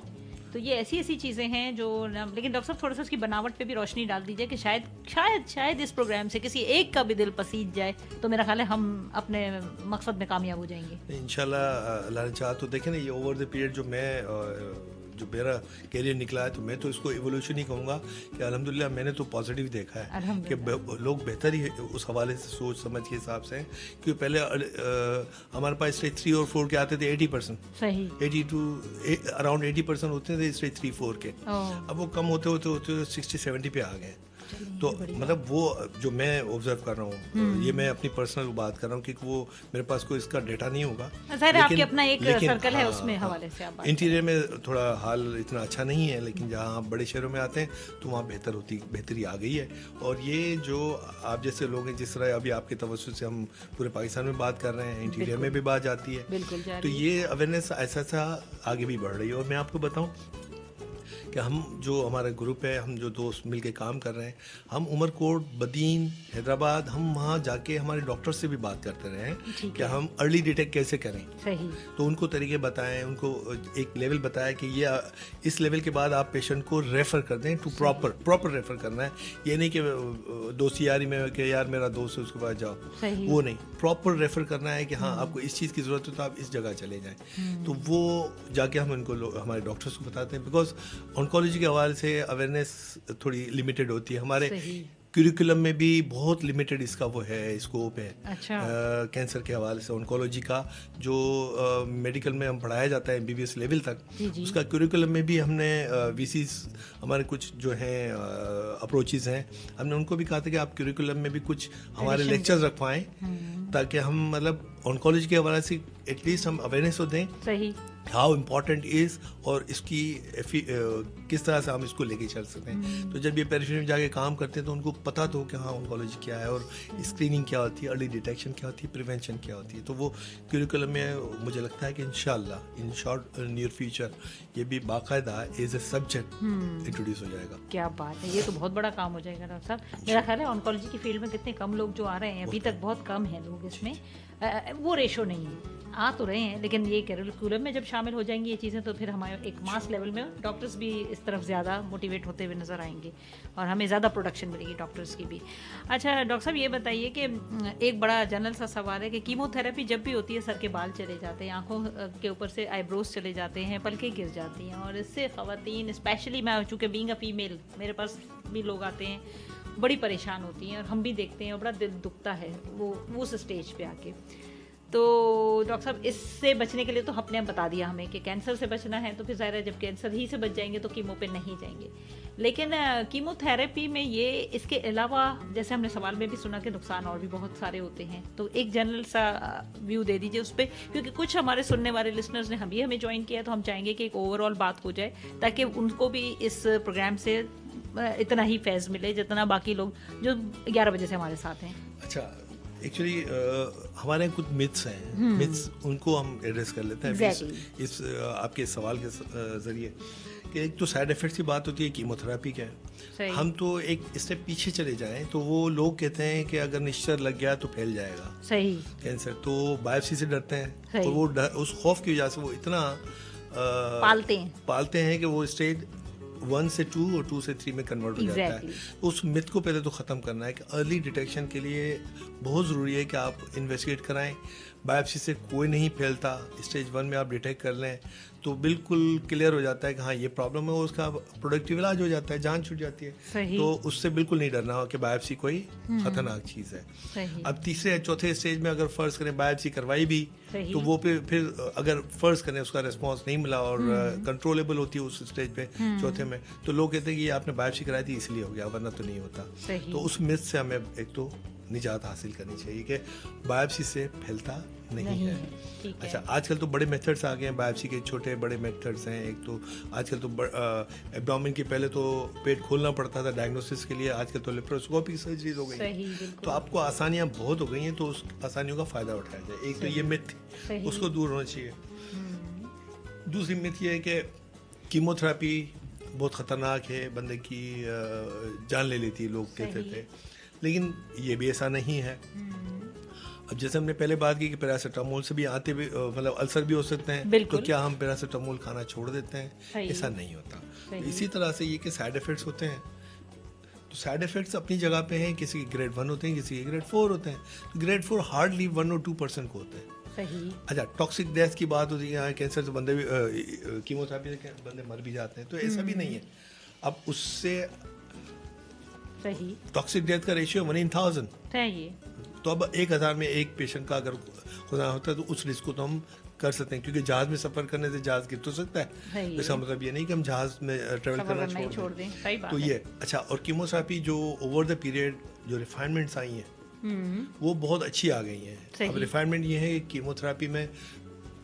تو یہ ایسی چیزیں ہیں جو. لیکن ڈاکٹر صاحب تھوڑا سا اس کی بناوٹ پہ بھی روشنی ڈال دیجیے کہ شاید اس پروگرام سے کسی ایک کا بھی دل پسیج جائے, تو میرا خیال ہے ہم اپنے مقصد میں کامیاب ہو جائیں گے انشاءاللہ. اللہ نے چاہا تو دیکھیں نا, یہ اوور دا پیریڈ جو میں जो मेरा कैरियर निकला है, तो मैं तो इसको एवोल्यूशन ही कहूँगा कि अल्हम्दुलिल्लाह मैंने तो पॉजिटिव देखा है कि लोग बेहतर ही उस हवाले से सोच समझ के हिसाब से हैं, क्योंकि पहले हमारे पास स्टेज 3 और 4 के आते थे 80%, सही 80 टू अराउंड 80% होते थे स्टेज 3-4 के, अब वो कम होते होते होते 60-70 पे आ गए। तो मतलब वो जो मैं ऑब्जर्व कर रहा हूँ, ये मैं अपनी पर्सनल बात कर रहा हूँ, क्योंकि वो मेरे पास कोई इसका डेटा नहीं होगा, आपके अपना एक सर्कल है, उसमें हवाले से आप बात इंटीरियर में थोड़ा हाल इतना अच्छा नहीं है, लेकिन जहाँ आप बड़े शहरों में आते हैं तो वहाँ बेहतरी आ गई है। और ये जो आप जैसे लोग हैं, जिस तरह अभी आपके तवज्जुह से हम पूरे पाकिस्तान में बात कर रहे हैं, इंटीरियर में भी बात जाती है, तो ये अवेयरनेस ऐसा आगे भी बढ़ रही है। और मैं आपको बताऊँ कि हम जो हमारा ग्रुप है, हम जो दोस्त मिलके काम कर रहे हैं, हम उमरकोट, बदीन, हैदराबाद, हम वहाँ जाके हमारे डॉक्टर से भी बात करते रहे हैं कि हम अर्ली डिटेक्ट कैसे करें। सही। तो उनको तरीके बताएं, उनको एक लेवल बताया कि ये इस लेवल के बाद आप पेशेंट को रेफ़र कर दें टू प्रॉपर रेफ़र करना है। ये नहीं कि दोस्ती यारी में कि यार मेरा दोस्त है उसके पास जाओ, वो नहीं, प्रॉपर रेफ़र करना है कि हाँ आपको इस चीज़ की ज़रूरत है तो आप इस जगह चले जाएँ। तो वो जाके हम इनको हमारे डॉक्टर्स को बताते हैं, बिकॉज ऑन्कोलॉजी के हवाले से अवेयरनेस थोड़ी लिमिटेड होती है। हमारे करिकुलम में भी बहुत लिमिटेड इसका वो है, स्कोप है। अच्छा। कैंसर के हवाले से ऑन्कोलॉजी का जो मेडिकल में हम पढ़ाया जाता है MBBS लेवल तक, उसका करिकुलम में भी हमने VCs हमारे कुछ जो हैं अप्रोचेस हैं, हमने उनको भी कहा था कि आप करिकुलम में भी कुछ हमारे लेक्चर्स रखवाएं, ताकि हम मतलब ऑन्कोलॉजी के हवाले से एटलीस्ट हम अवेयरनेस हो दें। सही। हाउ इम्पॉर्टेंट इज़ और इसकी किस तरह से हम इसको लेके चल सकते हैं। तो जब ये पेरिफेरी में जाके काम करते हैं तो उनको पता तो कि हाँ ऑन्कोलॉजी क्या है और स्क्रीनिंग क्या होती है, अर्ली डिटेक्शन क्या होती है, प्रिवेंशन क्या होती है। तो वो करिकुलम में मुझे लगता है कि इंशाल्लाह इन शॉर्ट नियर फ्यूचर ये भी बाकायदा एज ए सब्जेक्ट इंट्रोड्यूस हो जाएगा। क्या बात है, ये तो बहुत बड़ा काम हो जाएगा डॉक्टर साहब। मेरा ख्याल है ऑन्कोलॉजी की फील्ड में कितने कम लोग जो आ रहे हैं, अभी तक बहुत कम हैं लोग इसमें, वो रेशो नहीं है, आ तो रहे हैं, लेकिन ये करिकुलम में जब शामिल हो जाएंगी ये चीज़ें तो फिर हमारे एक मास लेवल में डॉक्टर्स भी इस तरफ ज़्यादा मोटिवेट होते हुए नज़र आएंगे और हमें ज़्यादा प्रोडक्शन मिलेगी डॉक्टर्स की भी। अच्छा डॉक्टर साहब, ये बताइए कि एक बड़ा जनरल सा सवाल है कि कीमोथेरेपी जब भी होती है सर के बाल चले जाते हैं, आँखों के ऊपर से आईब्रोज चले जाते हैं, पलकें गिर जाती हैं, और इससे ख़वातीन स्पेशली मैं चूँकि बीइंग अ फीमेल मेरे पास भी लोग आते हैं, बड़ी परेशान होती हैं और हम भी देखते हैं और बड़ा दिल दुखता है वो उस स्टेज पे आके। तो डॉक्टर साहब, इससे बचने के लिए तो आपने बता दिया हमें कि कैंसर से बचना है, तो फिर ज़ाहिर है जब कैंसर ही से बच जाएंगे तो कीमो पे नहीं जाएंगे, लेकिन कीमोथेरेपी में ये इसके अलावा जैसे हमने सवाल में भी सुना कि नुकसान और भी बहुत सारे होते हैं, तो एक जनरल सा व्यू दे दीजिए उस पर, क्योंकि कुछ हमारे सुनने वाले लिसनर्स ने हमें ज्वाइन किया, तो हम चाहेंगे कि एक ओवरऑल बात हो जाए ताकि उनको भी इस प्रोग्राम से इतना ही फैज़ मिले जितना बाकी लोग जो 11 बजे से हमारे साथ हैं। अच्छा, एक्चुअली हमारे कुछ मिथ्स हैं, मिथ्स उनको हम एड्रेस कर लेते हैं इस आपके सवाल के ज़रिए कि एक तो साइड इफ़ेक्ट्स की बात होती है कीमोथेरेपी क्या है। हम तो एक स्टेप पीछे चले जाएं तो वो लोग कहते हैं कि अगर निश्चर लग गया तो फैल जाएगा सही कैंसर, तो बायोप्सी से डरते हैं, और वो उस खौफ की वजह से वो इतना पालते हैं कि वो स्टेज 1 से 2 और 2 से 3 में कन्वर्ट हो जाता है। उस मिथ को पहले तो ख़त्म करना है कि अर्ली डिटेक्शन के लिए बहुत ज़रूरी है कि आप इन्वेस्टिगेट कराएं। बायोप्सी से कोई नहीं फैलता, स्टेज 1 में आप डिटेक्ट कर लें तो बिल्कुल क्लियर हो जाता है कि हाँ ये प्रॉब्लम है, उसका प्रोडक्टिव इलाज हो जाता है, जान छूट जाती है। तो उससे बिल्कुल नहीं डरना हो कि बायोप्सी कोई खतरनाक चीज़ है। अब तीसरे चौथे स्टेज में अगर फर्ज करें बायोप्सी करवाई भी तो वो फिर अगर फर्ज करें उसका रिस्पॉन्स नहीं मिला और कंट्रोलेबल होती है उस स्टेज पे चौथे में, तो लोग कहते हैं कि ये आपने बायोप्सी कराई थी इसलिए हो गया, वरना तो नहीं होता। तो उस मिथ से हमें एक तो निजात हासिल करनी चाहिए कि बायोप्सी से फैलता नहीं है। अच्छा, आजकल तो बड़े मेथड्स आ गए हैं बायोप्सी के, छोटे बड़े मेथड्स हैं। एक तो आजकल तो एब्डोमेन की पहले तो पेट खोलना पड़ता था डायग्नोसिस के लिए, आजकल तो लेप्रोस्कोपी सर्जरीज हो गई हैं, तो आपको आसानियां बहुत हो गई हैं, तो उस आसानियों का फ़ायदा उठाया जाए। एक तो ये मिथ उसको दूर होना चाहिए। दूसरी मिथ ये है कि कीमोथेरेपी बहुत ख़तरनाक है, बंदे की जान ले लेती है, लोग कहते थे, लेकिन ये भी ऐसा नहीं है। अब जैसे हमने पहले बात की कि पैरासीटामोल से भी आते भी मतलब अल्सर भी हो सकते हैं, तो क्या हम पैरासीटामोल खाना छोड़ देते हैं? ऐसा नहीं होता। तो इसी तरह से ये कि साइड इफ़ेक्ट्स होते हैं, तो साइड इफ़ेक्ट्स अपनी जगह पे हैं, किसी के ग्रेड 1 होते हैं, किसी के ग्रेड 4 होते हैं। तो ग्रेड 4 हार्डली 1 और 2% को होते हैं, صحیح. اچھا ٹاکسک ڈیتھ کی بات ہوتی ہے, یہاں کینسر سے بندے بھی کیموتھراپی سے بندے مر بھی جاتے ہیں, تو ایسا بھی نہیں ہے. اب اس سے صحیح. ٹاکسک ڈیتھ کا ریشیو 1/1000. صحیح. تو اب 1000 میں ایک پیشنٹ کا اگر خدا ہوتا ہے تو اس رسک کو تو ہم کر سکتے ہیں, کیونکہ جہاز میں سفر کرنے سے جہاز گر تو سکتا ہے, اس کا مطلب یہ نہیں کہ ہم جہاز میں ٹریول کرنا چھوڑ دیں. تو یہ اچھا. اور کیموتھراپی جو اوور دا پیریڈ جو ریفائنمنٹس آئی ہیں وہ بہت اچھی آ گئی ہیں. اب ریفائنمنٹ یہ ہے کہ کیموتھراپی میں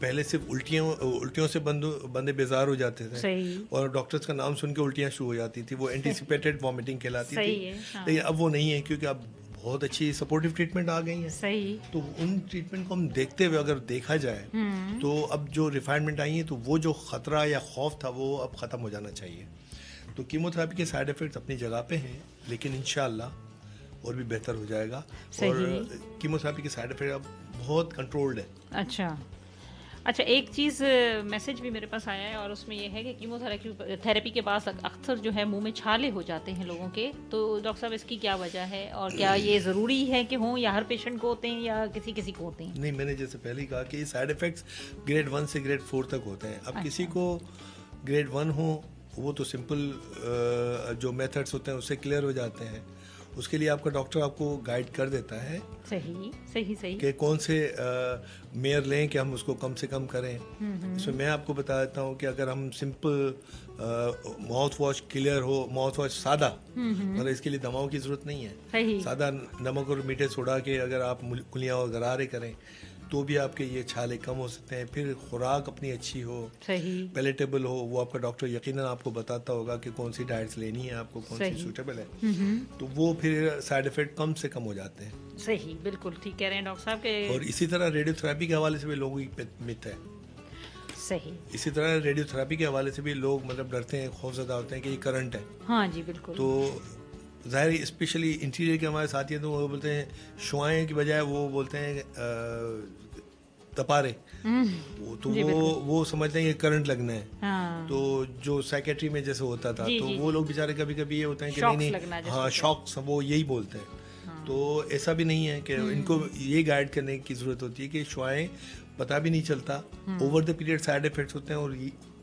پہلے صرف الٹیوں سے بندے بیزار ہو جاتے تھے اور ڈاکٹرز کا نام سن کے الٹیاں شروع ہو جاتی تھی, وہ اینٹیسپیٹڈ وامٹنگ کہلاتی تھی. لیکن اب وہ نہیں ہے, کیونکہ اب بہت اچھی سپورٹیو ٹریٹمنٹ آ گئی ہیں. تو ان ٹریٹمنٹ کو ہم دیکھتے ہوئے اگر دیکھا جائے تو اب جو ریفائنمنٹ آئی ہیں تو وہ جو خطرہ یا خوف تھا وہ اب ختم ہو جانا چاہیے. تو کیموتھراپی کے سائڈ ایفیکٹس اپنی جگہ پہ ہیں, لیکن انشاءاللہ اور بھی بہتر ہو جائے گا. اور کیموتھراپی کے سائڈ ایفیکٹ اب بہت کنٹرولڈ ہے. اچھا ایک چیز میسج بھی میرے پاس آیا ہے اور اس میں یہ ہے کہ کیمو تھراپی کے بعد اکثر جو ہے منہ میں چھالے ہو جاتے ہیں لوگوں کے, تو ڈاکٹر صاحب اس کی کیا وجہ ہے, اور کیا یہ ضروری ہے کہ ہوں یا ہر پیشنٹ کو ہوتے ہیں یا کسی کو ہوتے ہیں؟ نہیں, میں نے جیسے پہلے ہی کہا کہ یہ سائڈ ایفیکٹس گریڈ 1 سے گریڈ 4 تک ہوتے ہیں. اب کسی کو گریڈ 1 ہو وہ تو سمپل جو میتھڈس ہوتے ہیں اس سے کلیئر ہو جاتے ہیں. اس کے لیے آپ کا ڈاکٹر آپ کو گائیڈ کر دیتا ہے صحیح کہ کون سے میئر لیں کہ ہم اس کو کم سے کم کریں. اس میں آپ کو بتا دیتا ہوں کہ اگر ہم سمپل ماؤتھ واش کلیئر ہو, ماؤتھ واش سادہ, مطلب اس کے لیے دواؤں کی ضرورت نہیں ہے, سادہ نمک اور میٹھے سوڈا کے اگر آپ کلیاں اور غرارے کریں تو بھی آپ کے یہ چھالے کم ہو سکتے ہیں. پھر خوراک اپنی اچھی ہو, پیلیٹیبل ہو, وہ آپ کا ڈاکٹر یقیناً آپ کو بتاتا ہوگا کہ کون سی ڈائٹس لینی ہے آپ کو, کون سی سوٹیبل ہے, تو وہ پھر سائڈ ایفیکٹ کم سے کم ہو جاتے ہیں. صحیح, بالکل ٹھیک کہہ رہے ہیں ڈاکٹر صاحب. اور اسی طرح ریڈیو تھراپی کے حوالے سے بھی لوگوں کی مت ہے. اسی طرح ریڈیو تھراپی کے حوالے سے بھی لوگ مطلب ڈرتے ہیں, خوفزدہ ہوتے ہیں کہ یہ کرنٹ ہے. ہاں جی بالکل. تو ظاہر اسپیشلی انٹیریئر کے ہمارے ساتھی ہیں تو وہ بولتے ہیں شعائیں کی بجائے وہ بولتے ہیں تپارے, تو وہ سمجھتے ہیں یہ کرنٹ لگنا ہے. تو جو سائیکیٹری میں جیسے ہوتا تھا تو وہ لوگ بیچارے کبھی کبھی یہ ہوتا ہے کہ نہیں, ہاں شاکس, وہ یہی بولتے ہیں. تو ایسا بھی نہیں ہے کہ ان کو یہ گائیڈ کرنے کی ضرورت ہوتی ہے کہ شعائیں پتہ بھی نہیں چلتا, over the period side effects ہوتے ہیں. اور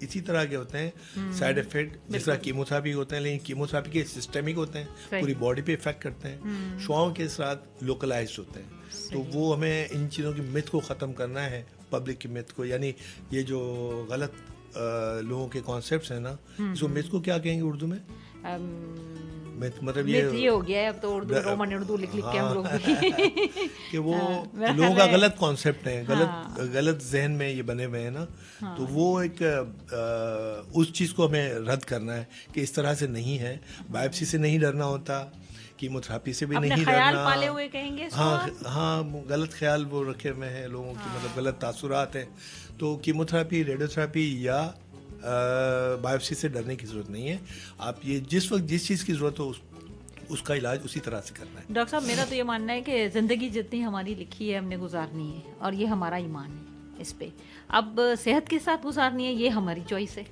اسی طرح کے ہوتے ہیں سائڈ ایفیکٹ جس طرح کیموتھراپی ہوتے ہیں, لیکن کیموتھراپی کے سسٹمک ہوتے ہیں, پوری باڈی پہ افیکٹ کرتے ہیں. شعاؤں کے اثرات لوکلائزڈ ہوتے ہیں. تو وہ ہمیں ان چیزوں کی مت کو ختم کرنا ہے, پبلک کی مت کو, یعنی یہ جو غلط لوگوں کے کانسیپٹس ہیں نا, اس کو مت کو کیا کہیں گے اردو میں؟ مطلب یہ ہو گیا ہے اب تو اردو رومن اردو لکھ کے ہم لوگ کہ وہ لوگوں کا غلط کانسیپٹ ہے, غلط ذہن میں یہ بنے ہوئے ہیں نا. تو وہ ایک اس چیز کو ہمیں رد کرنا ہے کہ اس طرح سے نہیں ہے. بائپسی سے نہیں ڈرنا ہوتا, کیموتھراپی سے بھی نہیں ڈرنا. ہاں غلط خیال وہ رکھے ہوئے ہیں لوگوں کی, مطلب غلط تاثرات ہیں. تو کیموتھراپی, ریڈیو تھراپی یا بائپسی سے ڈرنے کی ضرورت نہیں ہے. آپ یہ جس وقت جس چیز کی ضرورت ہو اس کا علاج اسی طرح سے کرنا ہے. ڈاکٹر صاحب میرا تو یہ ماننا ہے کہ زندگی جتنی ہماری لکھی ہے ہم نے گزارنی ہے, اور یہ ہمارا ایمان ہے اس پہ. اب صحت کے ساتھ گزارنی ہے یہ ہماری چوائس ہے,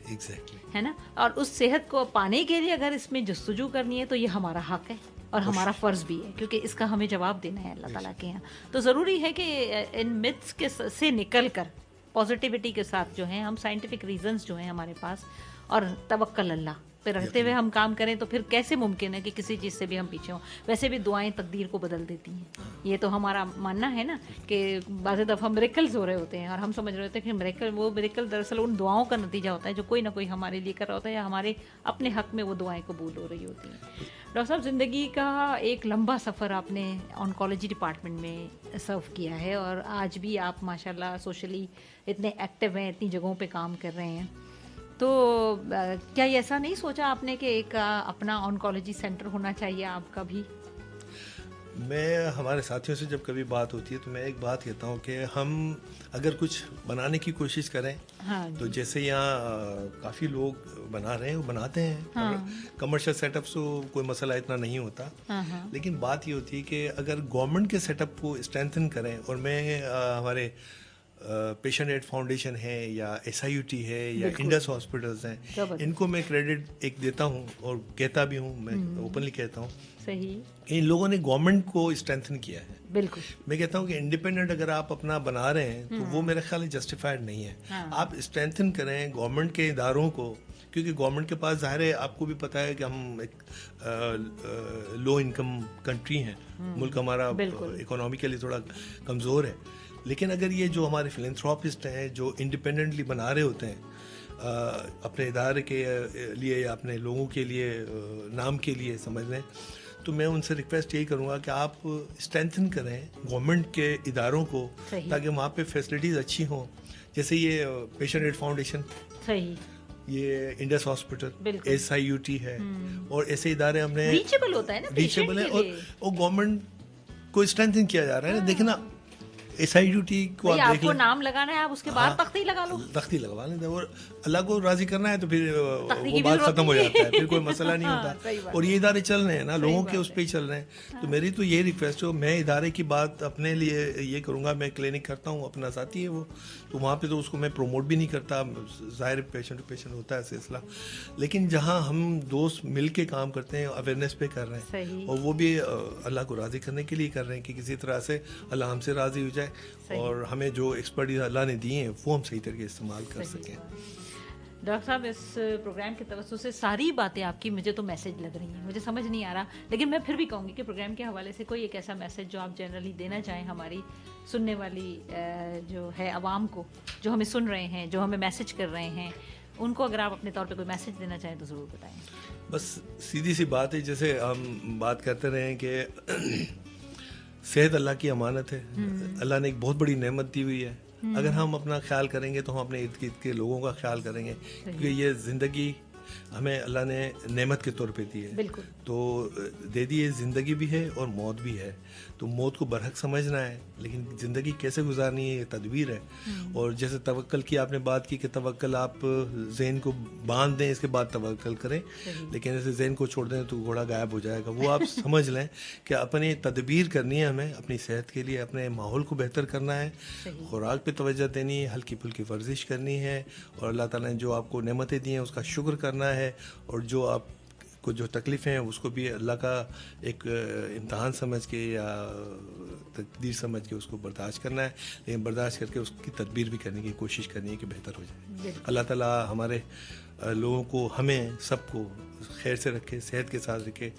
ہے نا. اور اس صحت کو پانے کے لیے اگر اس میں جستجو کرنی ہے تو یہ ہمارا حق ہے اور ہمارا فرض بھی ہے, کیونکہ اس کا ہمیں جواب دینا ہے اللہ تعالیٰ کے یہاں. تو ضروری ہے کہ ان متس کے سے نکل کر پازیٹیوٹی کے ساتھ جو ہیں ہم سائنٹیفک ریزنز جو ہیں ہمارے پاس اور توکل اللہ پہ رہتے ہوئے ہم کام کریں تو پھر کیسے ممکن ہے کہ کسی چیز سے بھی ہم پیچھے ہوں. ویسے بھی دعائیں تقدیر کو بدل دیتی ہیں, یہ تو ہمارا ماننا ہے نا کہ بعض دفعہ میریکلز ہو رہے ہوتے ہیں اور ہم سمجھ رہے ہوتے ہیں کہ وہ میریکل دراصل ان دعاؤں کا نتیجہ ہوتا ہے جو کوئی نہ کوئی ہمارے لیے کر رہا ہوتا ہے, یا ہمارے اپنے حق میں وہ دعائیں قبول ہو رہی ہوتی ہیں. ڈاکٹر صاحب زندگی کا ایک لمبا سفر آپ نے آنکالوجی ڈپارٹمنٹ میں سرو کیا ہے, اور آج بھی آپ ماشاء اللہ سوشلی اتنے ایکٹیو ہیں, اتنی جگہوں پہ کام کر رہے ہیں. تو کیا یہ ایسا نہیں سوچا آپ نے کہ ایک اپنا آنکالوجی سینٹر ہونا چاہیے آپ کا بھی؟ میں ہمارے ساتھیوں سے جب کبھی بات ہوتی ہے تو میں ایک بات کہتا ہوں کہ ہم اگر کچھ بنانے کی کوشش کریں تو جیسے یہاں کافی لوگ بنا رہے ہیں, وہ بناتے ہیں, کمرشل سیٹ اپ سے کوئی مسئلہ اتنا نہیں ہوتا. لیکن بات یہ ہوتی ہے کہ اگر گورنمنٹ کے سیٹ اپ کو اسٹرینتھن کریں, اور میں ہمارے پیشنٹ ایڈ فاؤنڈیشن ہے یا SIUT ہے یا انڈس ہاسپٹلس ہیں, ان کو میں کریڈٹ ایک دیتا ہوں اور کہتا بھی ہوں, میں اوپنلی کہتا ہوں صحیح, ان لوگوں نے گورنمنٹ کو اسٹرینتھن کیا ہے. بالکل, میں کہتا ہوں کہ انڈیپینڈنٹ اگر آپ اپنا بنا رہے ہیں تو وہ میرے خیال میں جسٹیفائڈ نہیں ہے. آپ اسٹرینتھن کریں گورنمنٹ کے اداروں کو, کیونکہ گورنمنٹ کے پاس ظاہر ہے آپ کو بھی پتہ ہے کہ ہم ایک لو انکم کنٹری ہیں, ملک ہمارا اکنامیکلی تھوڑا کمزور ہے, لیکن اگر یہ جو ہمارے فلینتھراپسٹ ہیں جو انڈیپینڈنٹلی بنا رہے ہوتے ہیں اپنے ادارے کے لیے یا اپنے لوگوں کے لیے, نام کے لیے سمجھ لیں, تو میں ان سے ریکویسٹ یہی کروں گا کہ آپ اسٹرینتھن کریں گورنمنٹ کے اداروں کو تاکہ وہاں پہ فیسلٹیز اچھی ہوں, جیسے یہ پیشنٹ ایڈ فاؤنڈیشن, صحیح, یہ انڈس ہاسپٹل, SIUT ہے, اور ایسے ادارے ہم نے ریچیبل ہوتا ہے نا, ریچیبل ہے, اور گورنمنٹ کو اسٹرینتھن کیا جا رہا ہے نا. دیکھنا SIUT کو آپ دیکھ لیں, نام لگانا ہے آپ اس کے بعد تختی لگا لو, تختی لگوا لیں, اور اللہ کو راضی کرنا ہے تو پھر وہ بات ختم ہو جاتا ہے, پھر کوئی مسئلہ نہیں ہوتا. اور یہ ادارے چل رہے ہیں نا, لوگوں کے اس پہ ہی چل رہے ہیں. تو میری تو یہ ریکویسٹ ہے, میں ادارے کی بات اپنے لیے یہ کروں گا, میں کلینک کرتا ہوں, اپنا ساتھی ہے وہ, تو وہاں پہ تو اس کو میں پروموٹ بھی نہیں کرتا, ظاہر پیشنٹ ٹو پیشنٹ ہوتا ہے سلسلہ, لیکن جہاں ہم دوست مل کے کام کرتے ہیں, اویئرنیس پہ کر رہے ہیں, اور وہ بھی اللہ کو راضی کرنے کے لیے کر رہے ہیں کہ کسی طرح سے اللہ ہم سے راضی ہو جائے اور ہمیں جو ایکسپرٹیز اللہ نے دی ہیں وہ ہم صحیح طریقے استعمال کر سکیں. ڈاکٹر صاحب, اس پروگرام کے توسط سے ساری باتیں آپ کی مجھے تو میسج لگ رہی ہیں, مجھے سمجھ نہیں آ رہا, لیکن میں پھر بھی کہوں گی کہ پروگرام کے حوالے سے کوئی ایک ایسا میسج جو آپ جنرلی دینا چاہیں ہماری سننے والی جو ہے عوام کو, جو ہمیں سن رہے ہیں, جو ہمیں میسج کر رہے ہیں, ان کو اگر آپ اپنے طور پہ کوئی میسج دینا چاہیں تو ضرور بتائیں. بس سیدھی سی بات ہے, جیسے ہم بات کرتے رہے ہیں کہ صحت اللہ کی امانت ہے, اللہ نے ایک بہت بڑی نعمت دی ہوئی ہے. اگر ہم اپنا خیال کریں گے تو ہم اپنے ارد گرد کے لوگوں کا خیال کریں گے, کیونکہ یہ زندگی ہمیں اللہ نے نعمت کے طور پہ دی ہے, تو دے دی ہے, زندگی بھی ہے اور موت بھی ہے, تو موت کو برحق سمجھنا ہے, لیکن زندگی کیسے گزارنی ہے یہ تدبیر ہے. اور جیسے توکل کی آپ نے بات کی کہ توکل آپ ذہن کو باندھ دیں, اس کے بعد توکل کریں, لیکن ایسے ذہن کو چھوڑ دیں تو گھوڑا غائب ہو جائے گا. وہ آپ سمجھ لیں کہ اپنی تدبیر کرنی ہے ہمیں, اپنی صحت کے لیے اپنے ماحول کو بہتر کرنا ہے, خوراک پہ توجہ دینی ہے, ہلکی پھلکی ورزش کرنی ہے, اور اللہ تعالیٰ نے جو آپ کو نعمتیں دی ہیں اس کا شکر کرنا ہے, اور جو آپ کو جو تکلیفیں ہیں اس کو بھی اللہ کا ایک امتحان سمجھ کے یا تقدیر سمجھ کے اس کو برداشت کرنا ہے, لیکن برداشت کر کے اس کی تدبیر بھی کرنے کی کوشش کرنی ہے کہ بہتر ہو جائے. اللہ تعالیٰ ہمارے لوگوں کو, ہمیں سب کو خیر سے رکھے, صحت کے ساتھ رکھے,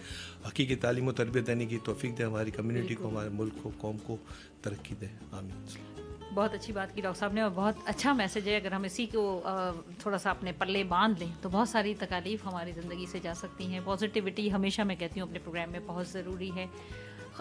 حقیقی تعلیم و تربیت دینے کی توفیق دے, ہماری کمیونٹی کو, ہمارے ملک کو, قوم کو ترقی دے. آمین. بہت اچھی بات کی ڈاکٹر صاحب نے, اور بہت اچھا میسج ہے. اگر ہم اسی کو تھوڑا سا اپنے پلے باندھ لیں تو بہت ساری تکالیف ہماری زندگی سے جا سکتی ہیں. پازیٹیوٹی ہمیشہ میں کہتی ہوں اپنے پروگرام میں بہت ضروری ہے.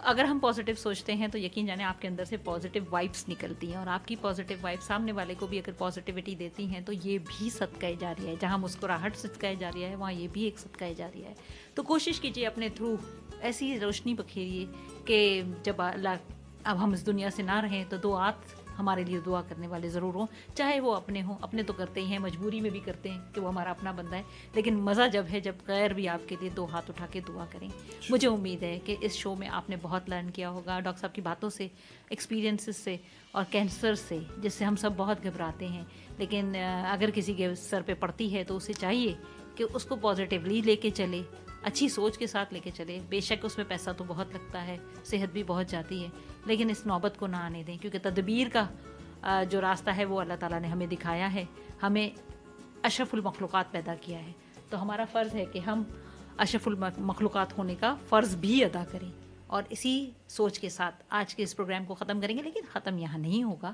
اگر ہم پازیٹیو سوچتے ہیں تو یقین جانیں آپ کے اندر سے پازیٹیو وائبس نکلتی ہیں, اور آپ کی پازیٹیو وائبس سامنے والے کو بھی اگر پازیٹیوٹی دیتی ہیں تو یہ بھی صدقہ جاریہ ہے. جہاں مسکراہٹ صدقہ جاریہ ہے, وہاں یہ بھی ایک صدقہ جاریہ ہے. تو کوشش کیجیے اپنے تھرو ایسی روشنی بکھیریے کہ جب اللہ اب ہم اس دنیا سے نہ رہیں تو دو ہاتھ ہمارے لیے دعا کرنے والے ضرور ہوں, چاہے وہ اپنے ہوں. اپنے تو کرتے ہی ہیں, مجبوری میں بھی کرتے ہیں کہ وہ ہمارا اپنا بندہ ہے, لیکن مزہ جب ہے جب غیر بھی آپ کے لیے دو ہاتھ اٹھا کے دعا کریں. مجھے امید ہے کہ اس شو میں آپ نے بہت لرن کیا ہوگا ڈاکٹر صاحب کی باتوں سے, ایکسپیرینسز سے, اور کینسر سے, جس سے ہم سب بہت گھبراتے ہیں, لیکن اگر کسی کے سر پہ پڑتی ہے تو اسے چاہیے کہ اس کو پازیٹیولی لے کے چلے, اچھی سوچ کے ساتھ لے کے چلے. بے شک اس میں پیسہ تو بہت لگتا ہے, صحت بھی بہت جاتی ہے, لیکن اس نوبت کو نہ آنے دیں, کیونکہ تدبیر کا جو راستہ ہے وہ اللہ تعالیٰ نے ہمیں دکھایا ہے. ہمیں اشرف المخلوقات پیدا کیا ہے, تو ہمارا فرض ہے کہ ہم اشرف المخلوقات ہونے کا فرض بھی ادا کریں. اور اسی سوچ کے ساتھ آج کے اس پروگرام کو ختم کریں گے, لیکن ختم یہاں نہیں ہوگا,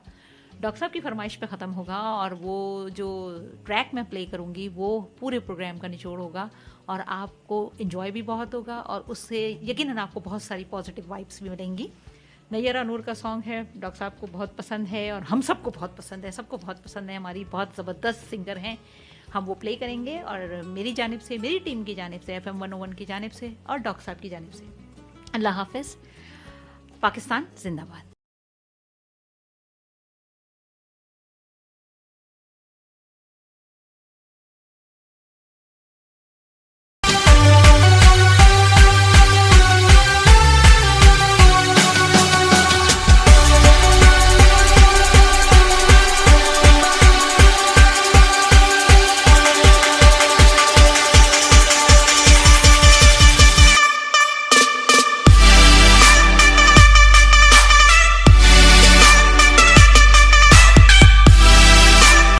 ڈاکٹر صاحب کی فرمائش پہ ختم ہوگا. اور وہ جو ٹریک میں پلے کروں گی وہ پورے پروگرام کا نچوڑ ہوگا, اور آپ کو انجوائے بھی بہت ہوگا, اور اس سے یقیناً آپ کو بہت ساری پازیٹیو وائبس بھی ملیں گی. نیرہ نور کا سانگ ہے, ڈاکٹر صاحب کو بہت پسند ہے, اور ہم سب کو بہت پسند ہے, سب کو بہت پسند ہے, ہماری بہت زبردست سنگر ہیں. ہم وہ پلے کریں گے, اور میری جانب سے, میری ٹیم کی جانب سے, FM 101 کی جانب سے, اور ڈاکٹر صاحب کی جانب سے اللہ حافظ. پاکستان زندہ باد.